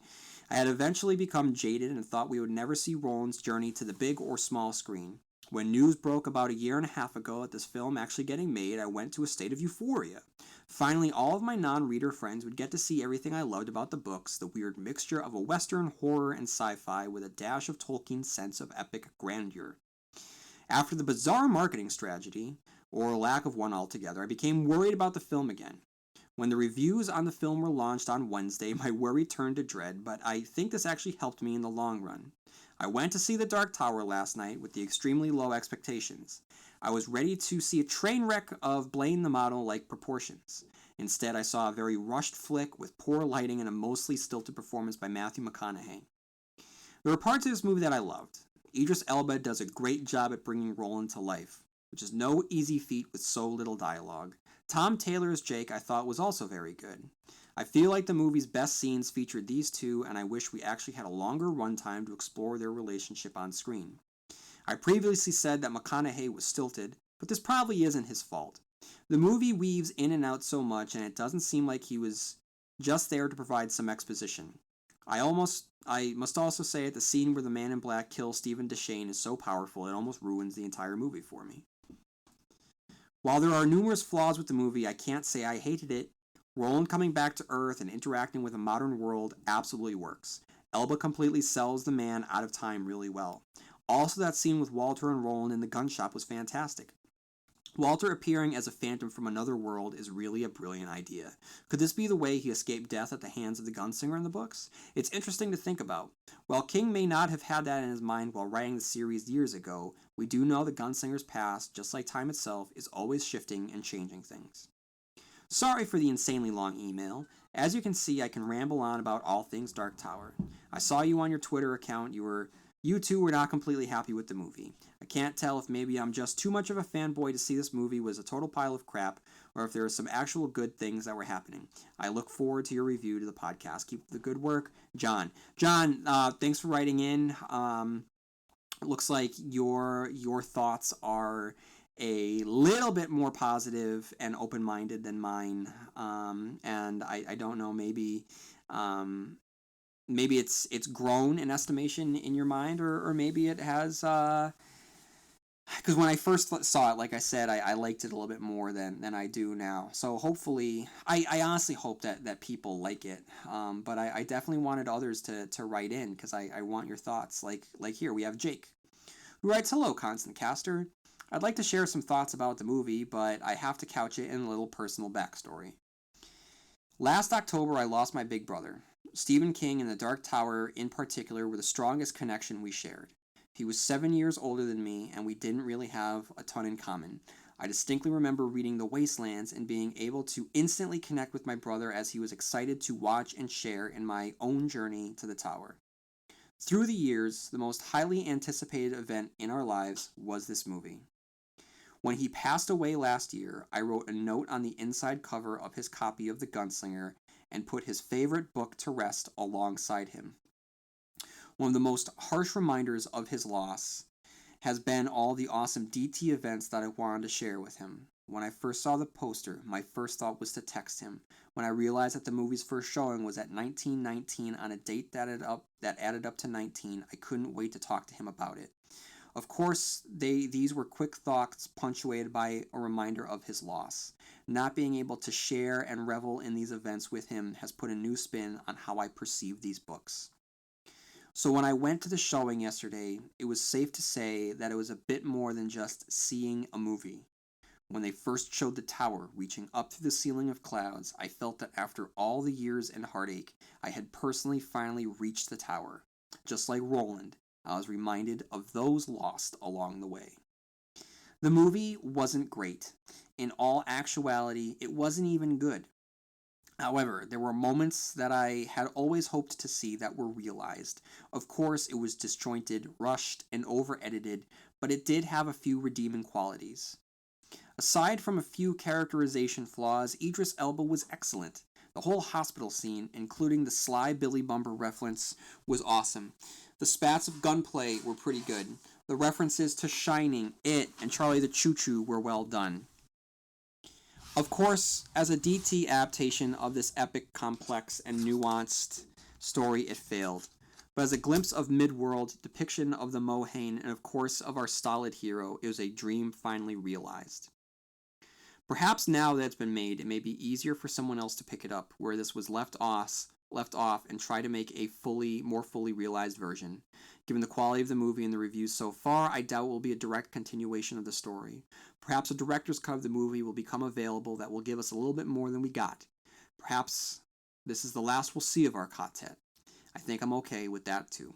I had eventually become jaded and thought we would never see Roland's journey to the big or small screen. When news broke about a year and a half ago at this film actually getting made, I went to a state of euphoria. Finally, all of my non-reader friends would get to see everything I loved about the books, the weird mixture of a western, horror, and sci-fi with a dash of Tolkien's sense of epic grandeur. After the bizarre marketing strategy, or lack of one altogether, I became worried about the film again. When the reviews on the film were launched on Wednesday, my worry turned to dread, but I think this actually helped me in the long run. I went to see The Dark Tower last night with the extremely low expectations. I was ready to see a train wreck of Blaine the Model-like proportions. Instead, I saw a very rushed flick with poor lighting and a mostly stilted performance by Matthew McConaughey. There were parts of this movie that I loved. Idris Elba does a great job at bringing Roland to life, which is no easy feat with so little dialogue. Tom Taylor's Jake I thought was also very good. I feel like the movie's best scenes featured these two, and I wish we actually had a longer runtime to explore their relationship on screen. I previously said that McConaughey was stilted, but this probably isn't his fault. The movie weaves in and out so much, and it doesn't seem like he was just there to provide some exposition. I must also say that the scene where the Man in Black kills Stephen Deshane is so powerful it almost ruins the entire movie for me. While there are numerous flaws with the movie, I can't say I hated it. Roland coming back to Earth and interacting with a modern world absolutely works. Elba completely sells the man out of time really well. Also, that scene with Walter and Roland in the gun shop was fantastic. Walter appearing as a phantom from another world is really a brilliant idea. Could this be the way he escaped death at the hands of the gunslinger in the books? It's interesting to think about. While King may not have had that in his mind while writing the series years ago, we do know the gunslinger's past, just like time itself, is always shifting and changing things. Sorry for the insanely long email. As you can see, I can ramble on about all things Dark Tower. I saw you on your Twitter account. You two were not completely happy with the movie. I can't tell if maybe I'm just too much of a fanboy to see this movie was a total pile of crap, or if there are some actual good things that were happening. I look forward to your review to the podcast. Keep the good work, John. John, thanks for writing in. It looks like your thoughts are a little bit more positive and open-minded than mine, and I don't know, um, maybe it's grown in estimation in your mind, or maybe it has, because when I first saw it, like I said, I liked it a little bit more than I do now. So hopefully, I honestly hope that people like it. But I definitely wanted others to write in, because I want your thoughts. Like here, we have Jake, who writes, "Hello, Constant Caster. I'd like to share some thoughts about the movie, but I have to couch it in a little personal backstory. Last October, I lost my big brother. Stephen King and the Dark Tower, in particular, were the strongest connection we shared. He was 7 years older than me, and we didn't really have a ton in common. I distinctly remember reading The Wastelands and being able to instantly connect with my brother as he was excited to watch and share in my own journey to the tower. Through the years, the most highly anticipated event in our lives was this movie. When he passed away last year, I wrote a note on the inside cover of his copy of The Gunslinger and put his favorite book to rest alongside him. One of the most harsh reminders of his loss has been all the awesome DT events that I wanted to share with him. When I first saw the poster, my first thought was to text him. When I realized that the movie's first showing was at 1919 on a date that added up to 19, I couldn't wait to talk to him about it. Of course, these were quick thoughts punctuated by a reminder of his loss. Not being able to share and revel in these events with him has put a new spin on how I perceive these books. So when I went to the showing yesterday, it was safe to say that it was a bit more than just seeing a movie. When they first showed the tower reaching up through the ceiling of clouds, I felt that after all the years and heartache, I had personally finally reached the tower. Just like Roland, I was reminded of those lost along the way. The movie wasn't great. In all actuality, it wasn't even good. However, there were moments that I had always hoped to see that were realized. Of course, it was disjointed, rushed, and over edited, but it did have a few redeeming qualities. Aside from a few characterization flaws, Idris Elba was excellent. The whole hospital scene, including the sly Billy Bumper reference, was awesome. The spats of gunplay were pretty good. The references to Shining, It, and Charlie the Choo Choo were well done. Of course, as a DT adaptation of this epic, complex, and nuanced story, it failed. But as a glimpse of mid-world, depiction of the Mohane, and of course of our stolid hero, it was a dream finally realized. Perhaps now that it's been made, it may be easier for someone else to pick it up, where this was left off, and try to make a more fully realized version. Given the quality of the movie and the reviews so far, I doubt it will be a direct continuation of the story. Perhaps a director's cut of the movie will become available that will give us a little bit more than we got. Perhaps this is the last we'll see of our quartet. I think I'm okay with that too.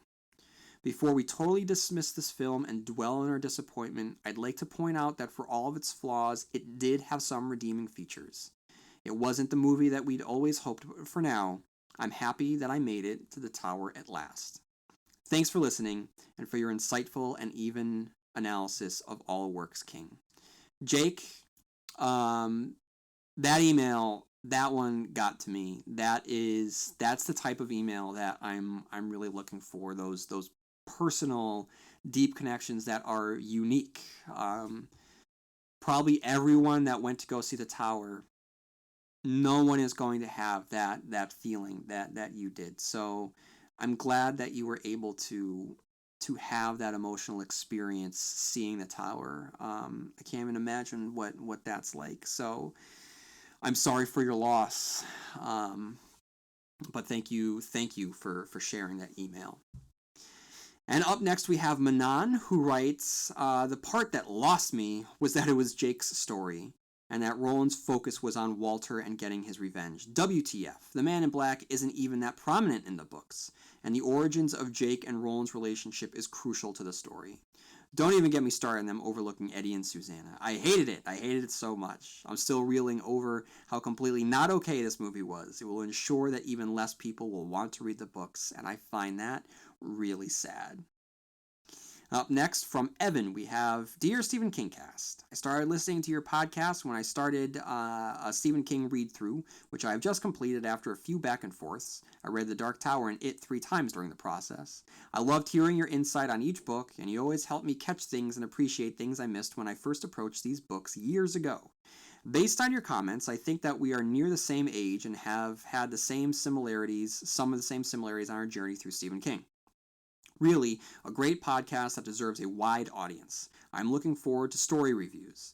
Before we totally dismiss this film and dwell on our disappointment, I'd like to point out that for all of its flaws, it did have some redeeming features. It wasn't the movie that we'd always hoped, but for now, I'm happy that I made it to the tower at last. Thanks for listening and for your insightful and even analysis of all works King. Jake, that email, that one got to me. That's the type of email that I'm really looking for. Those personal, deep connections that are unique. Probably everyone that went to go see the tower, no one is going to have that feeling that you did. So I'm glad that you were able to have that emotional experience seeing the tower. I can't even imagine what that's like. So I'm sorry for your loss, but thank you for sharing that email. And up next we have Manan, who writes, the part that lost me was that it was Jake's story, and that Roland's focus was on Walter and getting his revenge. WTF, the Man in Black isn't even that prominent in the books, and the origins of Jake and Roland's relationship is crucial to the story. Don't even get me started on them overlooking Eddie and Susanna. I hated it. I hated it so much. I'm still reeling over how completely not okay this movie was. It will ensure that even less people will want to read the books, and I find that really sad. Up next, from Evan, we have Dear Stephen King Cast. I started listening to your podcast when I started a Stephen King read-through, which I have just completed after a few back and forths. I read The Dark Tower and It 3 times during the process. I loved hearing your insight on each book, and you always helped me catch things and appreciate things I missed when I first approached these books years ago. Based on your comments, I think that we are near the same age and have had some of the same similarities on our journey through Stephen King. Really, a great podcast that deserves a wide audience. I'm looking forward to story reviews.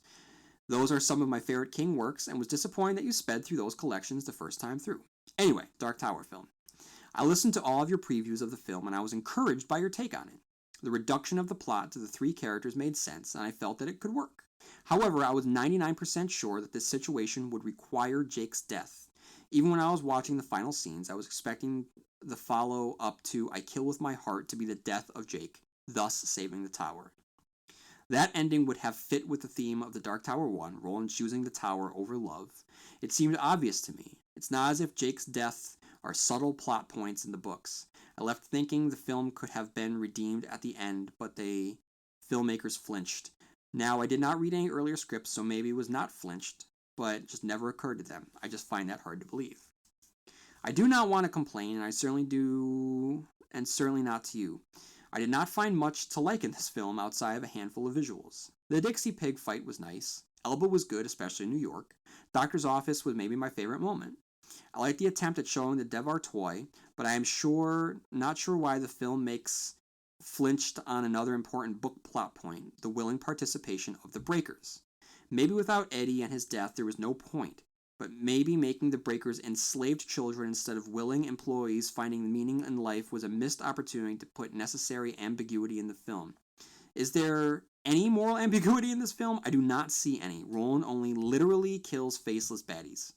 Those are some of my favorite King works, and was disappointed that you sped through those collections the first time through. Anyway, Dark Tower film. I listened to all of your previews of the film, and I was encouraged by your take on it. The reduction of the plot to the 3 characters made sense, and I felt that it could work. However, I was 99% sure that this situation would require Jake's death. Even when I was watching the final scenes, I was expecting the follow-up to I Kill With My Heart to be the death of Jake, thus saving the tower. That ending would have fit with the theme of the Dark Tower 1, Roland choosing the tower over love. It seemed obvious to me. It's not as if Jake's death are subtle plot points in the books. I left thinking the film could have been redeemed at the end, but the filmmakers flinched. Now, I did not read any earlier scripts, so maybe it was not flinched, but it just never occurred to them. I just find that hard to believe. I do not want to complain, and I certainly do, and certainly not to you. I did not find much to like in this film outside of a handful of visuals. The Dixie Pig fight was nice. Elba was good, especially in New York. Doctor's Office was maybe my favorite moment. I like the attempt at showing the Devar toy, but I am not sure why the film makes flinched on another important book plot point, the willing participation of the Breakers. Maybe without Eddie and his death there was no point, but maybe making the Breakers enslaved children instead of willing employees finding meaning in life was a missed opportunity to put necessary ambiguity in the film. Is there any moral ambiguity in this film? I do not see any. Roland only literally kills faceless baddies.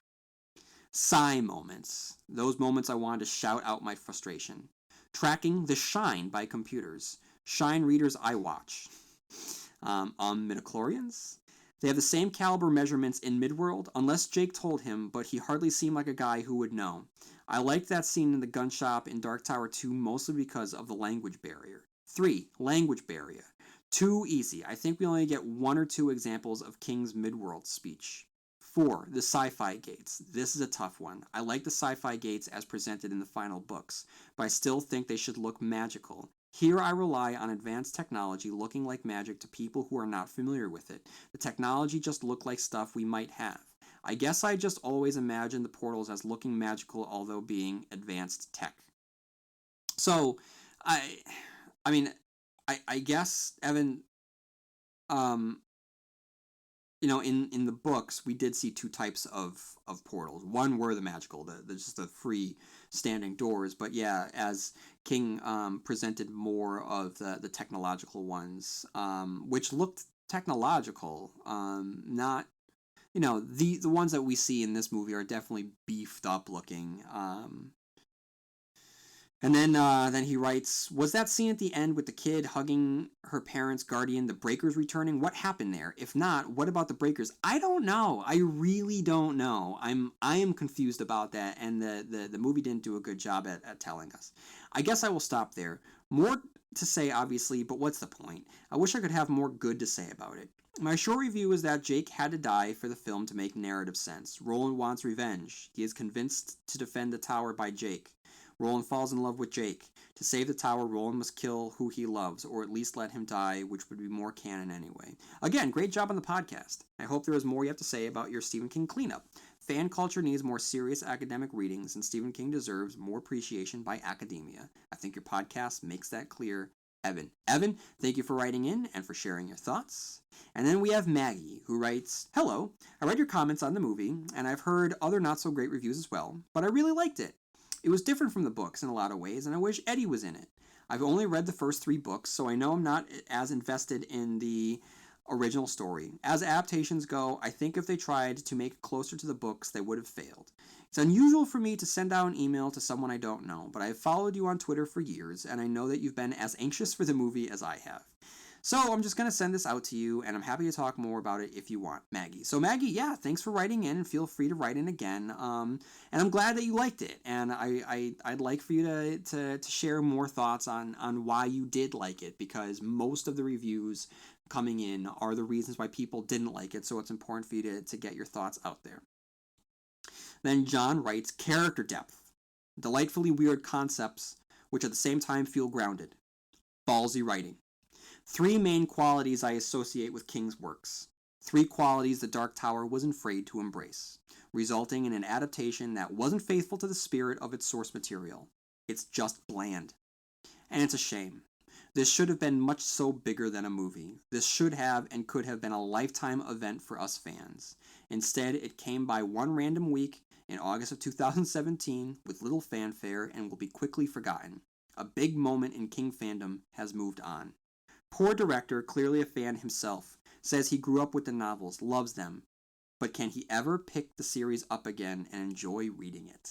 Sigh moments. Those moments I wanted to shout out my frustration. Tracking The Shine by computers. Shine readers I watch. Midichlorians? They have the same caliber measurements in Midworld, unless Jake told him, but he hardly seemed like a guy who would know. I liked that scene in the gun shop in Dark Tower 2 mostly because of the language barrier. 3. Language barrier. Too easy. I think we only get 1 or 2 examples of King's Midworld speech. 4. The sci-fi gates. This is a tough one. I like the sci-fi gates as presented in the final books, but I still think they should look magical. Here I rely on advanced technology looking like magic to people who are not familiar with it. The technology just looked like stuff we might have. I guess I just always imagined the portals as looking magical although being advanced tech. So, I guess, Evan, in the books, we did see 2 types of portals. One were the magical, just the free standing doors. But yeah, as King presented more of the technological ones, which looked technological. Not, the ones that we see in this movie are definitely beefed up looking. And then he writes, was that scene at the end with the kid hugging her parents' guardian, the Breakers returning? What happened there? If not, what about the Breakers? I don't know. I really don't know. I am confused about that, and the movie didn't do a good job at telling us. I guess I will stop there. More to say, obviously, but what's the point? I wish I could have more good to say about it. My short review is that Jake had to die for the film to make narrative sense. Roland wants revenge. He is convinced to defend the tower by Jake. Roland falls in love with Jake. To save the tower, Roland must kill who he loves, or at least let him die, which would be more canon anyway. Again, great job on the podcast. I hope there is more you have to say about your Stephen King cleanup. Fan culture needs more serious academic readings, and Stephen King deserves more appreciation by academia. I think your podcast makes that clear. Evan. Evan, thank you for writing in and for sharing your thoughts. And then we have Maggie, who writes, hello, I read your comments on the movie, and I've heard other not-so-great reviews as well, but I really liked it. It was different from the books in a lot of ways, and I wish Eddie was in it. I've only read the first 3 books, so I know I'm not as invested in the original story. As adaptations go, I think if they tried to make it closer to the books, they would have failed. It's unusual for me to send out an email to someone I don't know, but I've followed you on Twitter for years, and I know that you've been as anxious for the movie as I have. So I'm just going to send this out to you, and I'm happy to talk more about it if you want, Maggie. So Maggie, yeah, thanks for writing in, and feel free to write in again. And I'm glad that you liked it, and I'd like for you to share more thoughts on why you did like it, because most of the reviews coming in are the reasons why people didn't like it, so it's important for you to get your thoughts out there. Then John writes, character depth. Delightfully weird concepts, which at the same time feel grounded. Ballsy writing. 3 main qualities I associate with King's works. 3 qualities the Dark Tower wasn't afraid to embrace, resulting in an adaptation that wasn't faithful to the spirit of its source material. It's just bland. And it's a shame. This should have been much so bigger than a movie. This should have and could have been a lifetime event for us fans. Instead, it came by one random week in August of 2017 with little fanfare and will be quickly forgotten. A big moment in King fandom has moved on. Poor director, clearly a fan himself, says he grew up with the novels, loves them, but can he ever pick the series up again and enjoy reading it?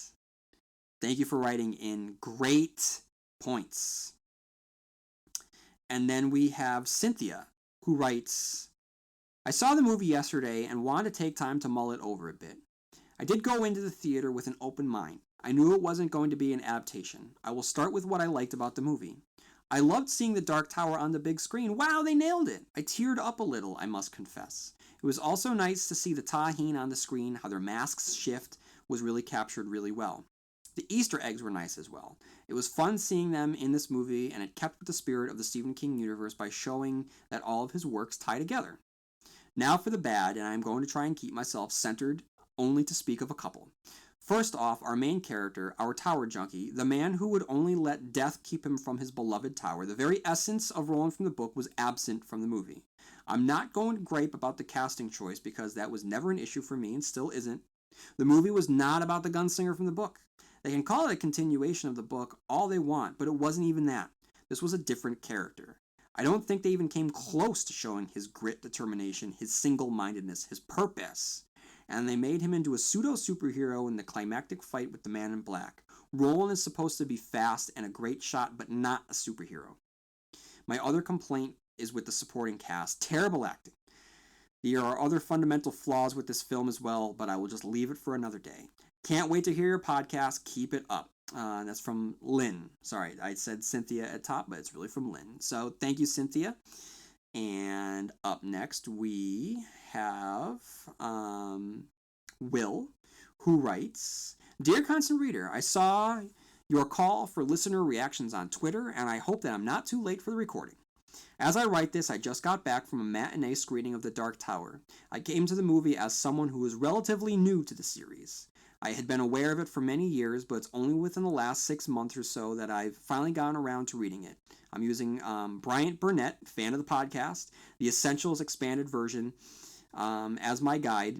Thank you for writing in. Great points. And then we have Cynthia, who writes, I saw the movie yesterday and wanted to take time to mull it over a bit. I did go into the theater with an open mind. I knew it wasn't going to be an adaptation. I will start with what I liked about the movie. I loved seeing the Dark Tower on the big screen. Wow, they nailed it. I teared up a little, I must confess. It was also nice to see the Taheen on the screen, how their masks shift was really captured really well. The Easter eggs were nice as well. It was fun seeing them in this movie, and it kept with the spirit of the Stephen King universe by showing that all of his works tie together. Now for the bad, and I'm going to try and keep myself centered only to speak of a couple. First off, our main character, our tower junkie, the man who would only let death keep him from his beloved tower, the very essence of Roland from the book was absent from the movie. I'm not going to gripe about the casting choice because that was never an issue for me and still isn't. The movie was not about the gunslinger from the book. They can call it a continuation of the book all they want, but it wasn't even that. This was a different character. I don't think they even came close to showing his grit, determination, his single-mindedness, his purpose. And they made him into a pseudo-superhero in the climactic fight with the Man in Black. Roland is supposed to be fast and a great shot, but not a superhero. My other complaint is with the supporting cast. Terrible acting. There are other fundamental flaws with this film as well, but I will just leave it for another day. Can't wait to hear your podcast. Keep it up. That's from Lynn. Sorry, I said Cynthia at top, but it's really from Lynn. So thank you, Cynthia. And up next, we have Will, who writes, Dear Constant Reader, I saw your call for listener reactions on Twitter, and I hope that I'm not too late for the recording. As I write this, I just got back from a matinee screening of The Dark Tower. I came to the movie as someone who is relatively new to the series. I had been aware of it for many years, but it's only within the last 6 months or so that I've finally gotten around to reading it. I'm using Bryant Burnett, fan of the podcast, the Essentials Expanded version, as my guide.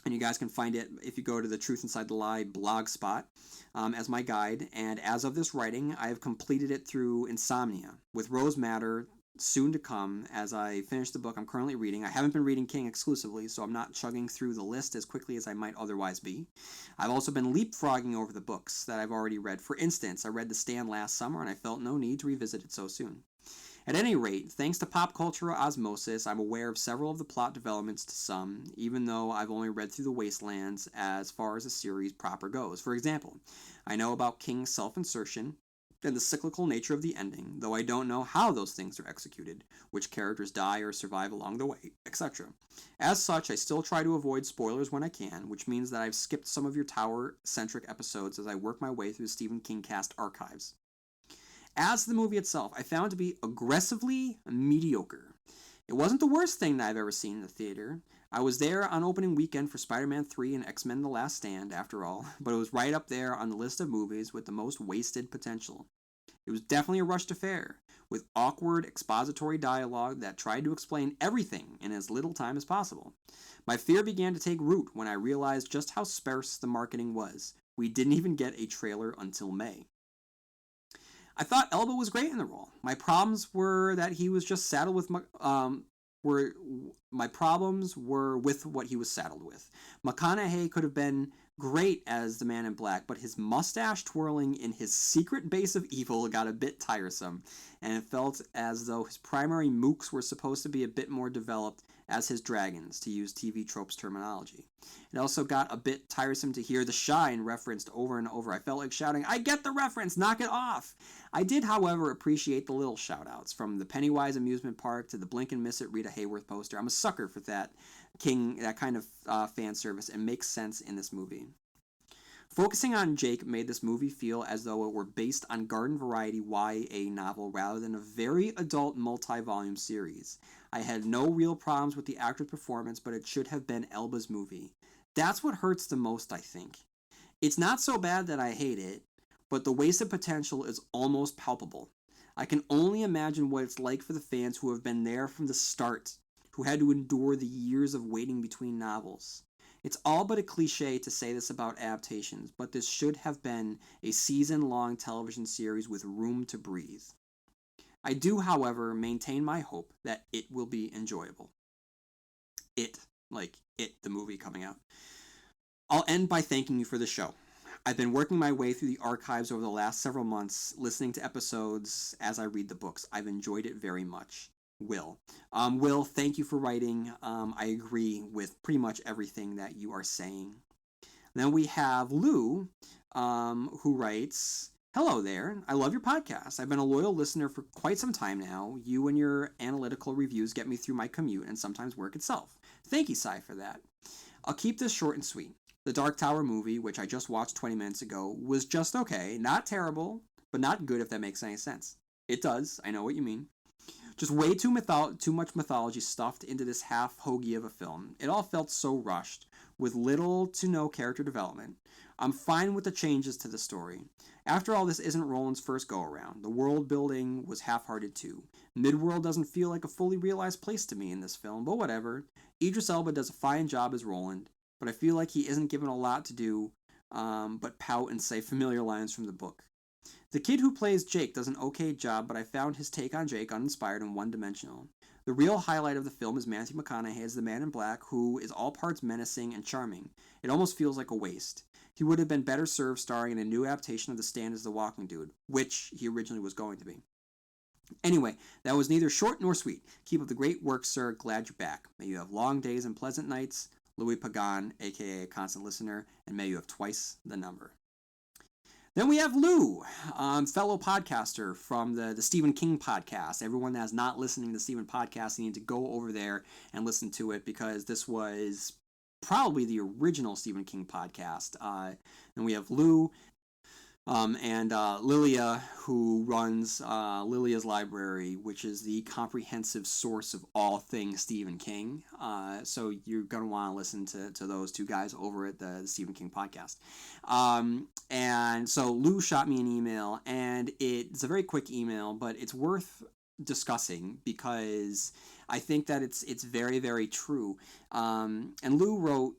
And you guys can find it if you go to the Truth Inside the Lie blog spot as my guide. And as of this writing, I have completed it through Insomnia, with Rose Matter soon to come as I finish the book I'm currently reading. I haven't been reading King exclusively, so I'm not chugging through the list as quickly as I might otherwise be. I've also been leapfrogging over the books that I've already read. For instance, I read The Stand last summer, and I felt no need to revisit it so soon. At any rate, thanks to pop cultural osmosis, I'm aware of several of the plot developments to some, even though I've only read through the Wastelands as far as the series proper goes. For example, I know about King's self-insertion and the cyclical nature of the ending, though I don't know how those things are executed, which characters die or survive along the way, etc. As such, I still try to avoid spoilers when I can, which means that I've skipped some of your Tower-centric episodes as I work my way through the Stephen King cast archives. As the movie itself, I found it to be aggressively mediocre. It wasn't the worst thing that I've ever seen in the theater. I was there on opening weekend for Spider-Man 3 and X-Men The Last Stand, after all, but it was right up there on the list of movies with the most wasted potential. It was definitely a rushed affair, with awkward expository dialogue that tried to explain everything in as little time as possible. My fear began to take root when I realized just how sparse the marketing was. We didn't even get a trailer until May. I thought Elba was great in the role. My problems were that he was just saddled with were my problems were with what he was saddled with. McConaughey could have been great as the Man in Black, but his mustache twirling in his secret base of evil got a bit tiresome, and it felt as though his primary mooks were supposed to be a bit more developed as his dragons, to use TV tropes terminology. It also got a bit tiresome to hear the shine referenced over and over. I felt like shouting, I get the reference, knock it off! I did, however, appreciate the little shout-outs, from the Pennywise amusement park to the Blink and Miss It Rita Hayworth poster. I'm a sucker for that kind of fan service, and makes sense in this movie. Focusing on Jake made this movie feel as though it were based on garden variety YA novel rather than a very adult multi-volume series. I had no real problems with the actor's performance, but it should have been Elba's movie. That's what hurts the most, I think. It's not so bad that I hate it, but the wasted potential is almost palpable. I can only imagine what it's like for the fans who have been there from the start, who had to endure the years of waiting between novels. It's all but a cliche to say this about adaptations, but this should have been a season-long television series with room to breathe. I do, however, maintain my hope that it will be enjoyable. It, like It, the movie coming out. I'll end by thanking you for the show. I've been working my way through the archives over the last several months, listening to episodes as I read the books. I've enjoyed it very much. Will. Will, thank you for writing. I agree with pretty much everything that you are saying. Then we have Lou, who writes, Hello there. I love your podcast. I've been a loyal listener for quite some time now. You and your analytical reviews get me through my commute and sometimes work itself. Thank you, Cy, for that. I'll keep this short and sweet. The Dark Tower movie, which I just watched 20 minutes ago, was just okay. Not terrible, but not good, if that makes any sense. It does. I know what you mean. Just way too much mythology stuffed into this half hoagie of a film. It all felt so rushed, with little to no character development. I'm fine with the changes to the story. After all, this isn't Roland's first go-around. The world building was half-hearted too. Midworld doesn't feel like a fully realized place to me in this film, but whatever. Idris Elba does a fine job as Roland, but I feel like he isn't given a lot to do but pout and say familiar lines from the book. The kid who plays Jake does an okay job, but I found his take on Jake uninspired and one-dimensional. The real highlight of the film is Matthew McConaughey as the Man in Black, who is all parts menacing and charming. It almost feels like a waste. He would have been better served starring in a new adaptation of The Stand as the Walking Dude, which he originally was going to be. Anyway, that was neither short nor sweet. Keep up the great work, sir. Glad you're back. May you have long days and pleasant nights. Louis Pagan, aka a constant listener, and may you have twice the number. Then we have Lou, fellow podcaster from the Stephen King podcast. Everyone that's not listening to the Stephen podcast, you need to go over there and listen to it, because this was probably the original Stephen King podcast. And we have Lou and Lilia, who runs Lilia's Library, which is the comprehensive source of all things Stephen King. So you're going to want to listen to those two guys over at the Stephen King podcast. And so Lou shot me an email, and it's a very quick email, but it's worth discussing because I think that it's very, very true. And Lou wrote,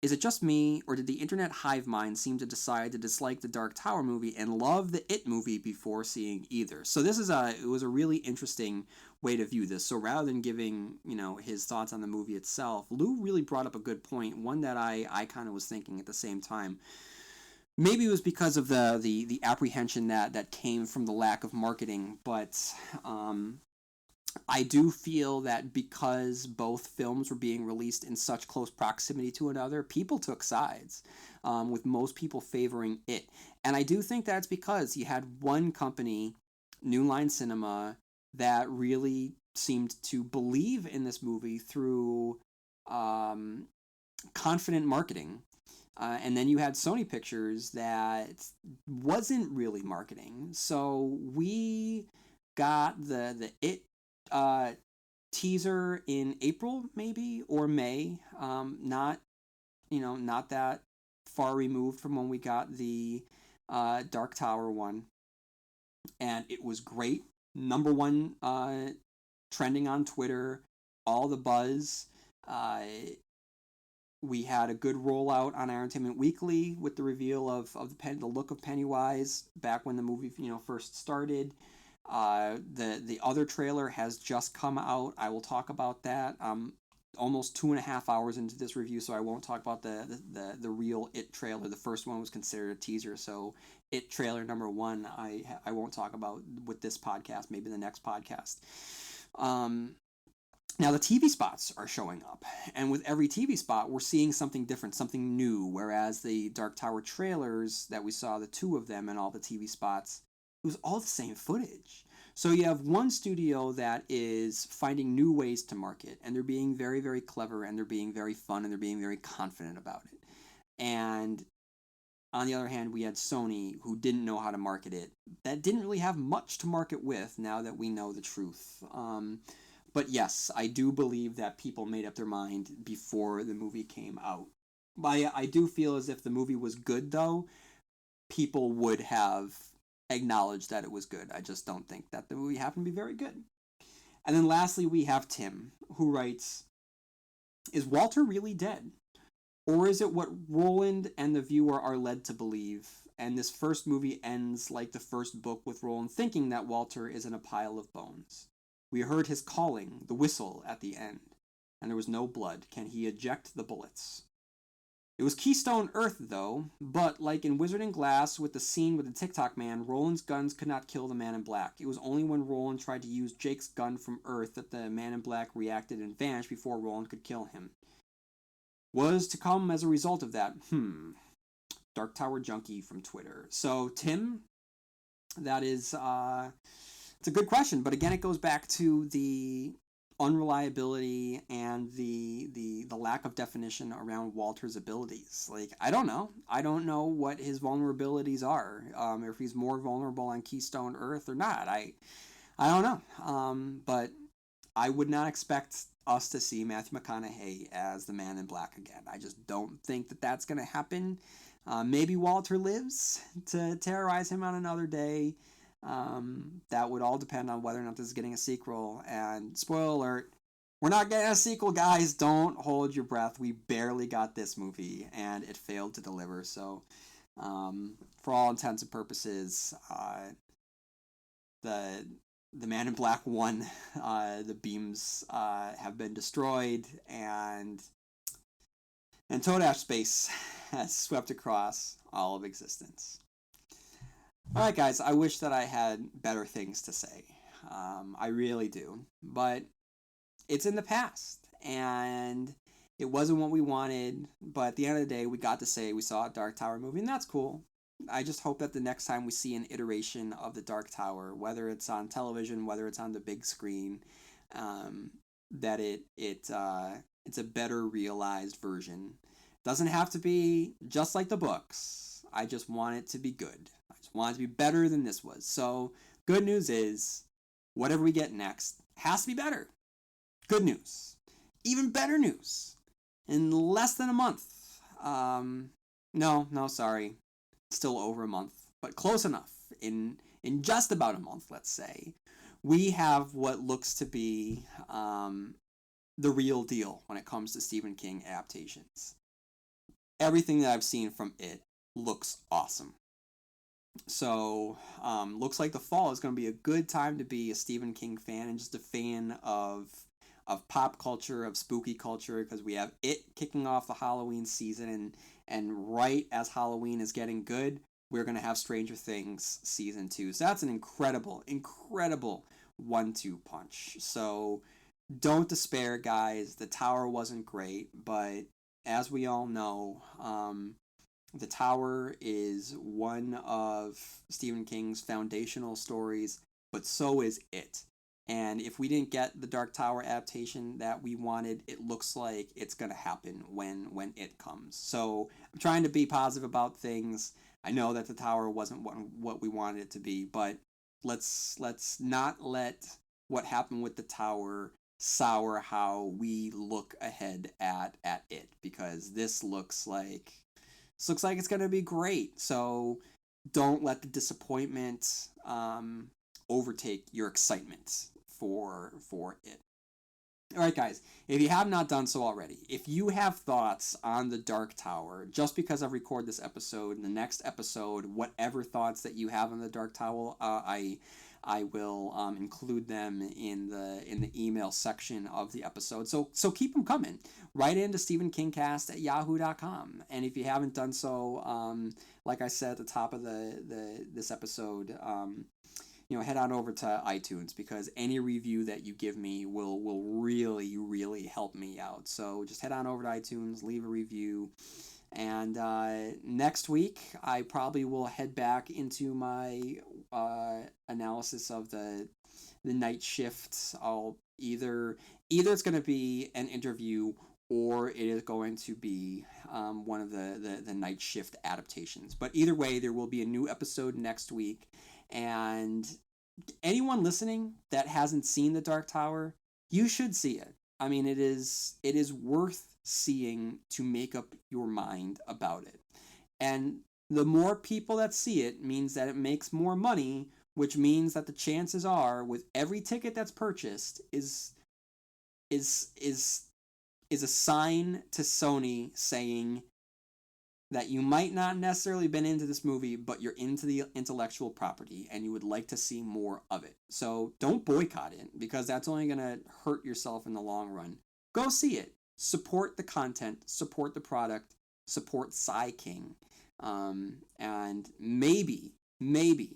is it just me, or did the internet hive mind seem to decide to dislike the Dark Tower movie and love the It movie before seeing either? So it was a really interesting way to view this. So rather than giving, his thoughts on the movie itself, Lou really brought up a good point, one that I kind of was thinking at the same time. Maybe it was because of the apprehension that came from the lack of marketing, but I do feel that because both films were being released in such close proximity to another, people took sides, with most people favoring It. And I do think that's because you had one company, New Line Cinema, that really seemed to believe in this movie through confident marketing. And then you had Sony Pictures that wasn't really marketing. So we got the It teaser in April, maybe, or May. Not that far removed from when we got the Dark Tower one, and it was great. Number one trending on Twitter, all the buzz. We had a good rollout on our Entertainment Weekly with the reveal of the look of Pennywise back when the movie first started. The other trailer has just come out. I will talk about that. Almost 2.5 hours into this review, so I won't talk about the real It trailer. The first one was considered a teaser, so It trailer number one I won't talk about with this podcast. Maybe the next podcast. Now the TV spots are showing up, and with every TV spot, we're seeing something different, something new. Whereas the Dark Tower trailers that we saw, the two of them, and all the TV spots, it was all the same footage. So you have one studio that is finding new ways to market, and they're being very, very clever, and they're being very fun, and they're being very confident about it. And on the other hand, we had Sony, who didn't know how to market it, that didn't really have much to market with now that we know the truth. But yes, I do believe that people made up their mind before the movie came out. I do feel as if the movie was good, though, people would have acknowledged that it was good. I just don't think that the movie happened to be very good. And then lastly, we have Tim, who writes, is Walter really dead? Or is it what Roland and the viewer are led to believe? And this first movie ends like the first book with Roland thinking that Walter is in a pile of bones. We heard his calling, the whistle, at the end, and there was no blood. Can he eject the bullets? It was Keystone Earth, though, but like in Wizard and Glass with the scene with the TikTok man, Roland's guns could not kill the Man in Black. It was only when Roland tried to use Jake's gun from Earth that the Man in Black reacted and vanished before Roland could kill him. Was to come as a result of that? Dark Tower Junkie from Twitter. So, Tim, that is it's a good question, but again, it goes back to the unreliability and the lack of definition around Walter's abilities. Like, I don't know what his vulnerabilities are. If he's more vulnerable on Keystone Earth or not. I don't know. But I would not expect us to see Matthew McConaughey as the Man in Black again. I just don't think that that's going to happen. Maybe Walter lives to terrorize him on another day. That would all depend on whether or not this is getting a sequel. And spoiler alert, we're not getting a sequel, guys. Don't hold your breath. We barely got this movie, and it failed to deliver. So, for all intents and purposes, the Man in Black won. The beams have been destroyed, and Toadash space has swept across all of existence. All right, guys, I wish that I had better things to say. I really do. But it's in the past, and it wasn't what we wanted, but at the end of the day, we got to say we saw a Dark Tower movie, and that's cool. I just hope that the next time we see an iteration of the Dark Tower, whether it's on television, whether it's on the big screen, that it's a better realized version. Doesn't have to be just like the books. I just want it to be good. I just want it to be better than this was. So, good news is, whatever we get next has to be better. Good news. Even better news. In less than a month. No, sorry. Still over a month, but close enough. In just about a month, let's say, we have what looks to be the real deal when it comes to Stephen King adaptations. Everything that I've seen from it looks awesome. So, looks like the fall is going to be a good time to be a Stephen King fan and just a fan of pop culture, of spooky culture, because we have it kicking off the Halloween season, and right as Halloween is getting good, we're going to have Stranger Things season 2. So that's an incredible 1-2 punch. So don't despair, guys. The Tower wasn't great, but as we all know, The Tower is one of Stephen King's foundational stories, but so is it. And if we didn't get the Dark Tower adaptation that we wanted, it looks like it's going to happen when it comes. So I'm trying to be positive about things. I know that The Tower wasn't what we wanted it to be, but let's not let what happened with The Tower sour how we look ahead at it, because this looks like it's going to be great. So don't let the disappointment overtake your excitement for it. All right, guys, if you have not done so already, if you have thoughts on the Dark Tower, just because I've recorded this episode, in the next episode, whatever thoughts that you have on the Dark Tower, I will include them in the email section of the episode. So keep them coming. Write into stephenkingcast@yahoo.com. And if you haven't done so, like I said at the top of this episode, head on over to iTunes, because any review that you give me will really, really help me out. So just head on over to iTunes, leave a review. And next week, I probably will head back into my analysis of the night shifts. I'll either it's going to be an interview, or it is going to be one of the night shift adaptations. But either way, there will be a new episode next week. And anyone listening that hasn't seen The Dark Tower, you should see it. I mean, it is worth seeing to make up your mind about it. And the more people that see it means that it makes more money, which means that the chances are, with every ticket that's purchased, is a sign to Sony saying that you might not necessarily been into this movie, but you're into the intellectual property and you would like to see more of it. So don't boycott it, because that's only going to hurt yourself in the long run. Go see it. Support the content, support the product, support Cy King. And maybe, if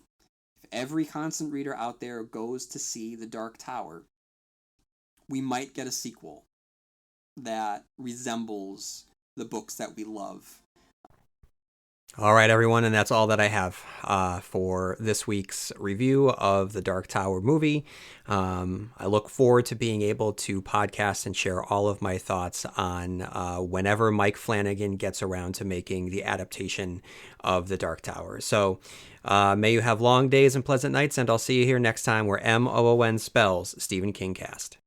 every constant reader out there goes to see The Dark Tower, we might get a sequel that resembles the books that we love. All right, everyone, and that's all that I have for this week's review of the Dark Tower movie. I look forward to being able to podcast and share all of my thoughts on whenever Mike Flanagan gets around to making the adaptation of the Dark Tower. So may you have long days and pleasant nights, and I'll see you here next time where MOON spells Stephen King Cast.